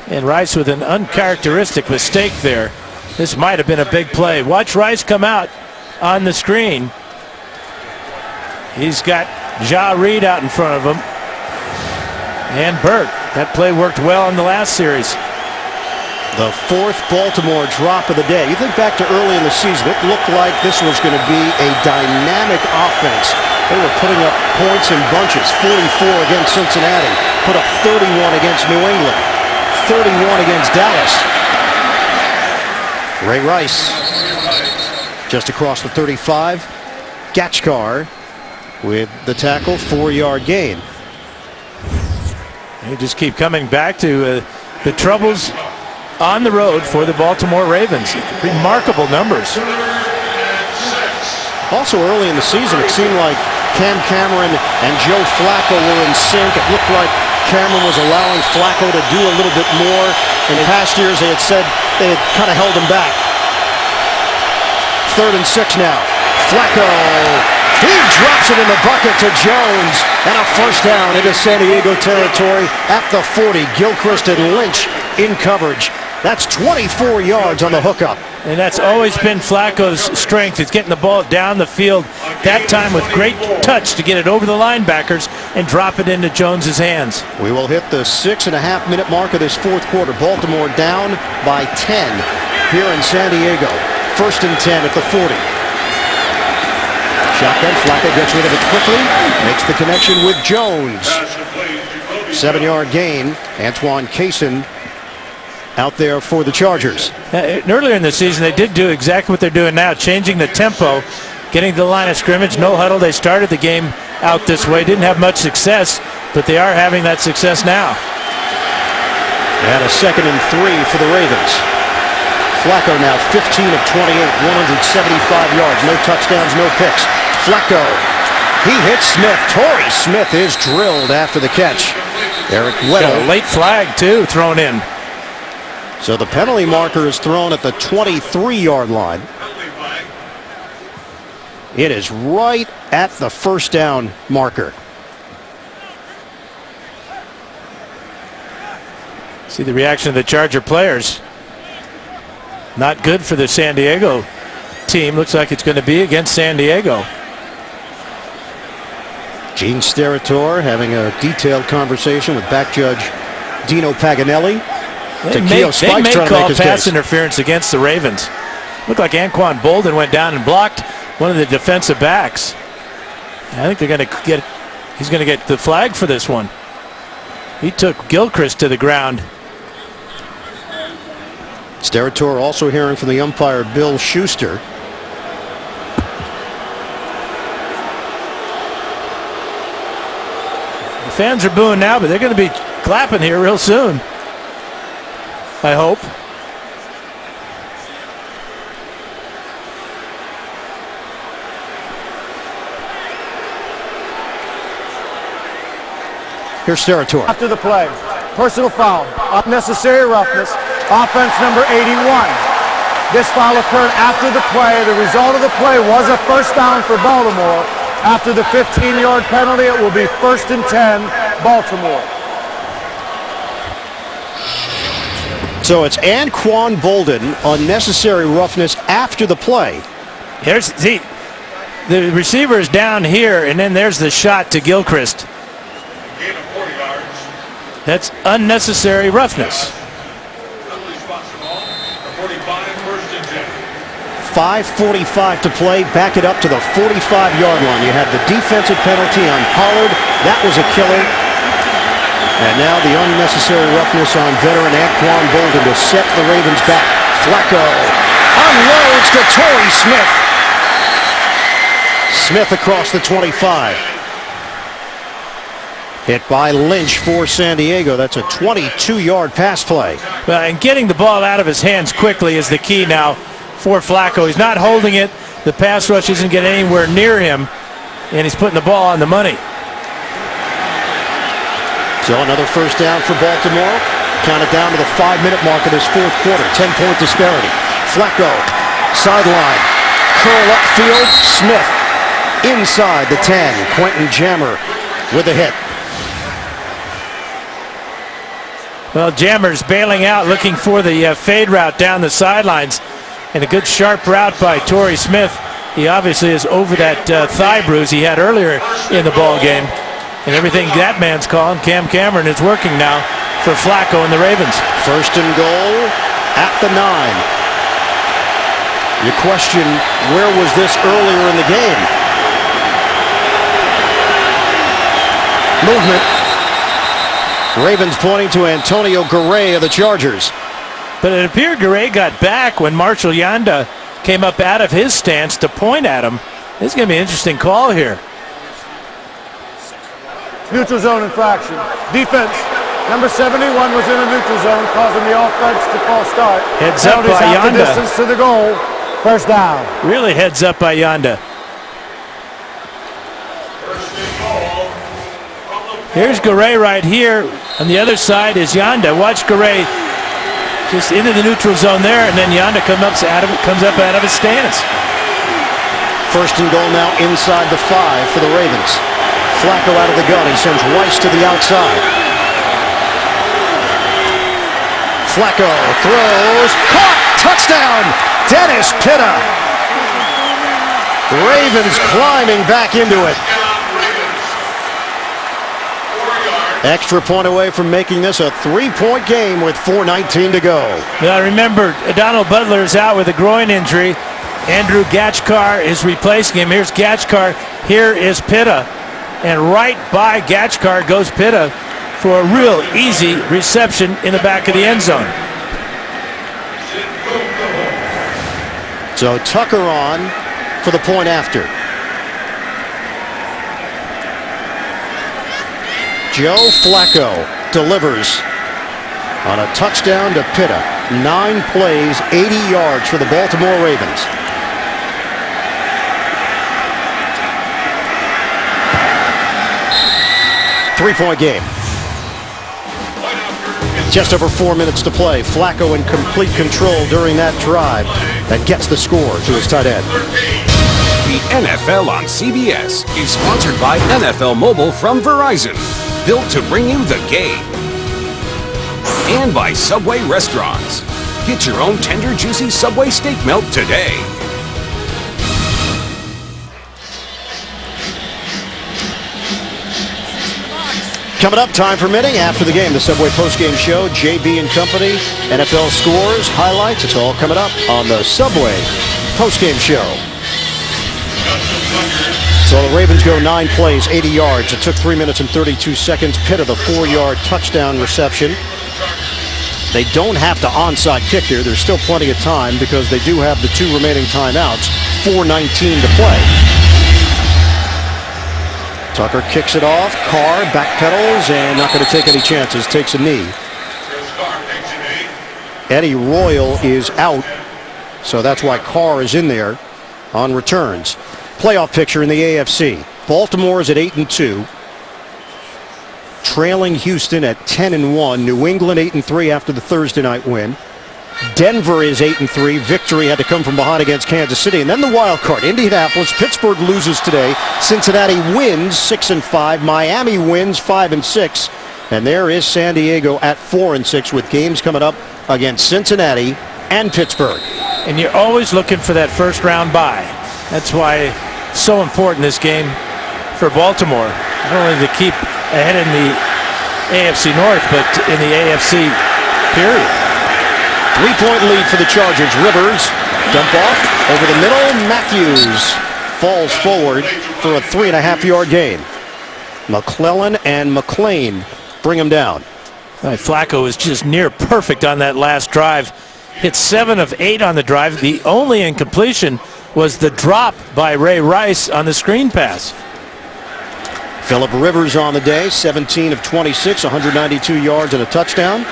Speaker 2: And Rice with an uncharacteristic mistake there. This might have been a big play. Watch Rice come out on the screen. He's got Ja Reed out in front of him. And Burt. That play worked well in the last series.
Speaker 1: The 4th Baltimore drop of the day. You think back to early in the season, it looked like this was going to be a dynamic offense. They were putting up points in bunches. 44 against Cincinnati. Put up 31 against New England. 31 against Dallas. Ray Rice just across the 35. Gatchkar with the tackle, 4-yard gain.
Speaker 2: They just keep coming back to the troubles on the road for the Baltimore Ravens. Remarkable numbers.
Speaker 1: Also early in the season, it seemed like Cam Cameron and Joe Flacco were in sync. It looked like Cameron was allowing Flacco to do a little bit more. In past years, they had said they had kind of held him back. 3rd and 6 now. Flacco. He drops it in the bucket to Jones. And a first down into San Diego territory at the 40. Gilchrist and Lynch in coverage. That's 24 yards on the hookup.
Speaker 2: And that's always been Flacco's strength. He's getting the ball down the field. That time with great touch to get it over the linebackers and drop it into Jones's hands.
Speaker 1: We will hit the 6.5-minute mark of this 4th quarter. Baltimore down by 10 here in San Diego. 1st and 10 at the 40. Shotgun. Flacco gets rid of it quickly. Makes the connection with Jones. 7-yard gain. Antoine Cason out there for the Chargers.
Speaker 2: Earlier in the season, they did do exactly what they're doing now, changing the tempo, getting to the line of scrimmage, no huddle. They started the game out this way. Didn't have much success, but they are having that success now.
Speaker 1: And a 2nd and 3 for the Ravens. Flacco now 15 of 28, 175 yards, no touchdowns, no picks. Flacco, he hits Smith. Torrey Smith is drilled after the catch. Eric Weddle.
Speaker 2: A late flag, too, thrown in.
Speaker 1: So the penalty marker is thrown at the 23-yard line. It is right at the first down marker.
Speaker 2: See the reaction of the Charger players. Not good for the San Diego team. Looks like it's going to be against San Diego.
Speaker 1: Gene Steratore having a detailed conversation with back judge Dino Paganelli.
Speaker 2: They may call pass interference against the Ravens. Looked like Anquan Bolden went down and blocked one of the defensive backs. I think they're going to get. He's going to get the flag for this one. He took Gilchrist to the ground.
Speaker 1: Steratore also hearing from the umpire Bill Schuster.
Speaker 2: The Fans are booing now, but they're going to be clapping here real soon, I hope.
Speaker 1: Here's Steratore.
Speaker 3: After the play, personal foul, unnecessary roughness, offense number 81. This foul occurred after the play. The result of the play was a first down for Baltimore. After the 15-yard penalty, it will be 1st and 10, Baltimore.
Speaker 1: So it's Anquan Bolden, unnecessary roughness after the play.
Speaker 2: Here's the receiver is down here, and then there's the shot to Gilchrist. That's unnecessary roughness.
Speaker 1: 5:45 to play. Back it up to the 45-yard line. You have the defensive penalty on Pollard. That was a killer. And now the unnecessary roughness on veteran Anquan Bolden to set the Ravens back. Flacco unloads to Torrey Smith. Smith across the 25. Hit by Lynch for San Diego. That's a 22-yard pass play.
Speaker 2: Well, and getting the ball out of his hands quickly is the key now for Flacco. He's not holding it. The pass rush isn't getting anywhere near him, and he's putting the ball on the money.
Speaker 1: So another first down for Baltimore. Counted down to the 5-minute mark of this fourth quarter. 10-point disparity. Flacco, sideline. Curl upfield. Smith inside the 10. Quentin Jammer with a hit.
Speaker 2: Well, Jammer's bailing out, looking for the fade route down the sidelines. And a good sharp route by Torrey Smith. He obviously is over that thigh bruise he had earlier in the ball game. And everything that man's calling, Cam Cameron, is working now for Flacco and the Ravens.
Speaker 1: 1st and goal at the 9. You question, where was this earlier in the game? Movement. Ravens pointing to Antonio Garay of the Chargers.
Speaker 2: But it appeared Garay got back when Marshall Yanda came up out of his stance to point at him. This is going to be an interesting call here.
Speaker 3: Neutral zone infraction. Defense, number 71 was in a neutral zone, causing the offense to false start.
Speaker 2: Heads up by
Speaker 3: half the
Speaker 2: Yanda.
Speaker 3: distance to the goal. First down.
Speaker 2: Really heads up by Yanda. Here's Garay right here. On the other side is Yanda. Watch Garay just into the neutral zone there, and then Yanda comes up out of his stance.
Speaker 1: 1st and goal now inside the 5 for the Ravens. Flacco out of the gun. He sends Rice to the outside. Flacco throws. Caught. Touchdown. Dennis Pitta. Ravens climbing back into it. Extra point away from making this a 3-point game with 4:19 to go.
Speaker 2: Now remember, Donald Butler is out with a groin injury. Andrew Gatchkar is replacing him. Here's Gatchkar. Here is Pitta. And right by Gatchkar goes Pitta for a real easy reception in the back of the end zone.
Speaker 1: So Tucker on for the point after. Joe Flacco delivers on a touchdown to Pitta. 9 plays, 80 yards for the Baltimore Ravens. Three-point game. Just over 4 minutes to play. Flacco in complete control during that drive that gets the score to his tight end.
Speaker 4: The NFL on CBS is sponsored by NFL Mobile from Verizon. Built to bring you the game. And by Subway Restaurants. Get your own tender, juicy Subway steak melt today.
Speaker 1: Coming up, time permitting, after the game, the Subway postgame show, JB and Company, NFL scores, highlights, it's all coming up on the Subway postgame show. So the Ravens go 9 plays, 80 yards. It took 3 minutes and 32 seconds. Pitta, the 4-yard touchdown reception. They don't have to onside kick here. There's still plenty of time because they do have the 2 remaining timeouts. 4:19 to play. Tucker kicks it off. Carr backpedals and not going to take any chances. Takes a knee. Eddie Royal is out, so that's why Carr is in there on returns. Playoff picture in the AFC. Baltimore is at 8-2. Trailing Houston at 10-1. New England 8-3 after the Thursday night win. Denver is 8-3. Victory had to come from behind against Kansas City. And then the wild card, Indianapolis. Pittsburgh loses today. Cincinnati wins 6-5. Miami wins 5-6. And there is San Diego at 4-6 with games coming up against Cincinnati and Pittsburgh.
Speaker 2: And you're always looking for that first round bye. That's why it's so important this game for Baltimore. Not only to keep ahead in the AFC North, but in the AFC period.
Speaker 1: 3-point lead for the Chargers. Rivers, dump off, over the middle. Matthews falls forward for a 3.5-yard gain. McClellan and McLean bring him down.
Speaker 2: Flacco is just near perfect on that last drive. Hit 7 of 8 on the drive. The only incompletion was the drop by Ray Rice on the screen pass.
Speaker 1: Phillip Rivers on the day, 17 of 26, 192 yards and a touchdown.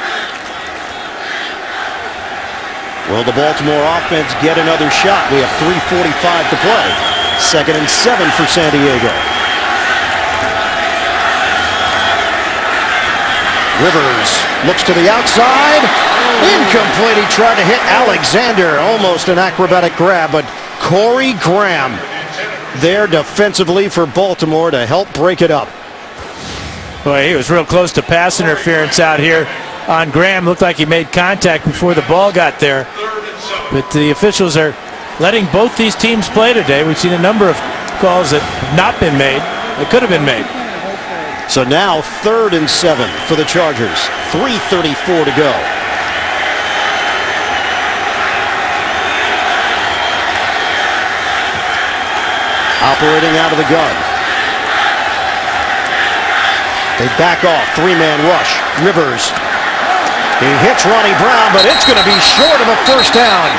Speaker 1: Will the Baltimore offense get another shot? We have 3:45 to play. 2nd and 7 for San Diego. Rivers looks to the outside. Incomplete. He tried to hit Alexander. Almost an acrobatic grab, but Corey Graham there defensively for Baltimore to help break it up.
Speaker 2: Boy, he was real close to pass interference out here on Graham. Looked like he made contact before the ball got there. But the officials are letting both these teams play today. We've seen a number of calls that have not been made, that could have been made.
Speaker 1: So now 3rd and 7 for the Chargers. 3:34 to go. Operating out of the gun. They back off. 3-man rush. Rivers. He hits Ronnie Brown, but it's going to be short of a first down.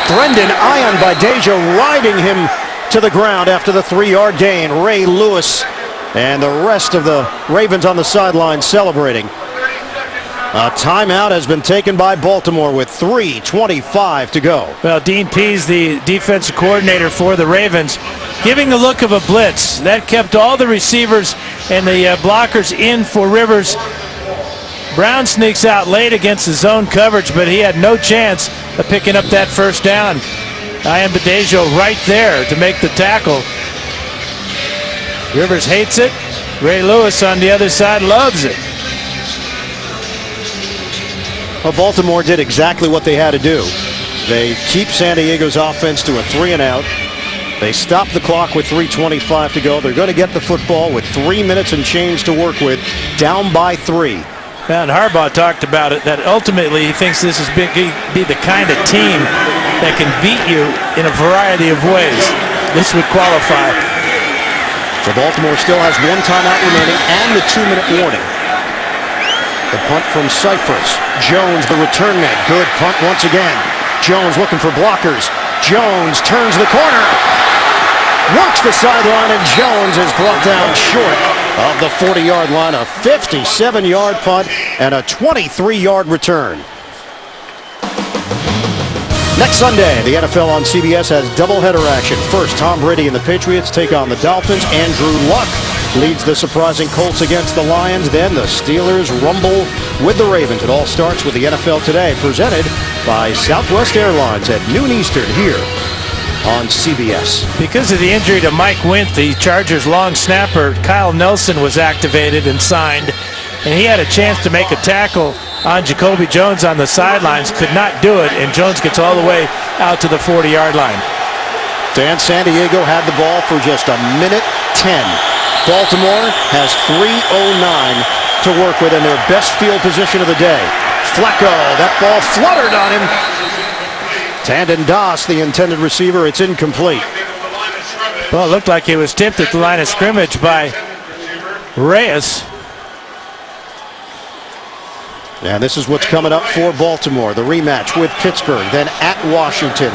Speaker 1: Brendan Ion by Deja riding him to the ground after the 3-yard gain. Ray Lewis and the rest of the Ravens on the sideline celebrating. A timeout has been taken by Baltimore with 3:25 to go.
Speaker 2: Well, Dean Pease, the defensive coordinator for the Ravens, giving the look of a blitz. That kept all the receivers and the blockers in for Rivers. Brown sneaks out late against the zone coverage, but he had no chance of picking up that first down. Ian Badejo right there to make the tackle. Rivers hates it. Ray Lewis on the other side loves it.
Speaker 1: Well, Baltimore did exactly what they had to do. They keep San Diego's offense to a 3-and-out. They stop the clock with 3:25 to go. They're going to get the football with 3 minutes and change to work with, down by 3.
Speaker 2: And Harbaugh talked about it, that ultimately he thinks this is be the kind of team that can beat you in a variety of ways. This would qualify.
Speaker 1: So Baltimore still has 1 timeout remaining and the 2-minute warning. The punt from Cyphers. Jones, the return man. Good punt once again. Jones looking for blockers. Jones turns the corner. Works the sideline, and Jones is brought down short of the 40-yard line. A 57-yard punt and a 23-yard return. Next Sunday, the NFL on CBS has doubleheader action. First, Tom Brady and the Patriots take on the Dolphins. Andrew Luck leads the surprising Colts against the Lions. Then the Steelers rumble with the Ravens. It all starts with the NFL Today, presented by Southwest Airlines at noon Eastern here on CBS.
Speaker 2: Because of the injury to Mike Wint, the Chargers' long snapper Kyle Nelson was activated and signed, and he had a chance to make a tackle on Jacoby Jones on the sidelines, could not do it, and Jones gets all the way out to the 40-yard line.
Speaker 1: Dan, San Diego had the ball for just a minute 10. Baltimore has 3:09 to work with in their best field position of the day. Flacco, that ball fluttered on him. Tandon Das, the intended receiver, it's incomplete.
Speaker 2: Well, it looked like he was tipped at the line of scrimmage by Reyes.
Speaker 1: And this is what's coming up for Baltimore. The rematch with Pittsburgh, then at Washington.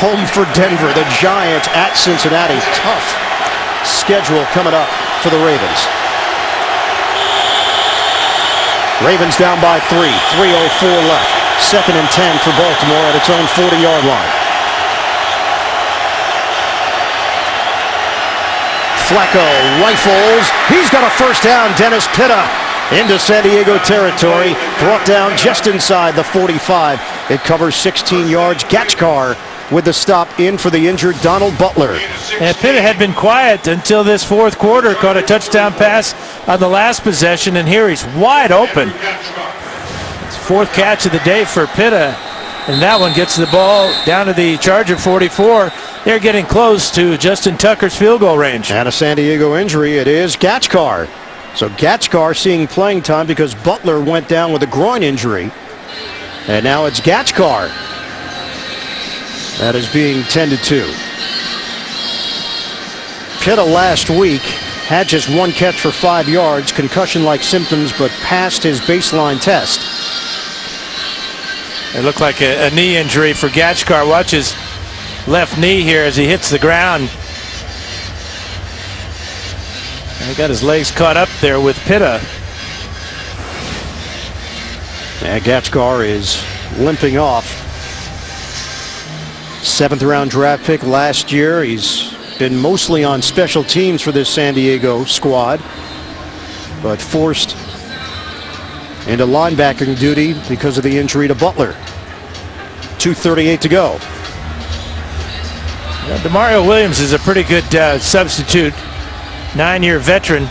Speaker 1: Home for Denver, the Giants at Cincinnati. Tough schedule coming up for the Ravens. Ravens down by 3. 3:04 left. 2nd and 10 for Baltimore at its own 40-yard line. Flacco rifles. He's got a first down. Dennis Pitta into San Diego territory. Brought down just inside the 45. It covers 16 yards. Gatchkar with the stop in for the injured Donald Butler.
Speaker 2: And Pitta had been quiet until this fourth quarter. Caught a touchdown pass on the last possession, and here he's wide open. It's fourth catch of the day for Pitta, and that one gets the ball down to the Charger 44. They're getting close to Justin Tucker's field goal range.
Speaker 1: And a San Diego injury, it is Gatchkar. So Gatchkar seeing playing time because Butler went down with a groin injury. And now it's Gatchkar that is being tended to. Pitta last week had just one catch for 5 yards, concussion-like symptoms, but passed his baseline test.
Speaker 2: It looked like a knee injury for Gatchkar. Watch his left knee here as he hits the ground. And he got his legs caught up there with Pitta.
Speaker 1: And Gatchkar is limping off. 7th round draft pick last year. He's been mostly on special teams for this San Diego squad, but forced into linebacking duty because of the injury to Butler. 2:38 to go.
Speaker 2: DeMario Williams is a pretty good substitute. 9-year veteran.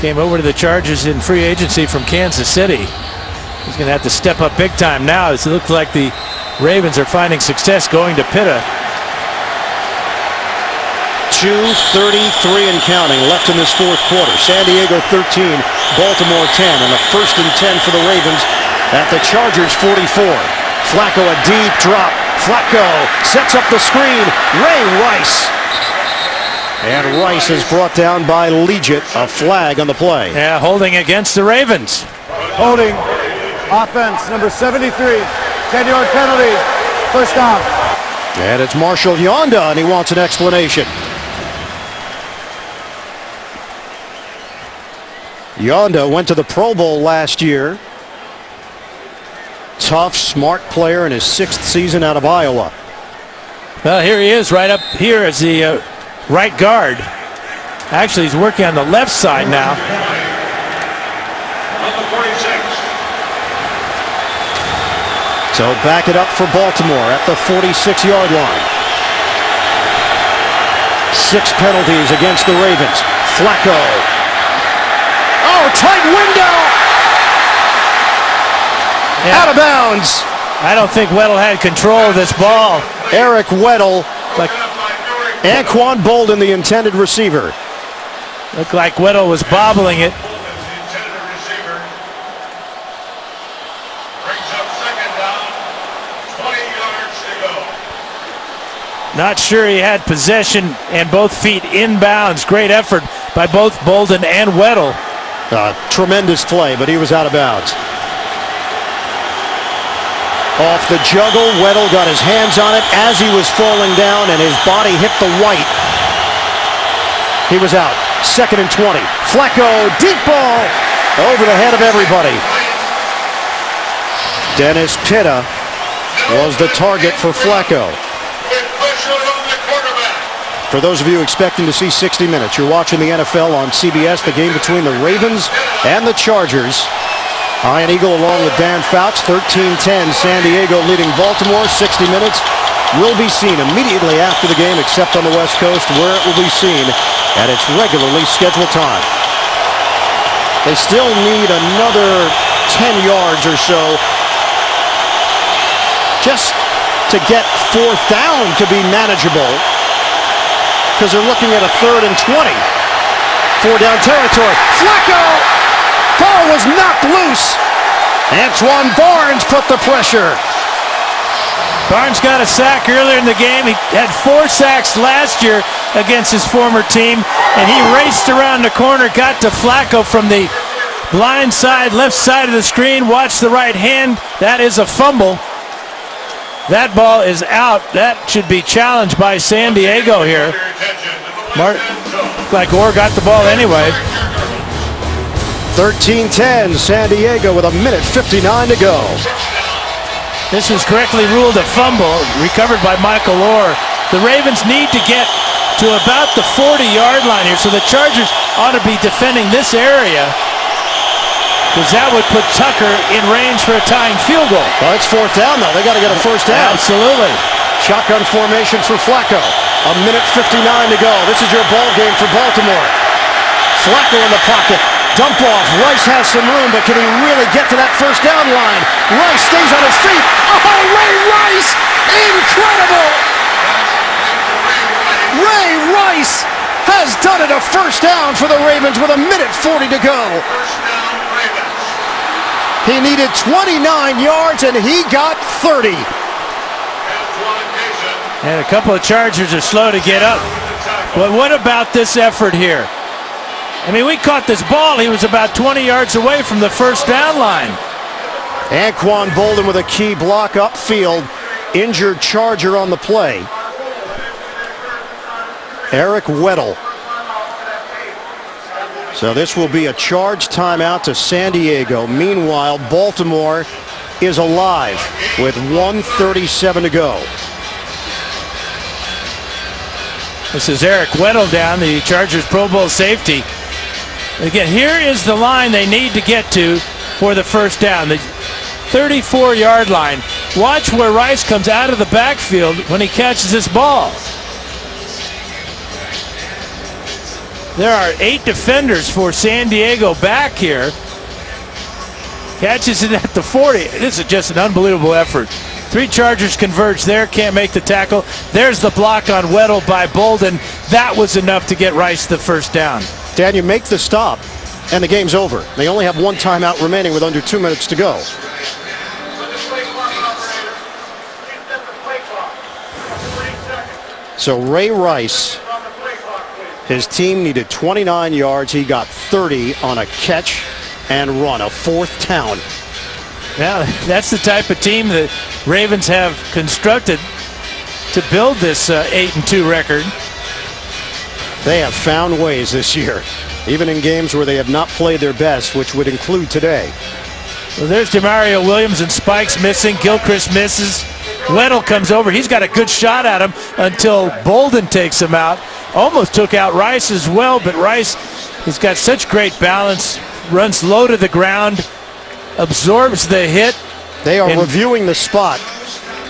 Speaker 2: Came over to the Chargers in free agency from Kansas City. He's going to have to step up big time now. It looks like the Ravens are finding success going to Pitta.
Speaker 1: 2:33 and counting left in this fourth quarter. San Diego 13, Baltimore 10, and a 1st and 10 for the Ravens at the Chargers 44. Flacco, a deep drop. Flacco sets up the screen. Ray Rice. And Rice is brought down by Leggett. A flag on the play.
Speaker 2: Yeah, holding against the Ravens.
Speaker 3: Holding. Offense, number 73. 10-yard penalty. First down.
Speaker 1: And it's Marshall Yonda, and he wants an explanation. Yonda went to the Pro Bowl last year. Tough, smart player in his 6th season out of Iowa.
Speaker 2: Well, here he is right up here as the right guard. Actually, he's working on the left side now.
Speaker 1: So back it up for Baltimore at the 46-yard line. 6 penalties against the Ravens. Flacco. Oh, tight window!
Speaker 2: Yeah.
Speaker 1: Out of bounds.
Speaker 2: I don't think Weddle had control of this ball.
Speaker 1: Eric Weddle.
Speaker 2: Like,
Speaker 1: Anquan Bolden, the intended receiver.
Speaker 2: looked like Weddle was bobbling it. Not sure he had possession and both feet inbounds. Great effort by both Bolden and Weddle.
Speaker 1: Tremendous play, but he was out of bounds. Off the juggle, Weddle got his hands on it as he was falling down, and his body hit the white. He was out. 2nd and 20. Flacco, deep ball, over the head of everybody. Dennis Pitta was the target for Flacco. For those of you expecting to see 60 minutes, you're watching the NFL on CBS, the game between the Ravens and the Chargers. Ian Eagle along with Dan Fouts, 13-10, San Diego leading Baltimore. 60 minutes will be seen immediately after the game, except on the West Coast, where it will be seen at its regularly scheduled time. They still need another 10 yards or so just to get 4th down to be manageable, because they're looking at a 3rd and 20. 4-down territory. Flacco! Ball was knocked loose. Antoine Barnes put the pressure.
Speaker 2: Barnes got a sack earlier in the game. He had 4 sacks last year against his former team, and he raced around the corner, got to Flacco from the blind side, left side of the screen. Watch the right hand. That is a fumble. That ball is out. That should be challenged by San Diego here. Like Orr got the ball anyway.
Speaker 1: 13-10, San Diego with 1:59 to go.
Speaker 2: This was correctly ruled a fumble, recovered by Michael Orr. The Ravens need to get to about the 40-yard line here, so the Chargers ought to be defending this area, because that would put Tucker in range for a tying field goal.
Speaker 1: Well, it's fourth down, though. They got to get a first down.
Speaker 2: Absolutely.
Speaker 1: Shotgun formation for Flacco. 1:59 to go. This is your ball game for Baltimore. Flacco in the pocket. Dump off. Rice has some room, but can he really get to that first down line? Rice stays on his feet. Oh, Ray Rice! Incredible! Ray Rice has done it. A first down for the Ravens with 1:40 to go. He needed 29 yards, and he got 30.
Speaker 2: And a couple of Chargers are slow to get up. But what about this effort here? I mean, we caught this ball. He was about 20 yards away from the first down line.
Speaker 1: Anquan Boldin with a key block upfield. Injured Charger on the play. Eric Weddle. So this will be a charge timeout to San Diego. Meanwhile, Baltimore is alive with 1:37 to go.
Speaker 2: This is Eric Weddle down, the Chargers Pro Bowl safety. Again, here is the line they need to get to for the first down, the 34-yard line. Watch where Rice comes out of the backfield when he catches this ball. There are 8 defenders for San Diego back here. Catches it at the 40. This is just an unbelievable effort. 3 Chargers converge there, can't make the tackle. There's the block on Weddle by Boldin. That was enough to get Rice the first down.
Speaker 1: Dan, you make the stop, and the game's over. They only have 1 timeout remaining with under 2 minutes to go. So Ray Rice, his team needed 29 yards. He got 30 on a catch and run, a 4th down.
Speaker 2: Now, that's the type of team the Ravens have constructed to build this 8-2 record.
Speaker 1: They have found ways this year, even in games where they have not played their best, which would include today.
Speaker 2: Well, there's Demario Williams, and Spike's missing. Gilchrist misses. Weddle comes over. He's got a good shot at him until Boldin takes him out. Almost took out Rice as well, but Rice has got such great balance, runs low to the ground, absorbs the hit.
Speaker 1: They are reviewing the spot.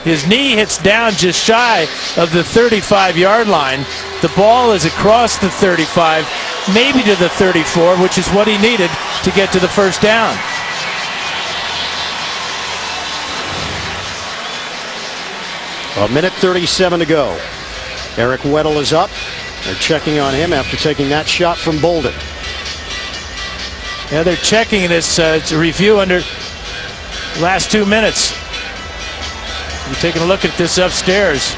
Speaker 2: His knee hits down just shy of the 35-yard line. The ball is across the 35, maybe to the 34, which is what he needed to get to the first down.
Speaker 1: A 1:37 to go. Eric Weddle is up. They're checking on him after taking that shot from Boldin.
Speaker 2: Yeah, they're checking this review under the last 2 minutes. We're taking a look at this upstairs.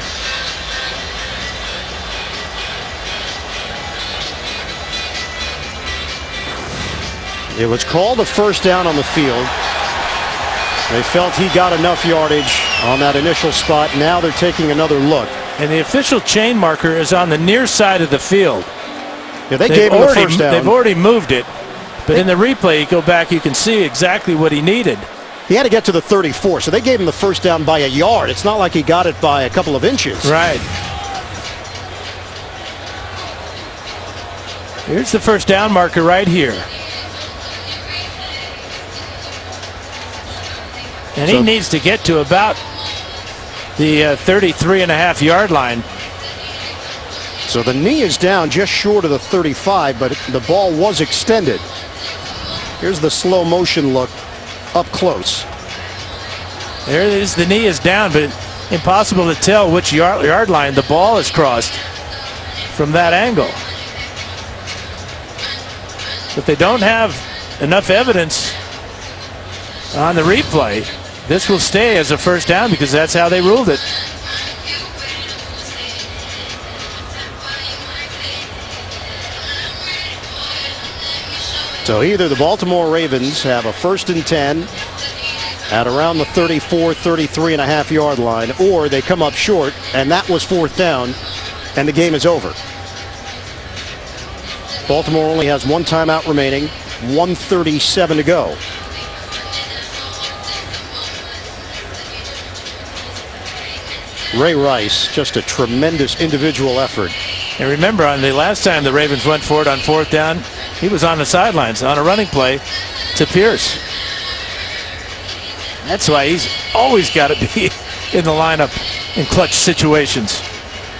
Speaker 1: It was called a first down on the field. They felt he got enough yardage on that initial spot. Now they're taking another look.
Speaker 2: And the official chain marker is on the near side of the field.
Speaker 1: Yeah, they gave him the first down.
Speaker 2: They've already moved it. But in the replay, you go back, you can see exactly what he needed.
Speaker 1: He had to get to the 34, so they gave him the first down by a yard. It's not like he got it by a couple of inches.
Speaker 2: Right. Here's the first down marker right here. And he needs to get to about the 33.5-yard line.
Speaker 1: So the knee is down just short of the 35, but the ball was extended. Here's the slow motion look up close.
Speaker 2: There it is. The knee is down, but impossible to tell which yard line the ball has crossed from that angle. But they don't have enough evidence on the replay. This will stay as a first down because that's how they ruled it.
Speaker 1: So either the Baltimore Ravens have a 1st and 10 at around the 34, 33.5-yard line, or they come up short, and that was 4th down, and the game is over. Baltimore only has one timeout remaining, 1:37 to go. Ray Rice, just a tremendous individual effort.
Speaker 2: And remember, on the last time the Ravens went for it on 4th down, he was on the sidelines on a running play to Pierce. That's why he's always got to be in the lineup in clutch situations.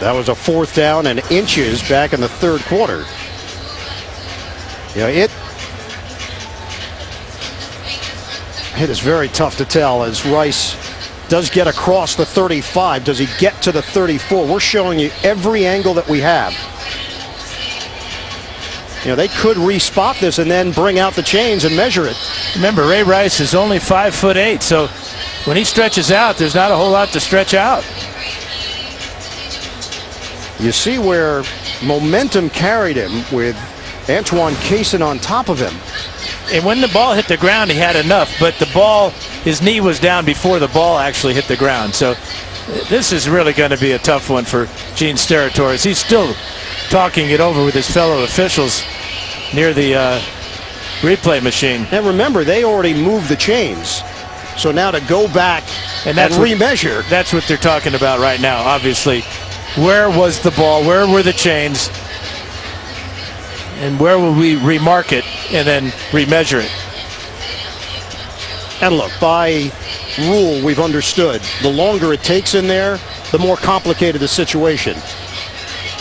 Speaker 1: That was a 4th down and inches back in the 3rd quarter. Yeah, it is very tough to tell as Rice does get across the 35. Does he get to the 34? We're showing you every angle that we have. You know, they could respot this and then bring out the chains and measure it.
Speaker 2: Remember, Ray Rice is only 5'8", so when he stretches out, there's not a whole lot to stretch out.
Speaker 1: You see where momentum carried him with Antoine Cason on top of him.
Speaker 2: And when the ball hit the ground, he had enough, but the ball, his knee was down before the ball actually hit the ground. So this is really going to be a tough one for Gene Steratore. He's still talking it over with his fellow officials near the replay machine.
Speaker 1: And remember, they already moved the chains. So now to go back and remeasure.
Speaker 2: That's what they're talking about right now, obviously. Where was the ball? Where were the chains? And where will we remark it and then remeasure it?
Speaker 1: And look, by rule, we've understood the longer it takes in there, the more complicated the situation.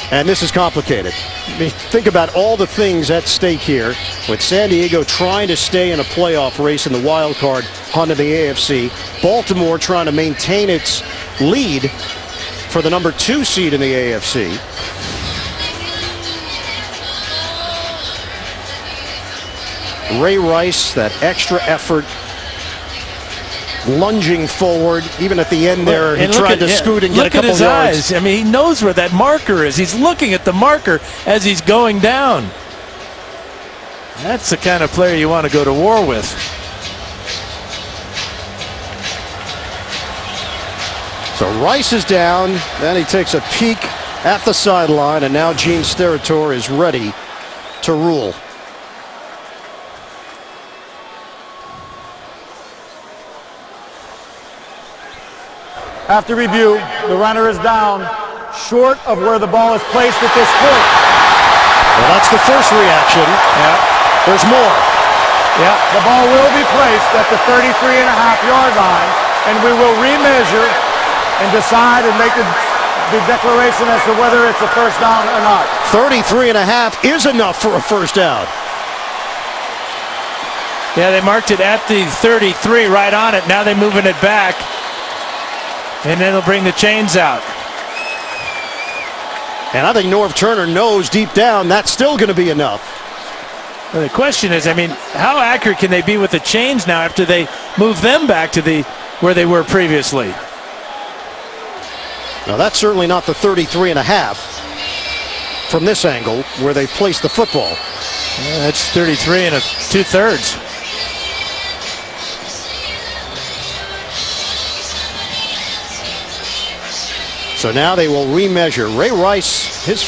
Speaker 1: And this is complicated. I mean, think about all the things at stake here with San Diego trying to stay in a playoff race in the wild card hunt of the AFC. Baltimore trying to maintain its lead for the number 2 seed in the AFC. Ray Rice, that extra effort, lunging forward, even at the end there, he tried to scoot and get a couple
Speaker 2: yards. Look at his eyes. I mean, he knows where that marker is. He's looking at the marker as he's going down. That's the kind of player you want to go to war with.
Speaker 1: So Rice is down, then he takes a peek at the sideline, and now Gene Steratore is ready to rule.
Speaker 3: After review, the runner is down short of where the ball is placed at this point.
Speaker 1: Well, that's the first reaction.
Speaker 2: Yeah.
Speaker 1: There's more.
Speaker 3: Yeah. The ball will be placed at the 33.5-yard line, and we will remeasure and decide and make the declaration as to whether it's a first down or not.
Speaker 1: 33.5 is enough for a first down.
Speaker 2: Yeah, they marked it at the 33, right on it. Now they're moving it back. And then they'll bring the chains out.
Speaker 1: And I think Norv Turner knows deep down that's still going to be enough.
Speaker 2: Well, the question is, I mean, how accurate can they be with the chains now after they move them back to where they were previously?
Speaker 1: Now that's certainly not the 33.5 from this angle where they've placed the football.
Speaker 2: Yeah, that's 33 2/3.
Speaker 1: So now they will remeasure. Ray Rice, his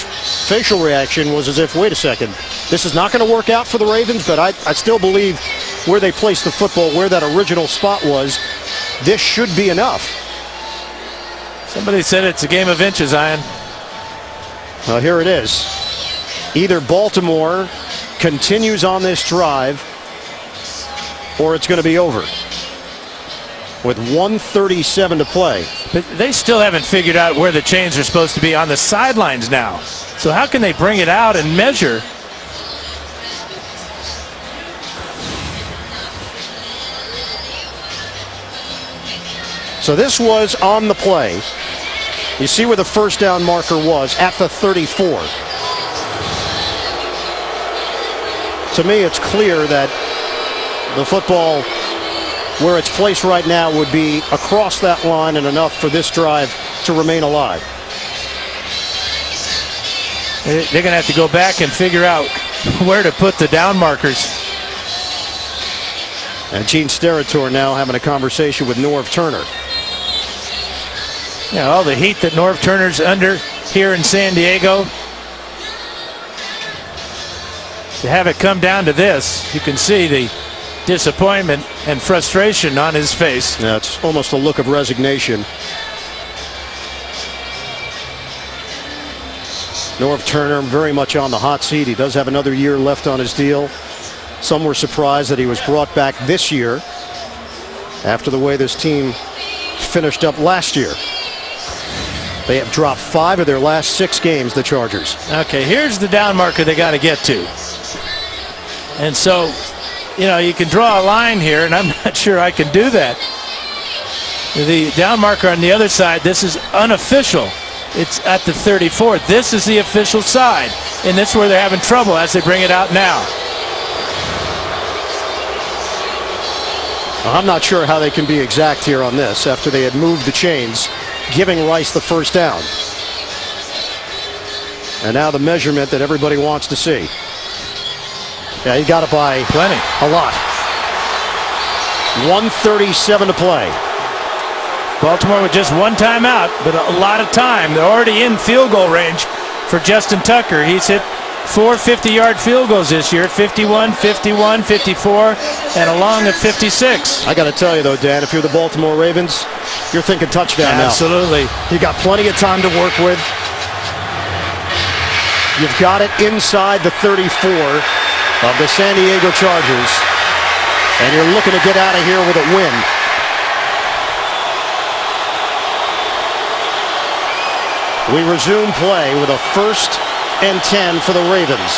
Speaker 1: facial reaction was as if, wait a second, this is not going to work out for the Ravens, but I still believe where they placed the football, where that original spot was, this should be enough.
Speaker 2: Somebody said it's a game of inches, Ian.
Speaker 1: Well, here it is. Either Baltimore continues on this drive or it's going to be over with 1:37 to play.
Speaker 2: But they still haven't figured out where the chains are supposed to be on the sidelines now. So how can they bring it out and measure?
Speaker 1: So this was on the play. You see where the first down marker was at the 34. To me, it's clear that the football where it's placed right now would be across that line and enough for this drive to remain alive.
Speaker 2: They're going to have to go back and figure out where to put the down markers.
Speaker 1: And Gene Steratore now having a conversation with Norv Turner.
Speaker 2: Yeah, all the heat that Norv Turner's under here in San Diego. to have it come down to this, you can see the disappointment and frustration on his face.
Speaker 1: Yeah, it's almost a look of resignation. Norv Turner very much on the hot seat. He does have another year left on his deal. Some were surprised that he was brought back this year after the way this team finished up last year. They have dropped 5 of their last 6 games, the Chargers.
Speaker 2: Okay, here's the down marker they got to get to. And so, you know, you can draw a line here, and I'm not sure I can do that. The down marker on the other side, this is unofficial. It's at the 34. This is the official side, and that's where they're having trouble as they bring it out now.
Speaker 1: I'm not sure how they can be exact here on this after they had moved the chains, giving Rice the first down. And now the measurement that everybody wants to see. Yeah, he got it by
Speaker 2: plenty.
Speaker 1: A lot. 1:37 to play.
Speaker 2: Baltimore with just one timeout, but a lot of time. They're already in field goal range for Justin Tucker. He's hit 4 50-yard field goals this year, 51, 51, 54, and a long of 56.
Speaker 1: I got to tell you, though, Dan, if you're the Baltimore Ravens, you're thinking touchdown now.
Speaker 2: Absolutely.
Speaker 1: You got plenty of time to work with. You've got it inside the 34 of the San Diego Chargers, and you're looking to get out of here with a win. We resume play with a 1st and 10 for the Ravens.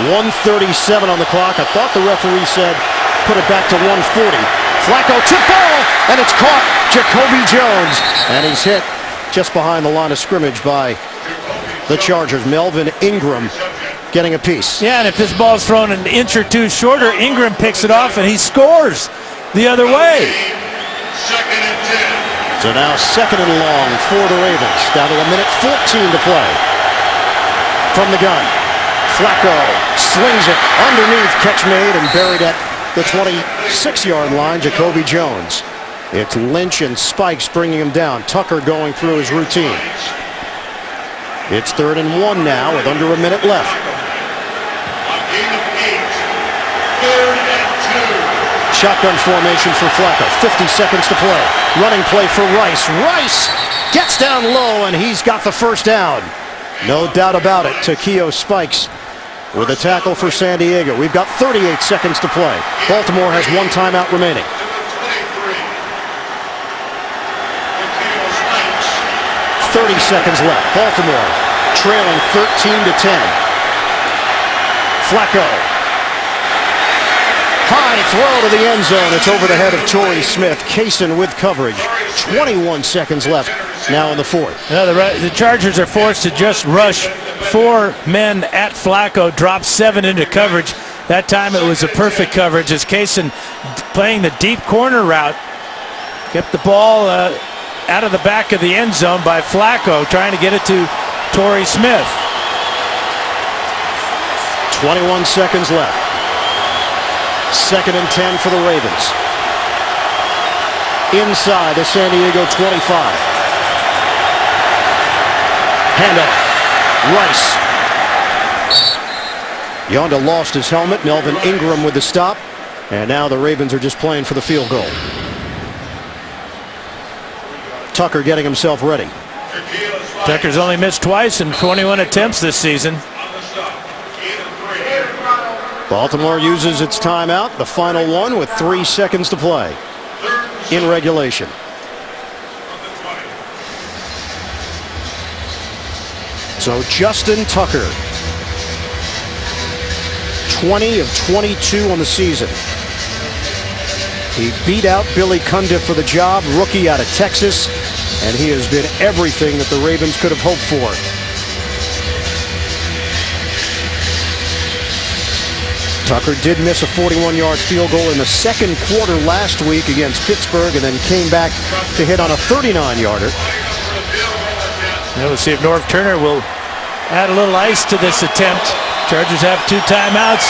Speaker 1: 1:37 on the clock. I thought the referee said put it back to 1:40. Flacco took ball, and it's caught. Jacoby Jones, and he's hit just behind the line of scrimmage by the Chargers. Melvin Ingram getting a piece.
Speaker 2: Yeah, and if this ball's thrown an inch or two shorter, Ingram picks it off, and he scores the other way.
Speaker 1: So now 2nd and long for the Ravens. Down to 1:14 to play. From the gun, Flacco slings it underneath, catch made and buried at the 26-yard line. Jacoby Jones. It's Lynch and Spikes bringing him down. Tucker going through his routine. It's 3rd and 1 now with under a minute left. Shotgun formation for Flacco. 50 seconds to play. Running play for Rice. Rice gets down low, and he's got the first down. No doubt about it. Takeo Spikes with a tackle for San Diego. We've got 38 seconds to play. Baltimore has 1 timeout remaining. .30 seconds left. Baltimore trailing 13-10. Flacco. High throw to the end zone. It's over the head of Torrey Smith. Kaysen with coverage. 21 seconds left now in the 4th.
Speaker 2: Now the Chargers are forced to just rush 4 men at Flacco. Drop 7 into coverage. That time it was a perfect coverage as Kaysen playing the deep corner route. Kept the ball out of the back of the end zone by Flacco, trying to get it to Torrey Smith.
Speaker 1: 21 seconds left. 2nd and 10 for the Ravens. Inside the San Diego 25. Handoff. Rice. Yonda lost his helmet. Melvin Ingram with the stop. And now the Ravens are just playing for the field goal. Tucker getting himself ready.
Speaker 2: Tucker's only missed twice in 21 attempts this season.
Speaker 1: Baltimore uses its timeout, the final one, with 3 seconds to play in regulation. So Justin Tucker, 20 of 22 on the season. He beat out Billy Cundiff for the job, rookie out of Texas, and he has been everything that the Ravens could have hoped for. Tucker did miss a 41-yard field goal in the 2nd quarter last week against Pittsburgh, and then came back to hit on a 39-yarder.
Speaker 2: Now we'll see if Norv Turner will add a little ice to this attempt. Chargers have 2 timeouts.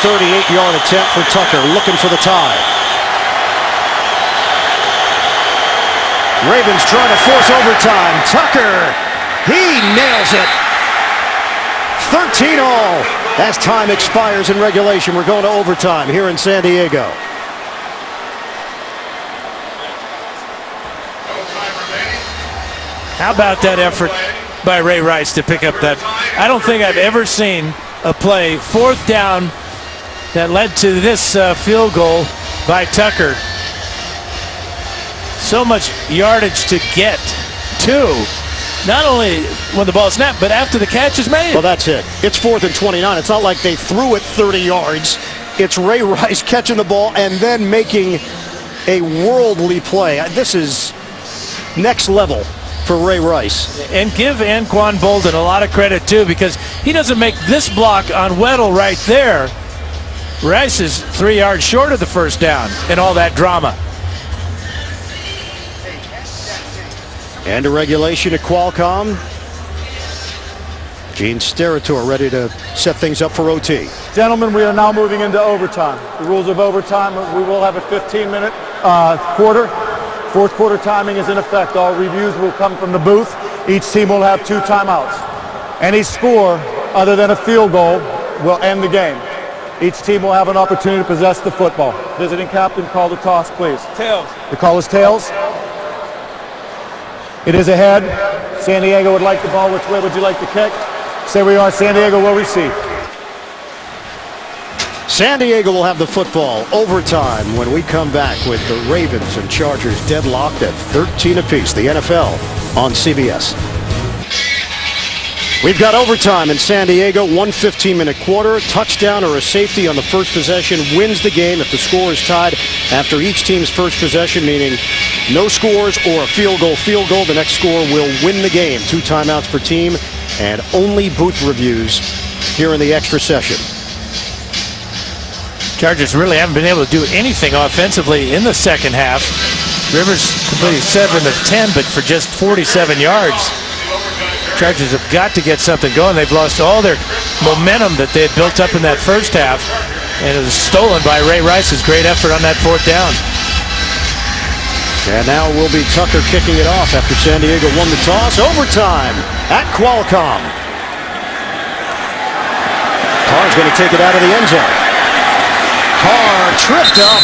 Speaker 1: 38-yard attempt for Tucker, looking for the tie. Ravens trying to force overtime. Tucker He nails it. 13 all as time expires in regulation. We're going to overtime here in San Diego.
Speaker 2: How about that effort by Ray Rice to pick up that? I don't think I've ever seen a play, 4th down, that led to this field goal by Tucker. So much yardage to get to. Not only when the ball snapped, but after the catch is made.
Speaker 1: Well, that's it. It's 4th and 29. It's not like they threw it 30 yards. It's Ray Rice catching the ball and then making a worldly play. This is next level for Ray Rice.
Speaker 2: And give Anquan Bolden a lot of credit, too, because he doesn't make this block on Weddle right there. Rice is 3 yards short of the first down and all that drama.
Speaker 1: And a regulation at Qualcomm. Gene Steratore ready to set things up for OT.
Speaker 3: Gentlemen, we are now moving into overtime. The rules of overtime, we will have a 15-minute quarter. 4th quarter timing is in effect. All reviews will come from the booth. Each team will have 2 timeouts. Any score other than a field goal will end the game. Each team will have an opportunity to possess the football. Visiting captain, call the toss, please.
Speaker 2: Tails.
Speaker 3: The call is tails. It is ahead. San Diego would like the ball. Which way would you like to kick? Say we are. San Diego will receive.
Speaker 1: San Diego will have the football. Overtime when we come back with the Ravens and Chargers deadlocked at 13 apiece. The NFL on CBS. We've got overtime in San Diego. 1 15-minute quarter. Touchdown or a safety on the first possession wins the game if the score is tied after each team's first possession, meaning no scores or a field goal. The next score will win the game. 2 timeouts per team and only booth reviews here in the extra session.
Speaker 2: Chargers really haven't been able to do anything offensively in the second half. Rivers completed 7 of 10, but for just 47 yards. Chargers have got to get something going. They've lost all their momentum that they had built up in that first half, and it was stolen by Ray Rice's great effort on that 4th down.
Speaker 1: And now will be Tucker kicking it off after San Diego won the toss. Overtime at Qualcomm. Carr's going to take it out of the end zone. Carr tripped up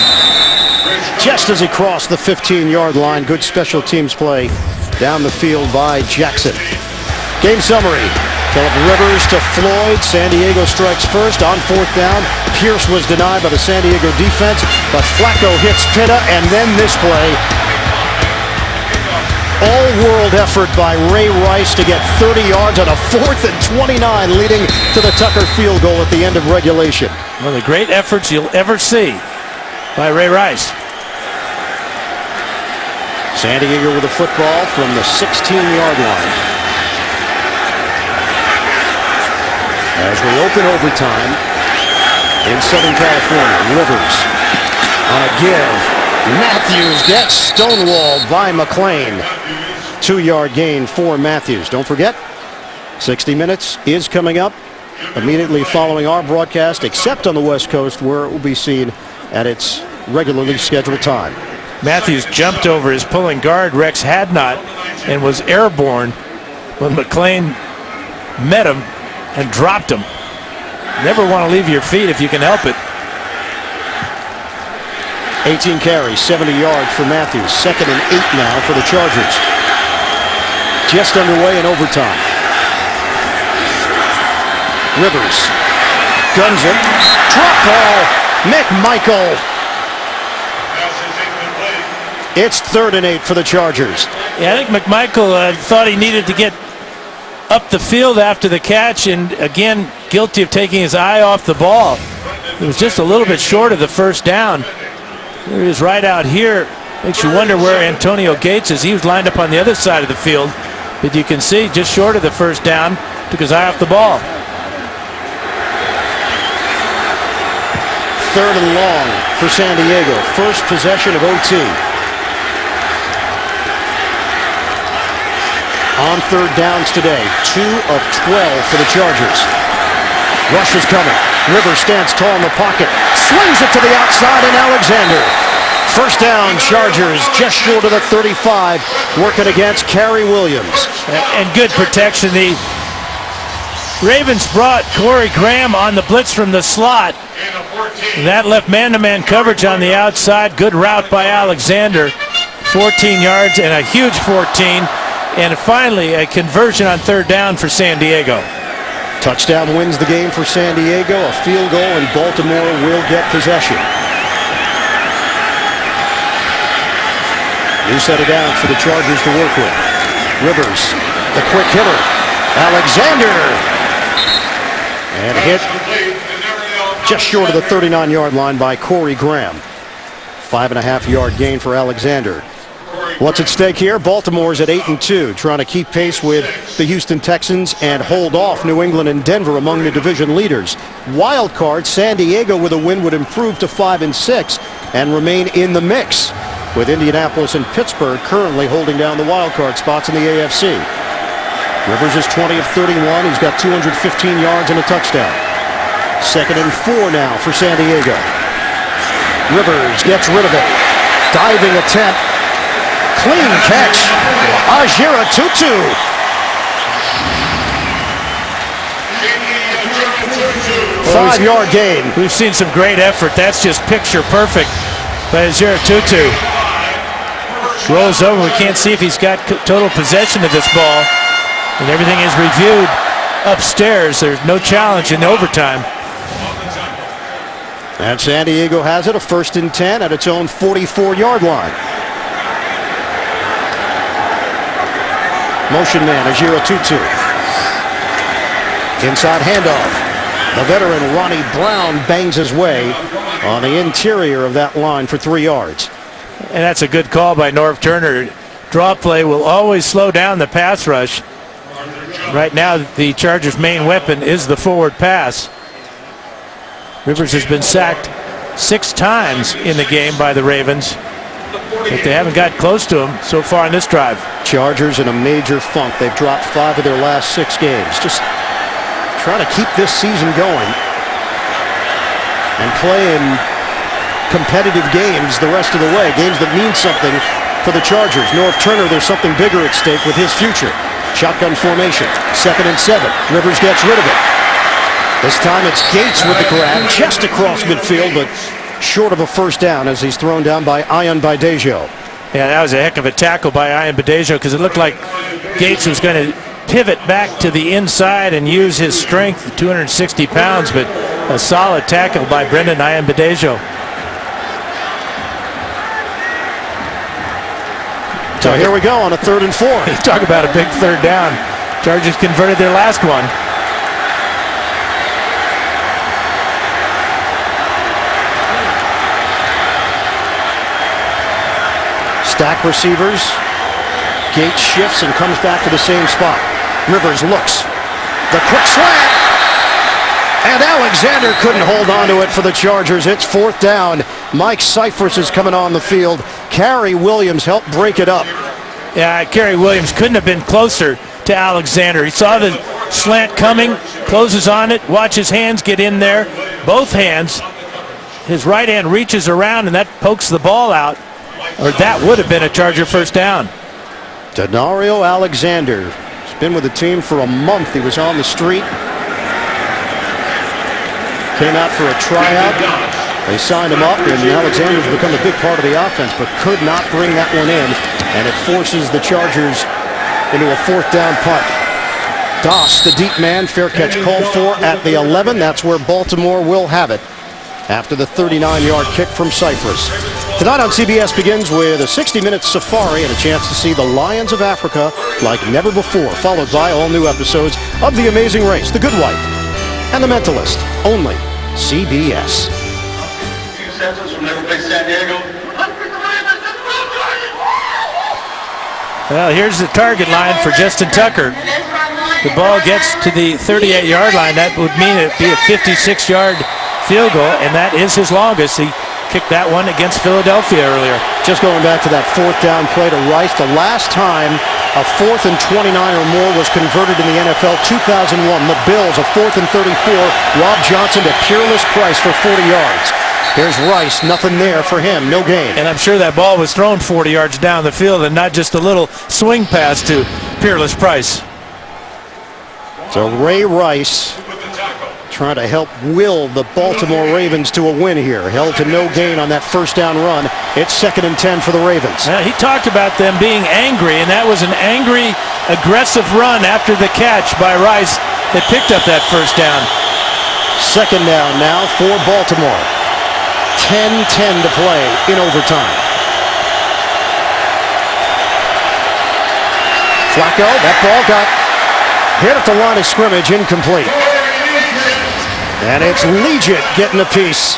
Speaker 1: just as he crossed the 15-yard line. Good special teams play down the field by Jackson. Game summary. Phillip Rivers to Floyd. San Diego strikes first on 4th down. Pierce was denied by the San Diego defense, but Flacco hits Pitta, and then this play. All-world effort by Ray Rice to get 30 yards on a 4th and 29, leading to the Tucker field goal at the end of regulation.
Speaker 2: One of the great efforts you'll ever see by Ray Rice.
Speaker 1: San Diego with the football from the 16-yard line. As we open overtime in Southern California, Rivers on a give. Matthews gets stonewalled by McClain. 2-yard gain for Matthews. Don't forget, 60 Minutes is coming up immediately following our broadcast, except on the West Coast, where it will be seen at its regularly scheduled time.
Speaker 2: Matthews jumped over his pulling guard, Rex Hadnot, and was airborne when McClain met him and dropped him. Never want to leave your feet if you can help it.
Speaker 1: 18 carries, 70 yards for Matthews. 2nd and 8 now for the Chargers. Just underway in overtime. Rivers guns it. Drop ball. McMichael. It's 3rd and 8 for the Chargers.
Speaker 2: Yeah, I think McMichael thought he needed to get up the field after the catch, and again, guilty of taking his eye off the ball. It was just a little bit short of the first down. There he is right out here. Makes you wonder where Antonio Gates is. He was lined up on the other side of the field, but you can see just short of the first down, took his eye off the ball.
Speaker 1: 3rd and long for San Diego. First possession of OT. On 3rd downs today, 2 of 12 for the Chargers. Rush is coming. Rivers stands tall in the pocket. Swings it to the outside, and Alexander First down, Chargers, just short of the 35, working against Cary Williams.
Speaker 2: And good protection. The Ravens brought Corey Graham on the blitz from the slot. That left man-to-man coverage on the outside. Good route by Alexander. 14 yards and a huge 14. And finally, a conversion on third down for San Diego.
Speaker 1: Touchdown wins the game for San Diego. A field goal, and Baltimore will get possession. New set of downs for the Chargers to work with. Rivers, the quick hitter. Alexander. And hit just short of the 39-yard line by Corey Graham. 5.5-yard gain for Alexander. What's at stake here? Baltimore's at 8-2, trying to keep pace with the Houston Texans and hold off New England and Denver among the division leaders. Wild card, San Diego with a win would improve to 5-6 and remain in the mix, with Indianapolis and Pittsburgh currently holding down the wild card spots in the AFC. Rivers is 20 of 31. He's got 215 yards and a touchdown. 2nd and 4 now for San Diego. Rivers gets rid of it. Diving attempt. Clean catch. Ajira Tutu. Five-yard gain.
Speaker 2: We've seen some great effort. That's just picture perfect by Ajira Tutu. Rolls over. We can't see if he's got total possession of this ball. And everything is reviewed upstairs. There's no challenge in overtime.
Speaker 1: And San Diego has it, a 1st and 10 at its own 44-yard line. Motion man, Ajira Tutu. Inside handoff. The veteran Ronnie Brown bangs his way on the interior of that line for 3 yards.
Speaker 2: And that's a good call by Norv Turner. Draw play will always slow down the pass rush. Right now, the Chargers' main weapon is the forward pass. Rivers has been sacked 6 times in the game by the Ravens, but they haven't got close to him so far in this drive.
Speaker 1: Chargers in a major funk. They've dropped 5 of their last 6 games. Just trying to keep this season going and play in competitive games the rest of the way, games that mean something for the Chargers. Norv Turner, there's something bigger at stake with his future. Shotgun formation, 2nd and 7. Rivers gets rid of it. This time it's Gates with the grab just across midfield, but short of a first down as he's thrown down by Ian Badejo.
Speaker 2: Yeah, that was a heck of a tackle by Ian Badejo, because it looked like Gates was going to pivot back to the inside and use his strength, 260 pounds, but a solid tackle by Brendan Ian Badejo.
Speaker 1: So here we go on a 3rd and 4.
Speaker 2: You talk about a big third down. Chargers converted their last one.
Speaker 1: Stack receivers. Gates shifts and comes back to the same spot. Rivers looks. The quick slant. And Alexander couldn't hold on to it for the Chargers. It's 4th down. Mike Cyphers is coming on the field. Cary Williams helped break it up.
Speaker 2: Yeah, Cary Williams couldn't have been closer to Alexander. He saw the slant coming, closes on it, watch his hands get in there. Both hands. His right hand reaches around, and that pokes the ball out. Or that would have been a Charger first down.
Speaker 1: Denario Alexander. He's been with the team for a month. He was on the street. Came out for a tryout. They signed him up, and Alexander's become a big part of the offense, but could not bring that one in, and it forces the Chargers into a 4th down punt. Doss, the deep man, fair catch called for at the 11. That's where Baltimore will have it after the 39-yard kick from Cyprus. Tonight on CBS begins with a 60-minute safari and a chance to see the lions of Africa like never before, followed by all new episodes of The Amazing Race, The Good Wife, and The Mentalist, only CBS.
Speaker 2: Well, here's the target line for Justin Tucker. The ball gets to the 38-yard line. That would mean it'd be a 56-yard field goal, and that is his longest. He kicked that one against Philadelphia earlier.
Speaker 1: Just going back to that 4th down play to Rice, the last time a 4th and 29 or more was converted in the NFL, 2001. The Bills, a 4th and 34. Rob Johnson to Peerless Price for 40 yards. Here's Rice, nothing there for him, no gain.
Speaker 2: And I'm sure that ball was thrown 40 yards down the field and not just a little swing pass to Peerless Price.
Speaker 1: So Ray Rice trying to help will the Baltimore Ravens to a win here. Held to no gain on that first down run. It's 2nd and 10 for the Ravens.
Speaker 2: He talked about them being angry, and that was an angry, aggressive run after the catch by Rice that picked up that first down.
Speaker 1: 2nd down now for Baltimore. 10-10 to play in overtime. Flacco, that ball got hit at the line of scrimmage, incomplete. And it's Legit getting a piece.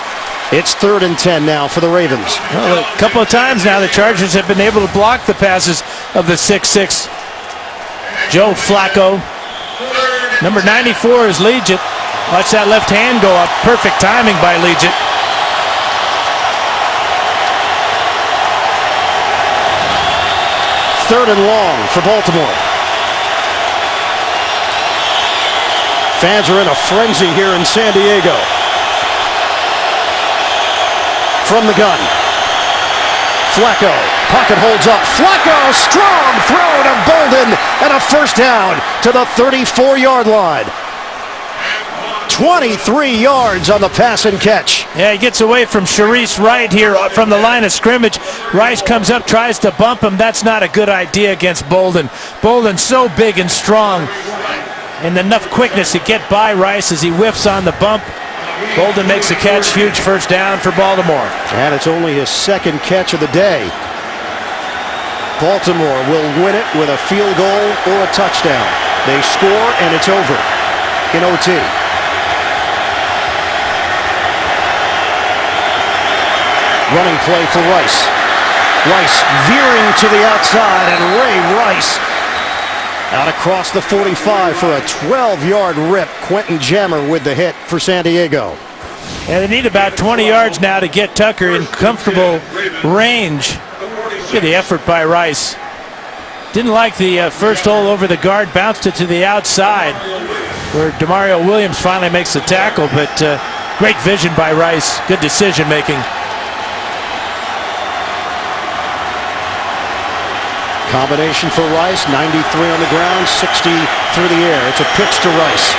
Speaker 1: It's 3rd and 10 now for the Ravens.
Speaker 2: Well, a couple of times now the Chargers have been able to block the passes of the 6'6". Joe Flacco. Number 94 is Legit. Watch that left hand go up. Perfect timing by Legit.
Speaker 1: Third and long for Baltimore. Fans are in a frenzy here in San Diego. From the gun. Flacco. Pocket holds up. Flacco, strong throw to Bolden, and a first down to the 34-yard line. 23 yards on the pass and catch.
Speaker 2: Yeah, he gets away from Sharice Wright here from the line of scrimmage. Rice comes up, tries to bump him. That's not a good idea against Bolden. Bolden's so big and strong, and enough quickness to get by Rice as he whiffs on the bump. Bolden makes a catch, huge first down for Baltimore.
Speaker 1: And it's only his 2nd catch of the day. Baltimore will win it with a field goal or a touchdown. They score and it's over in OT. Running play for Rice. Rice veering to the outside, and Ray Rice out across the 45 for a 12-yard rip. Quentin Jammer with the hit for San Diego.
Speaker 2: And they need about 20 yards now to get Tucker in comfortable range. Look at the effort by Rice. Didn't like the first hole over the guard, bounced it to the outside where Demario Williams finally makes the tackle, but great vision by Rice. Good decision making.
Speaker 1: Combination for Rice, 93 on the ground, 60 through the air. It's a pitch to Rice.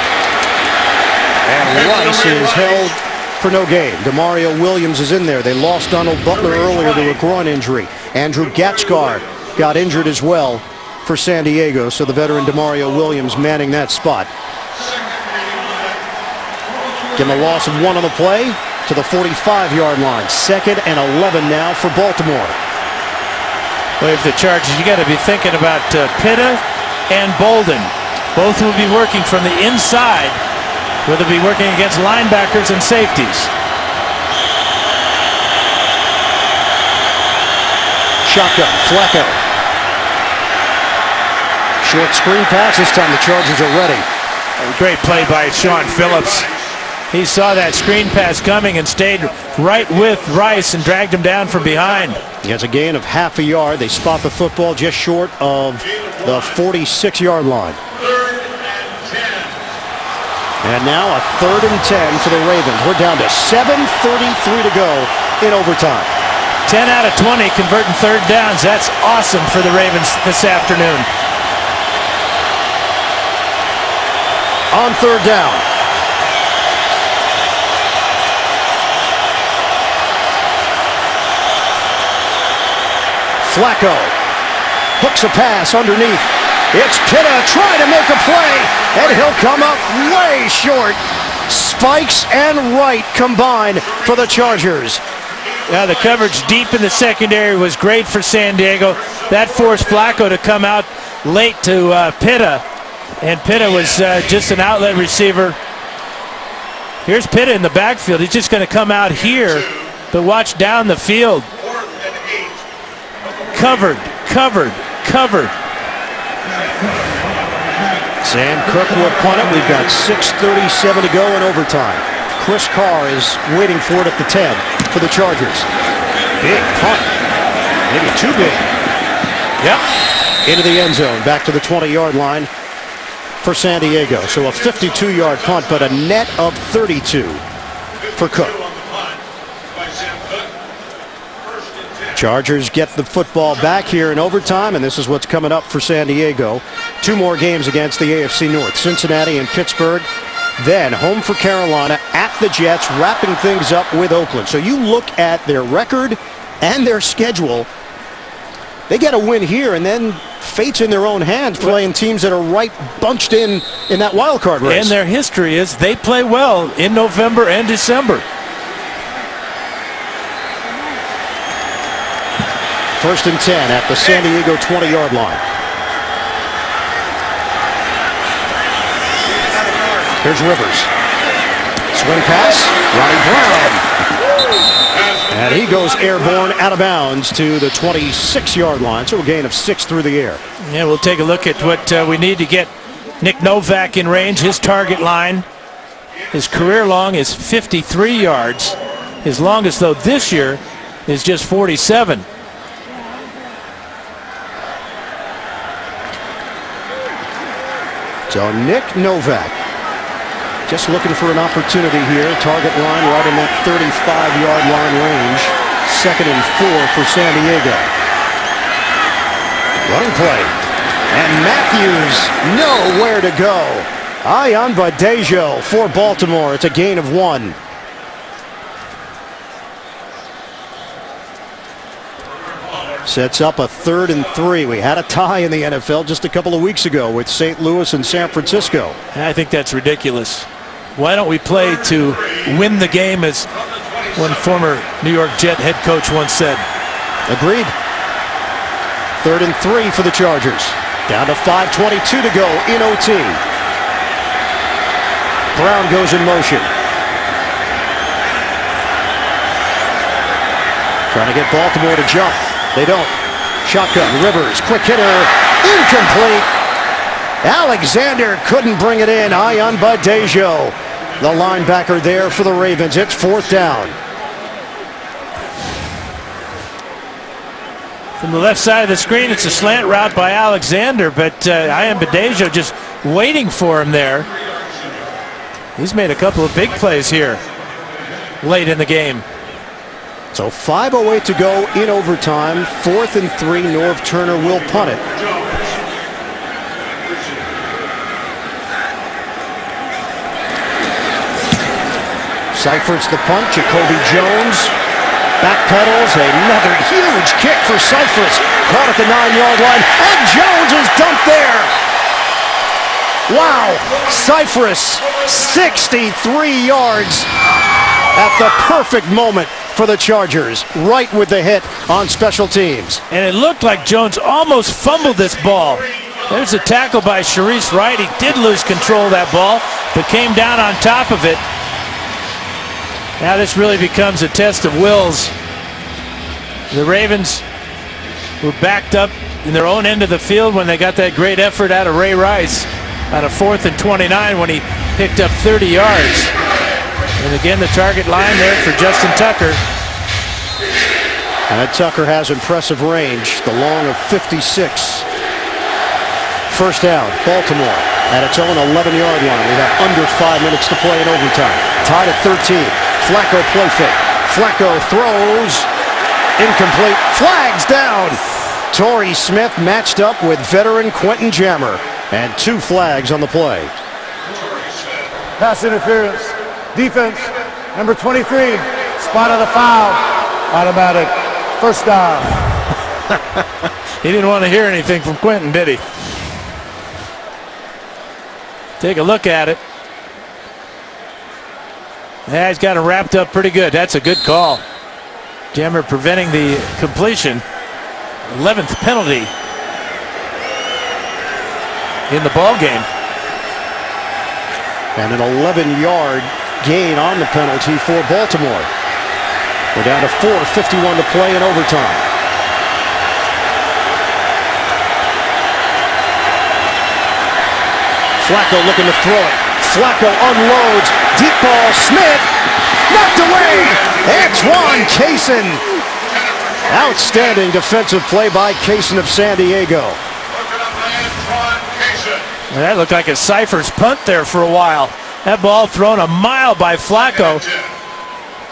Speaker 1: And Rice is held for no gain. Demario Williams is in there. They lost Donald Butler earlier to a groin injury. Andrew Gatchkar got injured as well for San Diego, so the veteran Demario Williams manning that spot. Give him a loss of 1 on the play to the 45-yard line. 2nd and 11 now for Baltimore.
Speaker 2: Well, if the Chargers, you got to be thinking about Pitta and Bolden. Both will be working from the inside, where they'll be working against linebackers and safeties.
Speaker 1: Shotgun, Flacco. Short screen pass. This time the Chargers are ready.
Speaker 2: Great play by Sean Phillips. He saw that screen pass coming and stayed right with Rice and dragged him down from behind.
Speaker 1: He has a gain of half a yard. They spot the football just short of the 46-yard line. And now a 3rd and 10 for the Ravens. We're down to 7:33 to go in overtime.
Speaker 2: 10 out of 20 converting 3rd downs. That's awesome for the Ravens this afternoon.
Speaker 1: On 3rd down. Flacco hooks a pass underneath. It's Pitta trying to make a play, and he'll come up way short. Spikes and Wright combined for the Chargers.
Speaker 2: Yeah, the coverage deep in the secondary was great for San Diego. That forced Flacco to come out late to Pitta, and Pitta was just an outlet receiver. Here's Pitta in the backfield. He's just going to come out here, but watch down the field. Covered, covered, covered.
Speaker 1: Sam Cook will punt it. We've got 6:37 to go in overtime. Chris Carr is waiting for it at the 10 for the Chargers. Big punt. Maybe too big.
Speaker 2: Yep.
Speaker 1: Into the end zone. Back to the 20-yard line for San Diego. So a 52-yard punt, but a net of 32 for Cook. Chargers get the football back here in overtime, and this is what's coming up for San Diego. 2 more games against the AFC North, Cincinnati and Pittsburgh. Then home for Carolina, at the Jets, wrapping things up with Oakland. So you look at their record and their schedule. They get a win here, and then fate's in their own hands, playing teams that are right bunched in that wild card race.
Speaker 2: And their history is they play well in November and December.
Speaker 1: First and 10 at the San Diego 20-yard line. Here's Rivers. Swing pass. Ronnie Brown. And he goes airborne out of bounds to the 26-yard line. So a gain of 6 through the air.
Speaker 2: Yeah, we'll take a look at what we need to get Nick Novak in range. His target line, his career long is 53 yards. His longest, though, this year is just 47.
Speaker 1: So Nick Novak just looking for an opportunity here. Target line right in that 35-yard line range. 2nd and 4 for San Diego. Running play. And Matthews nowhere to go. Ian Badejo for Baltimore. It's a gain of 1. Sets up a 3rd and 3. We had a tie in the NFL just a couple of weeks ago with St. Louis and San Francisco.
Speaker 2: I think that's ridiculous. Why don't we play to win the game, as one former New York Jet head coach once said.
Speaker 1: Agreed. 3rd and 3 for the Chargers. Down to 5:22 to go in OT. Brown goes in motion. Trying to get Baltimore to jump. They don't. Shotgun. Rivers. Quick hitter. Incomplete. Alexander couldn't bring it in. Ian Badejo, the linebacker there for the Ravens. It's 4th down.
Speaker 2: From the left side of the screen, it's a slant route by Alexander, but Ian Badejo just waiting for him there. He's made a couple of big plays here late in the game.
Speaker 1: So 5:08 to go in overtime. 4th and 3. Norv Turner will punt it. Seifert's the punt. Jacoby Jones backpedals. Another huge kick for Seifert. Caught at the 9-yard line. And Jones is dumped there. Wow. Seifert, 63 yards at the perfect moment for the Chargers, right with the hit on special teams.
Speaker 2: And it looked like Jones almost fumbled this ball. There's a tackle by Sharice Wright. He did lose control of that ball, but came down on top of it. Now this really becomes a test of wills. The Ravens were backed up in their own end of the field when they got that great effort out of Ray Rice on a 4th and 29 when he picked up 30 yards. And again, the target line there for Justin Tucker.
Speaker 1: And Tucker has impressive range, the long of 56. First down, Baltimore at its own 11-yard line. We have under 5 minutes to play in overtime. Tied at 13. Flacco play fake. Flacco throws. Incomplete. Flags down. Torrey Smith matched up with veteran Quentin Jammer. And 2 flags on the play.
Speaker 3: Pass interference. Defense, number 23, spot of the foul. Automatic. First down.
Speaker 2: He didn't want to hear anything from Quentin, did he? Take a look at it. Yeah, he's got it wrapped up pretty good. That's a good call. Jammer preventing the completion. 11th penalty in the ball game.
Speaker 1: And an 11-yard gain on the penalty for Baltimore. We're down to 4:51 to play in overtime. Flacco looking to throw it. Flacco unloads. Deep ball. Smith knocked away. Antoine Cason. Outstanding defensive play by Cason of San Diego.
Speaker 2: And that looked like a Seifert's punt there for a while. That ball thrown a mile by Flacco.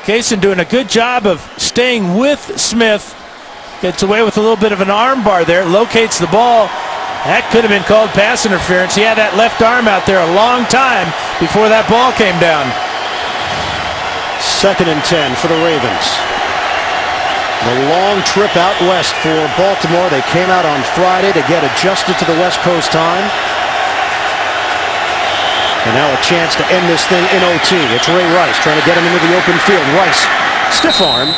Speaker 2: Cason doing a good job of staying with Smith Gets away with a little bit of an arm bar there. Locates the ball. That could have been called pass interference. He had that left arm out there a long time before that ball came down.
Speaker 1: 2nd and 10 for the Ravens. The long trip out west for Baltimore. They came out on Friday to get adjusted to the West Coast time. And now a chance to end this thing in OT. It's Ray Rice trying to get him into the open field. Rice, stiff arm,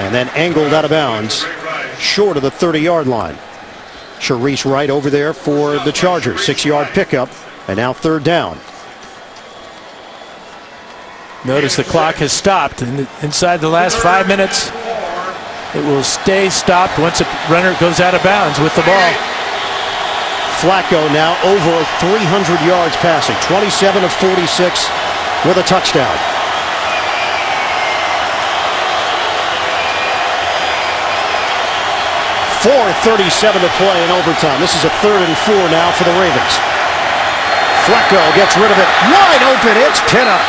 Speaker 1: and then angled out of bounds, short of the 30-yard line. Sharice Wright over there for the Chargers. 6-yard pickup, and now 3rd down.
Speaker 2: Notice the clock has stopped. Inside the last 5 minutes, it will stay stopped once a runner goes out of bounds with the ball.
Speaker 1: Flacco now over 300 yards passing. 27 of 46 with a touchdown. .437 to play in overtime. This is a 3rd and 4 now for the Ravens. Flacco gets rid of it. Wide open. It's Pitta.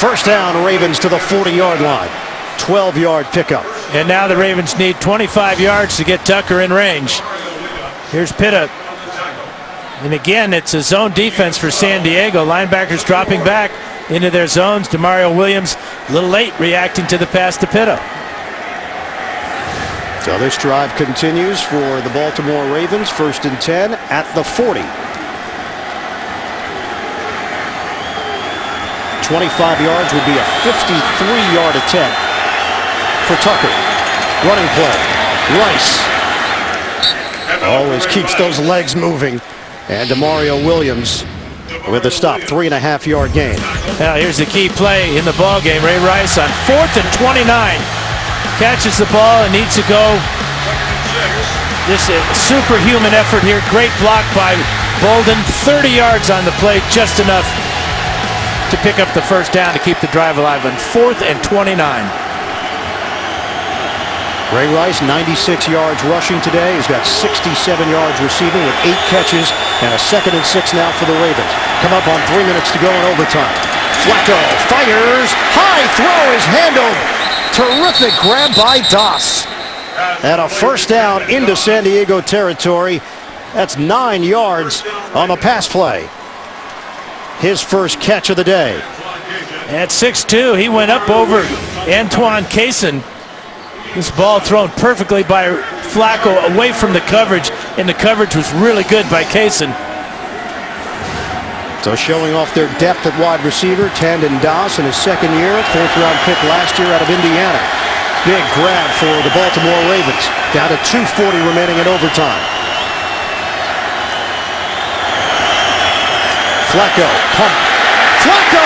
Speaker 1: 1st down, Ravens to the 40-yard line. 12-yard pickup.
Speaker 2: And now the Ravens need 25 yards to get Tucker in range. Here's Pitta. And again, it's a zone defense for San Diego. Linebackers dropping back into their zones. Demario Williams a little late reacting to the pass to Pitta.
Speaker 1: So this drive continues for the Baltimore Ravens. 1st and 10 at the 40. 25 yards would be a 53-yard attempt for Tucker. Running play. Rice always keeps those legs moving. And Demario Williams with a stop. 3.5-yard gain.
Speaker 2: Now here's the key play in the ball game. Ray Rice on 4th and 29. Catches the ball and needs to go. This is a superhuman effort here. Great block by Bolden. 30 yards on the play, just enough to pick up the 1st down to keep the drive alive on 4th and 29.
Speaker 1: Ray Rice, 96 yards rushing today. He's got 67 yards receiving with 8 catches and a 2nd and 6 now for the Ravens. Come up on 3 minutes to go in overtime. Flacco fires. High throw is handled. Terrific grab by Das. And a 1st down into San Diego territory. That's 9 yards on the pass play. His first catch of the day.
Speaker 2: At 6'2", he went up over Antoine Cason. This ball thrown perfectly by Flacco away from the coverage, and the coverage was really good by Cason.
Speaker 1: So showing off their depth at wide receiver, Tandon Das in his 2nd year, 4th-round pick last year out of Indiana. Big grab for the Baltimore Ravens. Down to 2:40 remaining in overtime. Flacco, pump. Flacco!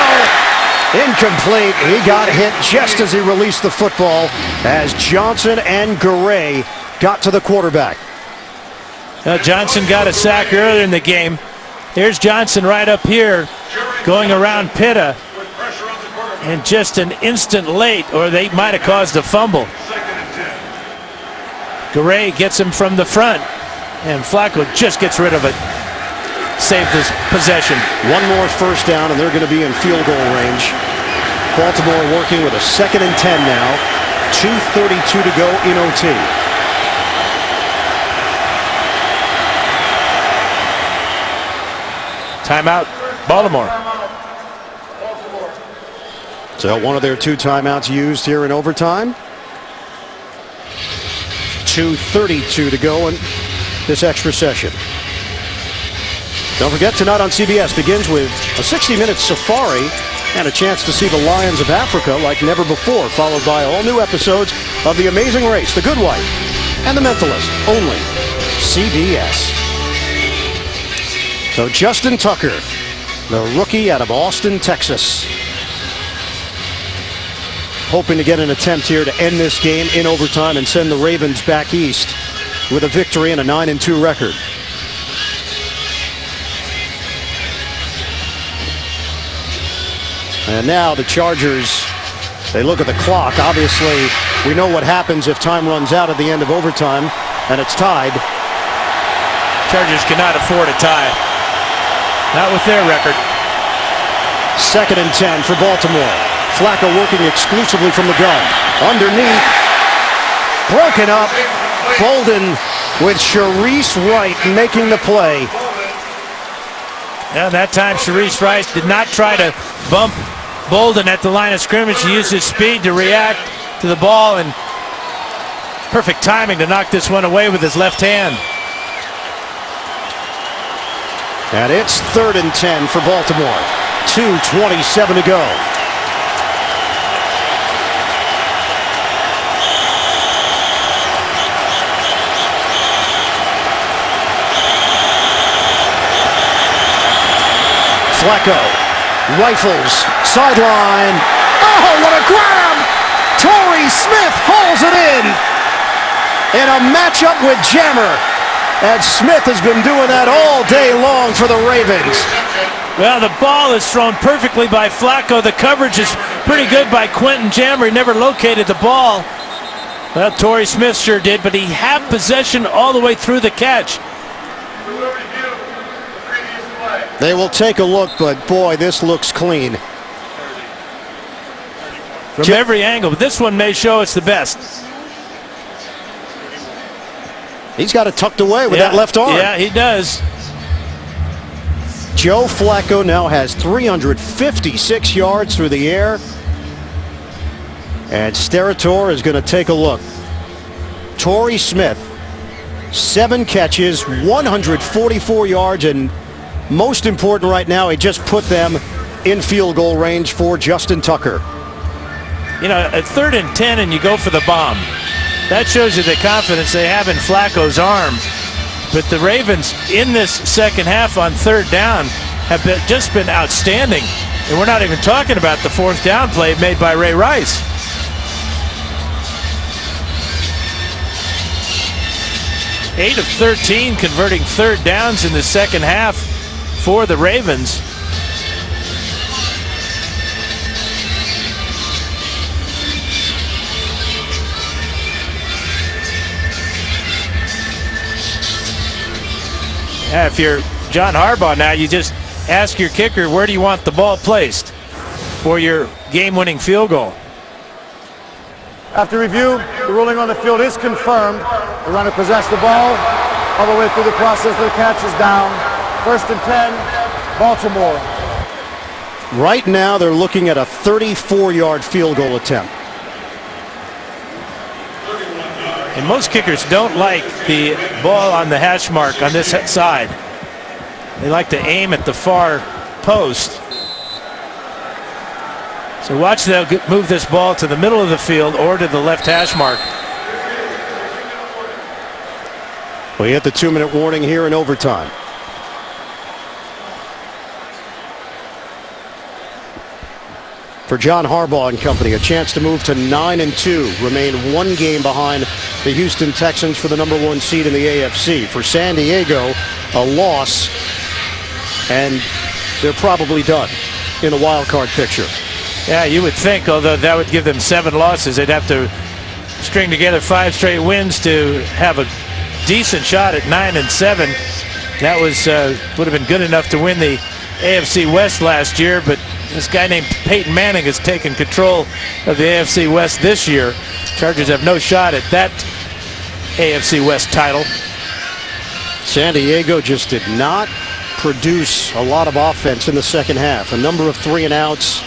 Speaker 1: Incomplete. He got hit just as he released the football as Johnson and Garay got to the quarterback.
Speaker 2: Johnson got a sack earlier in the game. Here's Johnson right up here going around Pitta, and just an instant late, or they might have caused a fumble. Garay gets him from the front, and Flacco just gets rid of it. Saved his possession.
Speaker 1: One more 1st down, and they're going to be in field goal range. Baltimore working with a 2nd and 10 now. 2:32 to go in OT.
Speaker 2: Timeout, Baltimore.
Speaker 1: So one of their 2 timeouts used here in overtime. 2:32 to go in this extra session. Don't forget, tonight on CBS begins with a 60-minute safari and a chance to see the lions of Africa like never before, followed by all new episodes of The Amazing Race, The Good Wife, and The Mentalist, only CBS. So Justin Tucker, the rookie out of Austin, Texas, hoping to get an attempt here to end this game in overtime and send the Ravens back east with a victory and a 9-2 record. And now the Chargers, they look at the clock. Obviously, we know what happens if time runs out at the end of overtime, and it's tied.
Speaker 2: Chargers cannot afford a tie. Not with their record.
Speaker 1: 2nd and 10 for Baltimore. Flacco working exclusively from the gun. Underneath. Broken up. Bolden with Sharice Wright making the play.
Speaker 2: Yeah, that time Sharice Wright did not try to bump Bolden at the line of scrimmage. He used his speed to react to the ball, and perfect timing to knock this one away with his left hand.
Speaker 1: And it's 3rd and 10 for Baltimore. 2:27 to go. Flacco rifles sideline. Oh, what a grab! Torrey Smith hauls it in a matchup with Jammer. And Smith has been doing that all day long for the Ravens.
Speaker 2: Well, the ball is thrown perfectly by Flacco. The coverage is pretty good by Quentin Jammer. He never located the ball. Well, Torrey Smith sure did, but he had possession all the way through the catch.
Speaker 1: They will take a look, but boy, this looks clean.
Speaker 2: From every angle, but this one may show it's the best.
Speaker 1: He's got it tucked away with that left arm.
Speaker 2: Yeah, he does.
Speaker 1: Joe Flacco now has 356 yards through the air. And Sterator is going to take a look. Torrey Smith, 7 catches, 144 yards, and most important right now, he just put them in field goal range for Justin Tucker.
Speaker 2: You know, at 3rd and 10 and you go for the bomb. That shows you the confidence they have in Flacco's arm. But the Ravens in this second half on 3rd down have just been outstanding. And we're not even talking about the 4th down play made by Ray Rice. Eight of 13 converting 3rd downs in the second half for the Ravens. Yeah, if you're John Harbaugh now, you just ask your kicker, where do you want the ball placed for your game-winning field goal?
Speaker 3: After review, the ruling on the field is confirmed. The runner possessed the ball all the way through the process. The catch is down. 1st and 10, Baltimore.
Speaker 1: Right now, they're looking at a 34-yard field goal attempt.
Speaker 2: And most kickers don't like the ball on the hash mark on this side. They like to aim at the far post. So watch, they'll move this ball to the middle of the field or to the left hash mark.
Speaker 1: We hit the 2-minute warning here in overtime. For John Harbaugh and company, a chance to move to 9-2, remain 1 game behind the Houston Texans for the #1 seed in the AFC. For San Diego, a loss, and they're probably done in the wild card picture.
Speaker 2: Yeah, you would think, although that would give them 7 losses, they'd have to string together 5 straight wins to have a decent shot at 9-7. That was would have been good enough to win the AFC West last year, but this guy named Peyton Manning has taken control of the AFC West this year. Chargers have no shot at that AFC West title.
Speaker 1: San Diego just did not produce a lot of offense in the second half. A number of 3-and-outs.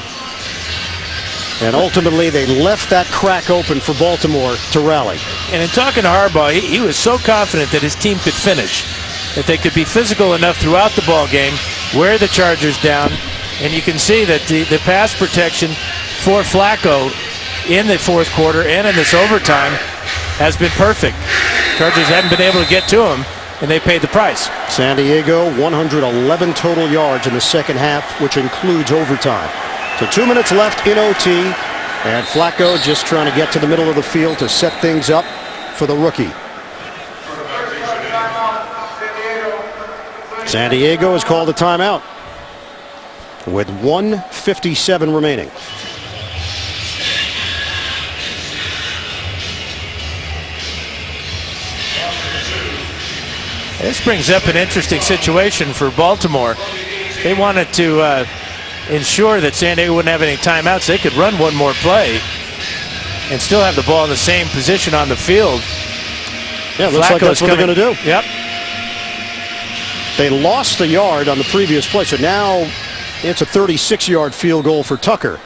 Speaker 1: And ultimately, they left that crack open for Baltimore to rally.
Speaker 2: And in talking to Harbaugh, he was so confident that his team could finish, that they could be physical enough throughout the ball game, wear the Chargers down. And you can see that the pass protection for Flacco in the 4th quarter and in this overtime has been perfect. Chargers haven't been able to get to him, and they paid the price.
Speaker 1: San Diego, 111 total yards in the second half, which includes overtime. So 2 minutes left in OT, and Flacco just trying to get to the middle of the field to set things up for the rookie. San Diego has called a timeout with 1:57 remaining.
Speaker 2: This brings up an interesting situation for Baltimore. They wanted to ensure that San Diego wouldn't have any timeouts. They could run one more play and still have the ball in the same position on the field.
Speaker 1: Yeah, looks like that's what they're going to do.
Speaker 2: Yep.
Speaker 1: They lost the yard on the previous play, so now it's a 36-yard field goal for Tucker.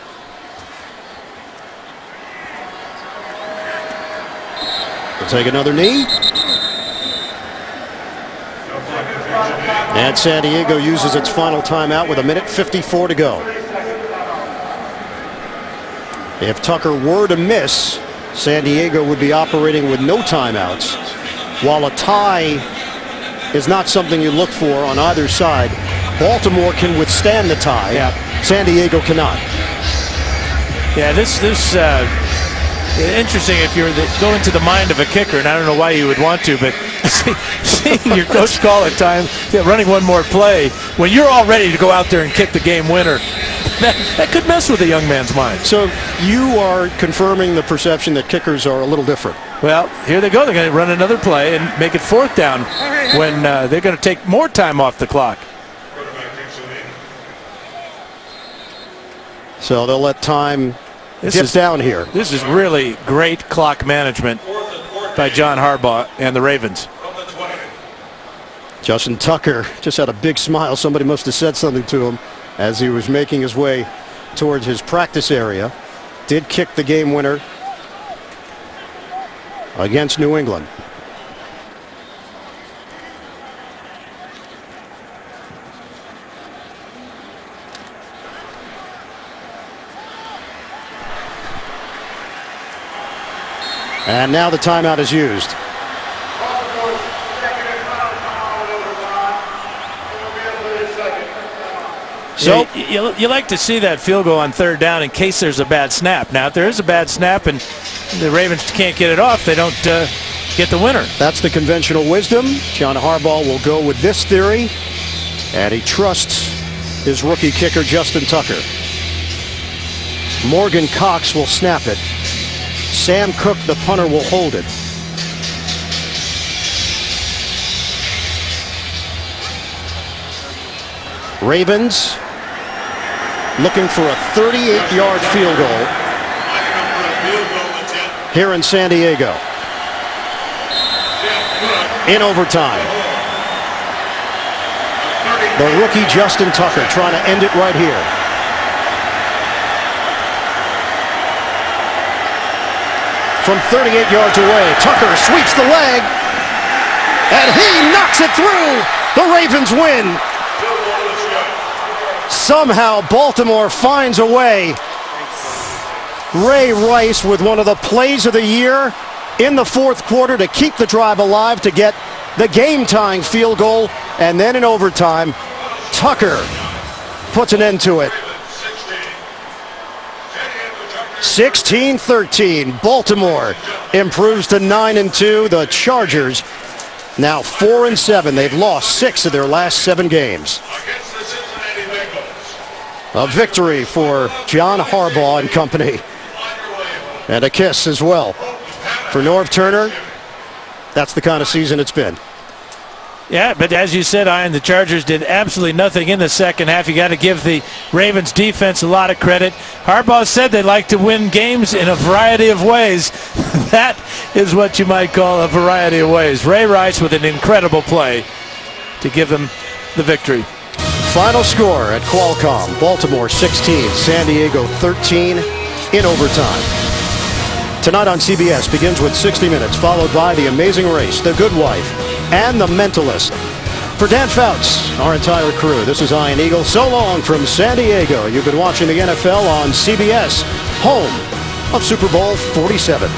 Speaker 1: We'll take another knee. And San Diego uses its final timeout with 1:54 to go. If Tucker were to miss, San Diego would be operating with no timeouts. While a tie is not something you look for on either side, Baltimore can withstand the tie.
Speaker 2: Yeah.
Speaker 1: San Diego cannot.
Speaker 2: Yeah, this interesting if you're going to the mind of a kicker, and I don't know why you would want to, but seeing your coach call at time, running one more play, when you're all ready to go out there and kick the game winner, that could mess with a young man's mind.
Speaker 1: So you are confirming the perception that kickers are a little different.
Speaker 2: Well, here they go. They're going to run another play and make it 4th down when they're going to take more time off the clock.
Speaker 1: So they'll let time dip down here.
Speaker 2: This is really great clock management by John Harbaugh and the Ravens.
Speaker 1: Justin Tucker just had a big smile. Somebody must have said something to him as he was making his way towards his practice area. Did kick the game winner against New England. And now the timeout is used.
Speaker 2: So you like to see that field goal on 3rd down in case there's a bad snap. Now, if there is a bad snap and the Ravens can't get it off, they don't get the winner.
Speaker 1: That's the conventional wisdom. John Harbaugh will go with this theory, and he trusts his rookie kicker, Justin Tucker. Morgan Cox will snap it. Sam Cook, the punter, will hold it. Ravens looking for a 38-yard field goal here in San Diego in overtime. The rookie Justin Tucker trying to end it right here. From 38 yards away, Tucker sweeps the leg, and he knocks it through. The Ravens win. Somehow Baltimore finds a way. Ray Rice with one of the plays of the year in the 4th quarter to keep the drive alive, to get the game-tying field goal, and then in overtime, Tucker puts an end to it. 16-13, Baltimore improves to 9-2. The Chargers now 4-7. They've lost 6 of their last 7 games. A victory for John Harbaugh and company. And a kiss as well for Norv Turner. That's the kind of season it's been.
Speaker 2: Yeah, but as you said, Ian, the Chargers did absolutely nothing in the second half. You got to give the Ravens defense a lot of credit. Harbaugh said they like to win games in a variety of ways. That is what you might call a variety of ways. Ray Rice with an incredible play to give them the victory.
Speaker 1: Final score at Qualcomm: Baltimore 16, San Diego 13 in overtime. Tonight on CBS begins with 60 Minutes, followed by The Amazing Race, The Good Wife, and The Mentalist. For Dan Fouts, our entire crew, this is Ian Eagle. So long from San Diego. You've been watching the NFL on CBS, home of Super Bowl 47.